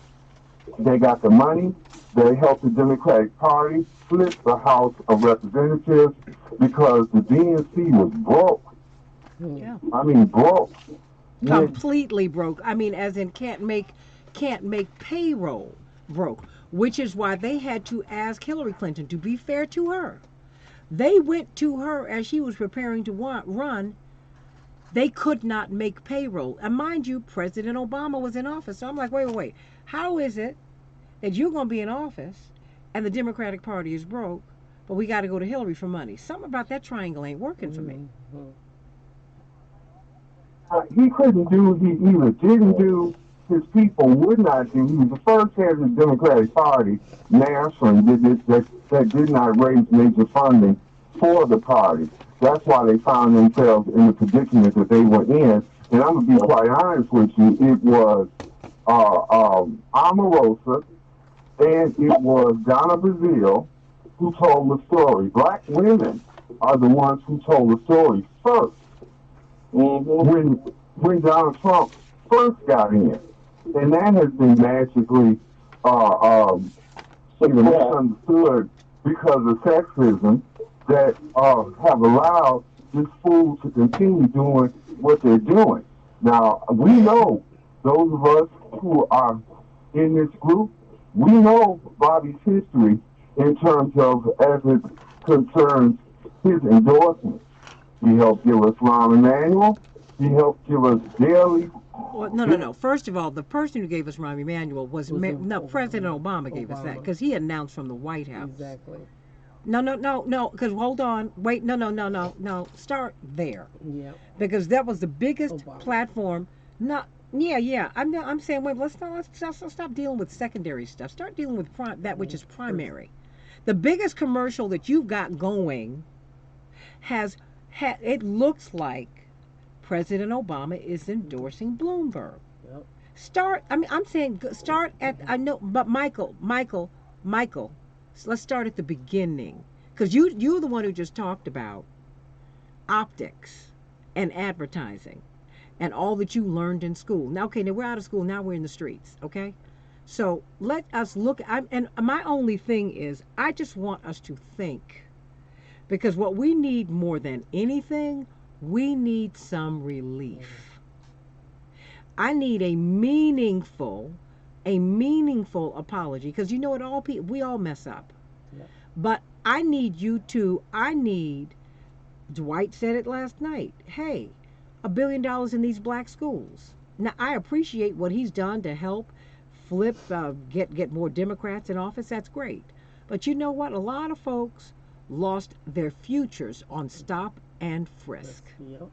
They got the money. They helped the Democratic Party flip the House of Representatives because the DNC was broke. Yeah. I mean, broke. Completely broke. I mean, as in can't make payroll broke, which is why they had to ask Hillary Clinton, to be fair to her. They went to her as she was preparing to run. They could not make payroll. And mind you, President Obama was in office. So I'm like, wait. How is it that you're going to be in office and the Democratic Party is broke, but we got to go to Hillary for money? Something about that triangle ain't working for me. He couldn't do, he either didn't do, his people would not do. He was the first head of the Democratic Party nationally that did not raise major funding for the party. That's why they found themselves in the predicament that they were in. And I'm going to be quite honest with you, it was Omarosa and it was Donna Brazile who told the story. Black women are the ones who told the story first. When Donald Trump first got in. And that has been magically misunderstood because of sexism that have allowed this fool to continue doing what they're doing. Now, we know, those of us who are in this group, we know Bobby's history in terms of as it concerns his endorsements. He helped give us Rahm Emanuel. He helped give us daily. Well, no. First of all, the person who gave us Rahm Emanuel was President Obama gave us that because he announced from the White House. Exactly. No. Because hold on, wait, no. Start there. Yeah. Because that was the biggest platform. Yeah. I'm saying, wait, let's stop dealing with secondary stuff. Start dealing with that which is primary. The biggest commercial that you've got going it looks like President Obama is endorsing Bloomberg. Yep. Start at, I know, but Michael, let's start at the beginning. Because you're the one who just talked about optics and advertising and all that you learned in school. Now, okay, now we're out of school, now we're in the streets, okay? So let us look, and my only thing is, I just want us to think. Because what we need more than anything, we need some relief. I need a meaningful apology, because you know what, we all mess up. Yep. But I need Dwight said it last night, hey, $1 billion in these black schools. Now, I appreciate what he's done to help flip, get more Democrats in office, that's great. But you know what, a lot of folks lost their futures on stop and frisk. Yep.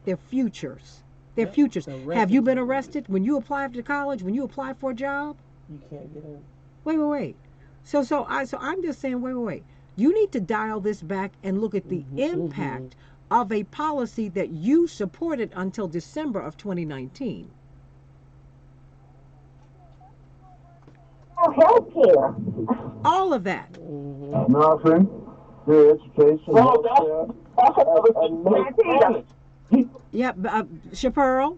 Their futures. Have you been arrested when you applied to college, when you applied for a job? You can't get in. Wait. So I'm just saying, wait. You need to dial this back and look at the impact of a policy that you supported until December of 2019. Healthcare. All of that. Nothing. The education. Yep, Chaparral.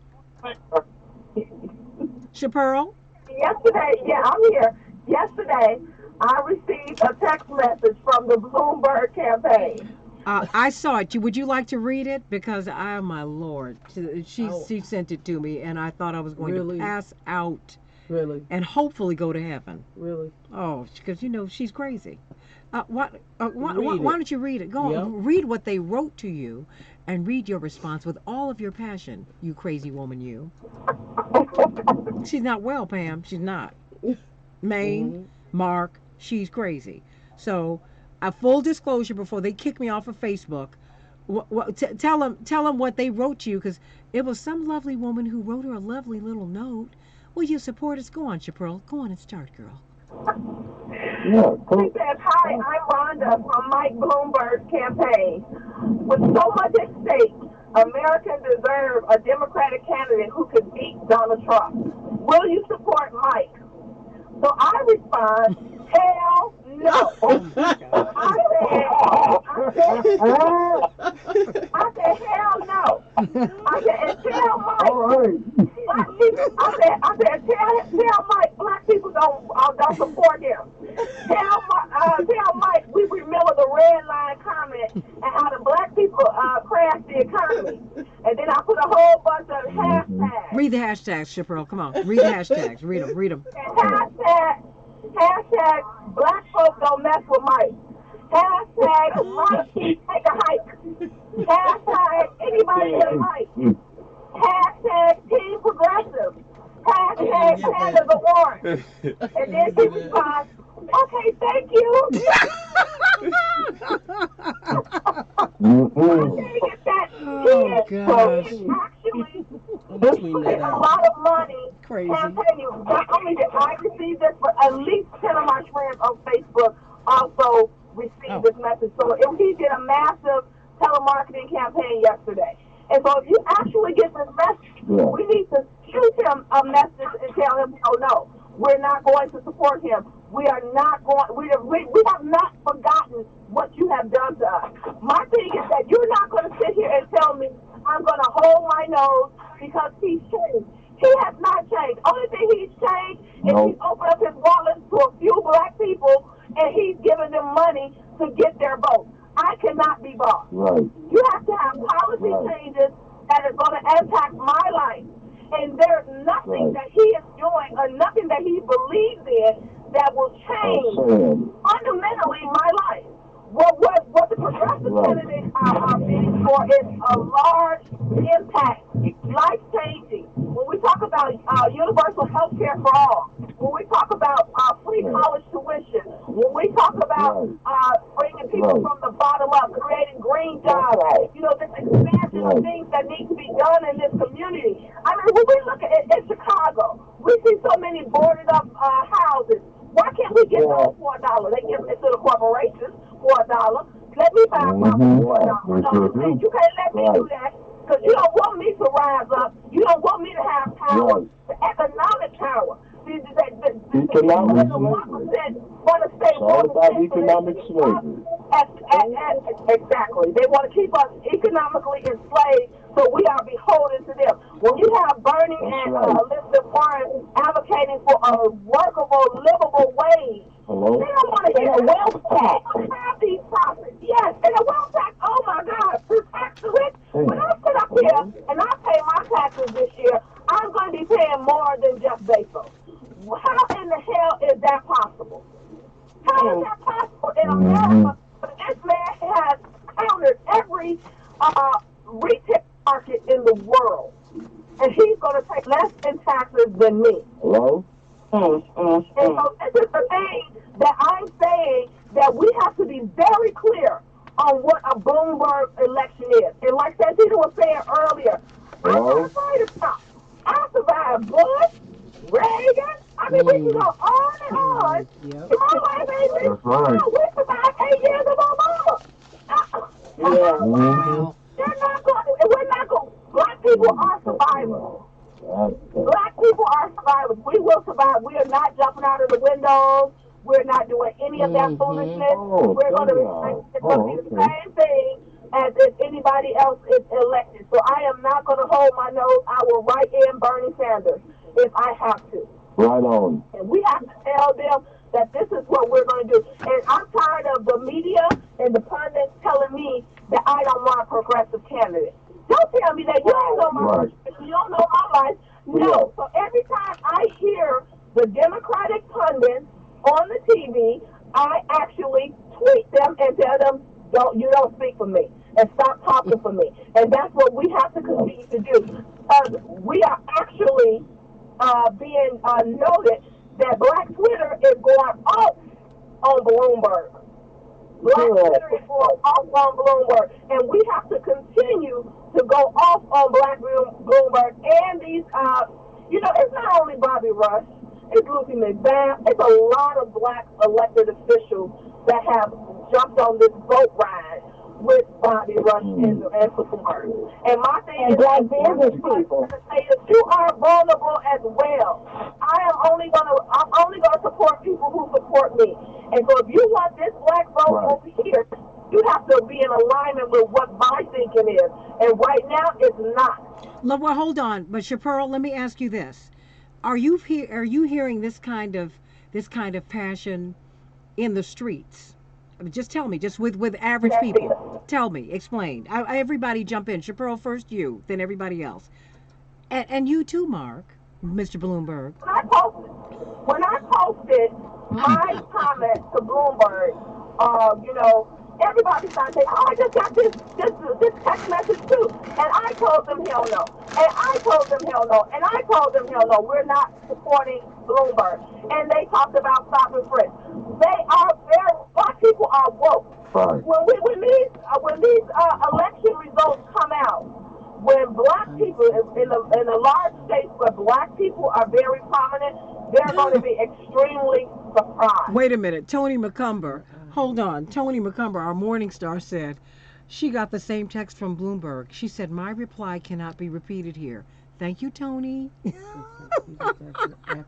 Yesterday, I'm here. Yesterday, I received a text message from the Bloomberg campaign. I saw it. Would you like to read it? Because my Lord, she sent it to me, and I thought I was going to pass out. Really? And hopefully go to heaven. Really? Oh, because she's crazy. Why don't you read it? Go on, read what they wrote to you, and read your response with all of your passion. You crazy woman, you. She's not well, Pam. She's not. Maine, Mark, she's crazy. So, a full disclosure before they kick me off of Facebook. Tell them what they wrote to you, because it was some lovely woman who wrote her a lovely little note. Will you support us? Go on, Chapril. Go on and start, girl. She says, "Hi, I'm Rhonda from Mike Bloomberg's campaign. With so much at stake, Americans deserve a Democratic candidate who could beat Donald Trump. Will you support Mike?" So I respond, "Hell no." I said, "Hell no." I said, "And tell Mike." I said, tell Mike, black people don't support him. Tell Mike we remember the red line comment and how the black people crashed the economy. And then I put a whole bunch of hashtags. Read the hashtags, Chapril. Come on, read the hashtags. Read them. Hashtag black folks don't mess with Mike. Hashtag Mike take a hike. Hashtag anybody with Mike. Hashtag Team Progressive. Hashtag Canada Warren. And then she responds, "Okay, thank you." Oh, gosh. Actually spent a lot of money campaigning. Not only did I receive this, but at least 10 of my friends on Facebook also received this message. So he did a massive telemarketing campaign yesterday. And so if you actually get this message, we need to shoot him a message and tell him, "Oh no, we're not going to support him. We are not going. We have not forgotten what you have done to us." My thing is that you're not going to sit here and tell me I'm going to hold my nose because he's changed. He has not changed. Only thing he's changed is he's opened up his wallet to a few black people and he's giving them money to get their vote. I cannot be bought. Right. You have to have policy changes that is going to impact my life. And there's nothing that he is doing or nothing that he believes in that will change fundamentally my life. What the progressive candidates are bidding for is a large impact, life-changing. When we talk about universal health care for all, when we talk about free college tuition, when we talk about bringing people from the bottom up, creating green jobs, this expansion of things that need to be done in this community. I mean, when we look at it in Chicago, we see so many boarded up houses. Why can't we get those for $1? They give it to the corporations for $1. Let me buy something for $1. No, you can't let me do that because you don't want me to rise up. You don't want me to have power, the economic power. Economic slavery. It's all about economic slavery. Exactly. They want to keep us economically enslaved, so we are beholden to them. When you have Bernie and Elizabeth Warren advocating for a workable, livable wage, they don't want to get a wealth tax. Have these profits. Yes, and a wealth tax, oh my God, to tax the rich. When I sit up here and I pay my taxes this year, I'm going to be paying more than Jeff Bezos. How in the hell is that possible? How is that possible in America? This man has countered every retail market in the world, and he's going to take less in taxes than me. Hello? And so this is the thing that I'm saying, that we have to be very clear on what a Bloomberg election is. And like Santita was saying earlier, I'm not afraid of Trump. I survived Bush, Reagan. I mean, we can go on and on. That's right. We survived 8 years of Obama. We're not going. Black people are survivors. Black people are survivors. We will survive. We are not jumping out of the windows. We're not doing any of that foolishness. We're going to be the same thing as if anybody else is elected. So I am not going to hold my nose. I will write in Bernie Sanders if I have to. Right on. And we have to tell them that this is what we're going to do. And I'm tired of the media and the pundits telling me that I don't want a progressive candidate. Don't tell me that you don't know my life. You don't know my life. No. So every time I hear the Democratic pundits on the TV, I actually tweet them and tell them, you don't speak for me, and stop talking for me. And that's what we have to continue to do. We are actually being noted that Black Twitter is going off on Bloomberg. Black Twitter is going off on Bloomberg, and we have to continue to go off on Black Bloomberg and these, it's not only Bobby Rush, it's Lucy McBath, it's a lot of black elected officials that have jumped on this boat ride with Bobby Rush and Bloomberg. And my thing is, black business people, you are vulnerable as well. I'm only gonna support people who support me. And so if you want this black vote over here, you have to be in alignment with what my thinking is. And right now, it's not. Well, hold on. But Chaparral, let me ask you this: Are you hearing this kind of passion in the streets? I mean, just tell me, just with average people. Tell me, explain. Everybody jump in. Chaparral first, you, then everybody else, and you too, Mark, Mr. Bloomberg. When I posted my comment to Bloomberg, everybody started saying, "Oh, I just got this text message too," and I told them hell no, and I told them hell no, and I told them hell no. We're not supporting Bloomberg, and they talked about stop and frisk. Black people are woke. Right. When these election results come out, when black people in the large states where black people are very prominent, they're going to be extremely surprised. Wait a minute, Tony McCumber. Hold on. Tony McCumber, our Morning Star, said she got the same text from Bloomberg. She said, "My reply cannot be repeated here." Thank you, Tony.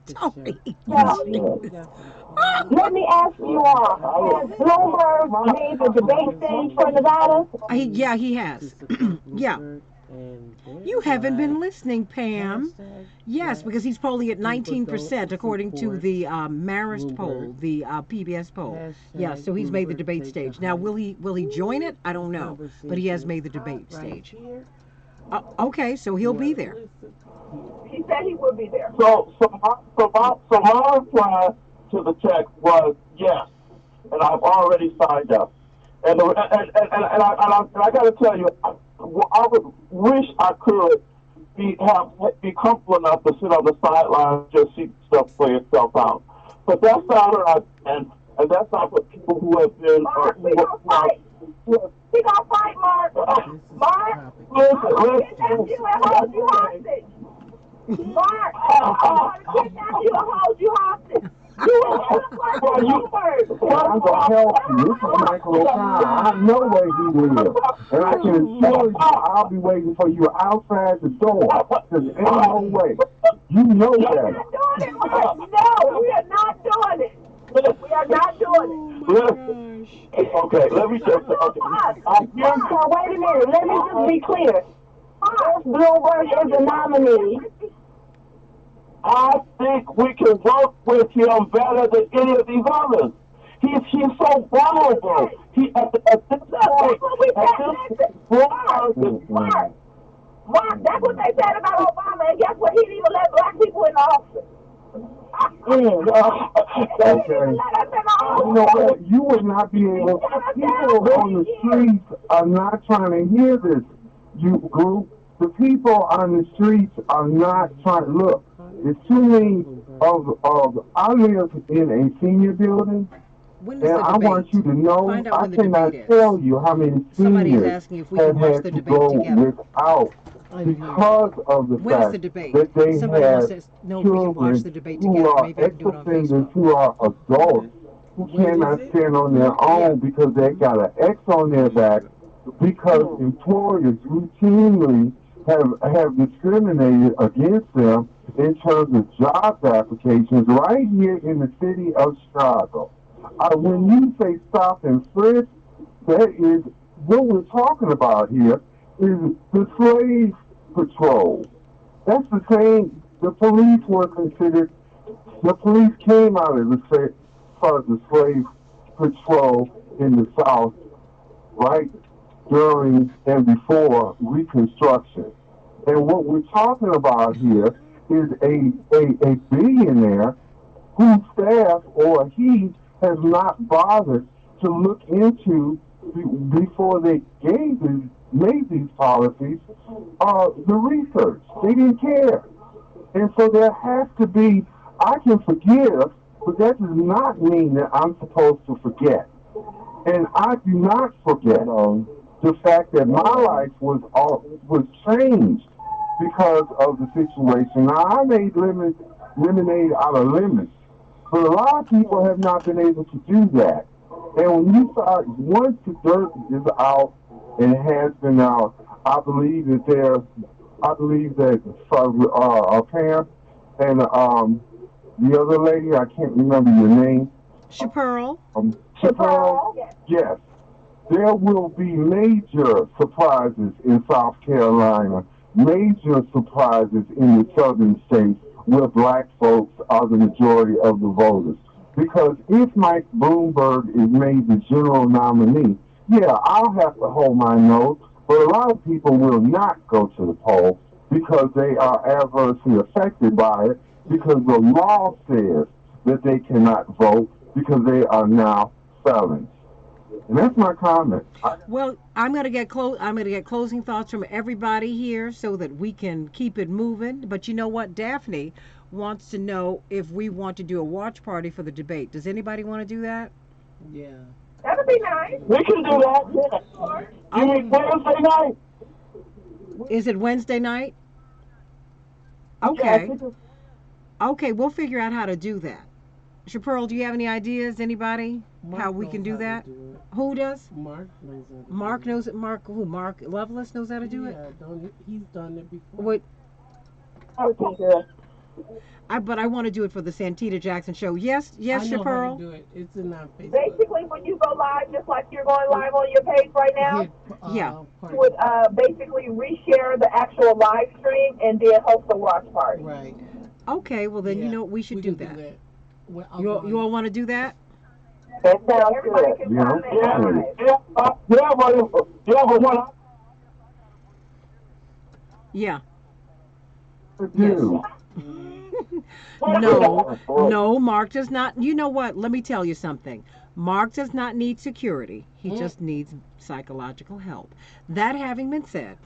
Tony. Let me ask you all, has Bloomberg made the debate stage for Nevada? Yeah, he has. Yeah. You haven't been listening, Pam. Yes, because he's polling at 19% according to the Marist poll, the PBS poll. Yeah, so he's made the debate stage. Now, will he join it? I don't know, but he has made the debate stage. Okay, so he'll be there. He said he would be there. So my reply to the text was yes, and I've already signed up. And I got to tell you, I would wish I could be comfortable enough to sit on the sidelines and just see stuff play itself out. But that's not what and that's not what people who have been. We gonna fight. We gonna fight, Mark. Mark, listen. You and hold you hostage. Mark, I'm gonna kidnap you and hold you hostage. You look like Bloomberg. I'm gonna help you. This is Michael O'Connor. I know where you live, and I can assure you, I'll be waiting for you outside the door. Cause ain't no way. You know that. We're not doing it, Mark. No, we are not doing it. We are not doing it. Okay, let me just. Wait a minute. Let me just be clear. If Bloomberg is a nominee, I think we can work with him better than any of these others. He's so vulnerable. At this point, Mark, that's what they said about Obama, and guess what? He didn't even let black people in the office. You know what? You would not be able. People on the streets are not trying to hear this. You group. The people on the streets are not trying to look. It's too many I live in a senior building, and I want you to know I cannot tell you how many seniors have had to go without because of the fact that they have children who are ex-offenders, who are adults, who cannot stand on their own because they got an X on their back because employers routinely have discriminated against them in terms of job applications right here in the city of Chicago. When you say stop and frisk, that is what we're talking about here is the slave patrol. That's the same. The police were considered. The police came out of the slave patrol in the South, right during and before Reconstruction. And what we're talking about here is a billionaire whose staff or he has not bothered to look into before they made these policies, the research. They didn't care. And so there has to be, I can forgive, but that does not mean that I'm supposed to forget. And I do not forget the fact that my life was changed because of the situation. Now, I made lemonade out of lemons, but a lot of people have not been able to do that. And when you start, once the dirt is out and it has been out, I believe that Pam and the other lady, I can't remember your name. Chaparral. Chaparral? Yes. There will be major surprises in South Carolina, major surprises in the southern states where black folks are the majority of the voters. Because if Mike Bloomberg is made the general nominee, yeah, I'll have to hold my nose, but a lot of people will not go to the polls because they are adversely affected by it, because the law says that they cannot vote because they are now felons. And that's my comment. Well, I'm gonna get closing thoughts from everybody here so that we can keep it moving. But you know what, Daphne wants to know if we want to do a watch party for the debate. Does anybody want to do that? Yeah. That'd be nice. We can do that. Yeah. You mean Wednesday night? Is it Wednesday night? Okay. Yeah, Okay, we'll figure out how to do that. Chaparral, do you have any ideas? Anybody? How we can do that? Who does? Mark knows it. Mark knows it. Mark who? Mark Lovelace knows how to do it? Yeah, he's done it before. What? Okay, good. But I want to do it for the Santita Jackson show. Yes, I know how Chaparral. to do it. It's in our Facebook. Basically, when you go live, just like you're going live on your page right now, Yeah. you would basically reshare the actual live stream and then host a watch party. Right. Okay, well then you know what, we should do that. Well, You all want to do that? That sounds good. Yeah. Yes. No, Mark does not. You know what? Let me tell you something. Mark does not need security. He just needs psychological help. That having been said,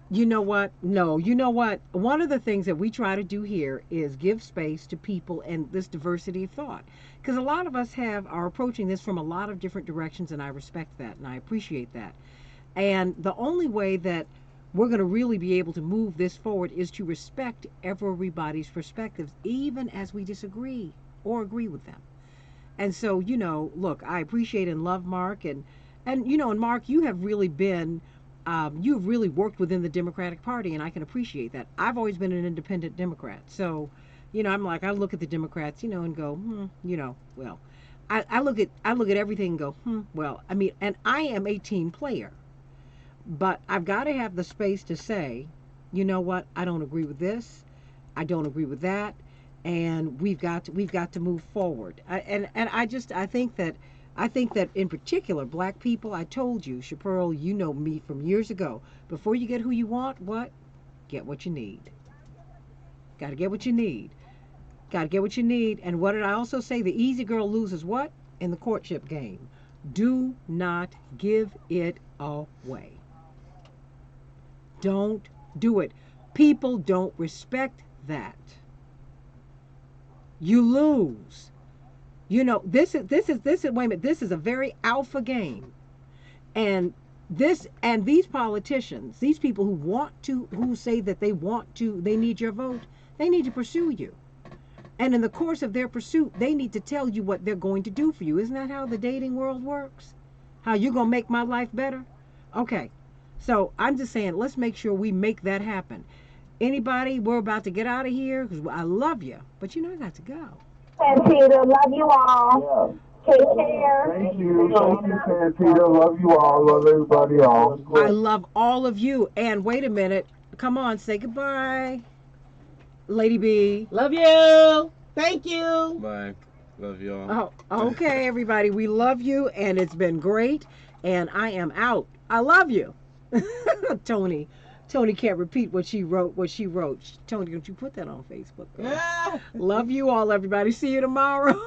you know what? No, you know what? One of the things that we try to do here is give space to people and this diversity of thought. Because a lot of us are approaching this from a lot of different directions, and I respect that and I appreciate that. And the only way that we're going to really be able to move this forward is to respect everybody's perspectives, even as we disagree or agree with them. And so, look, I appreciate and love Mark, and Mark, you have really been, you've really worked within the Democratic Party, and I can appreciate that. I've always been an independent Democrat, so, I'm like, I look at the Democrats, and go, well, I look at everything and go, well, I mean, and I am a team player. But I've got to have the space to say, you know what, I don't agree with this, I don't agree with that, and we've got to move forward. I think that in particular, black people, I told you, Chaparral, you know me from years ago. Before you get who you want, get what you need. Got to get what you need. Got to get what you need. And what did I also say? The easy girl loses what? In the courtship game. Do not give it away. Don't do it. People don't respect that. You lose. This is wait a minute, this is a very alpha game. And these politicians, these people who say that they need your vote, they need to pursue you. And in the course of their pursuit, they need to tell you what they're going to do for you. Isn't that how the dating world works? How you gonna make my life better? Okay. So I'm just saying, let's make sure we make that happen. Anybody, we're about to get out of here because I love you, but I got to go. Santita, love you all. Yeah. Take care. Thank you, Santita. Love you all. Love everybody all. I love all of you. And wait a minute. Come on, say goodbye. Lady B. Love you. Thank you. Bye. Love you all. Oh, okay, everybody. We love you, and it's been great. And I am out. I love you. Tony can't repeat what she wrote. Tony, don't you put that on Facebook? Love you all, everybody. See you tomorrow.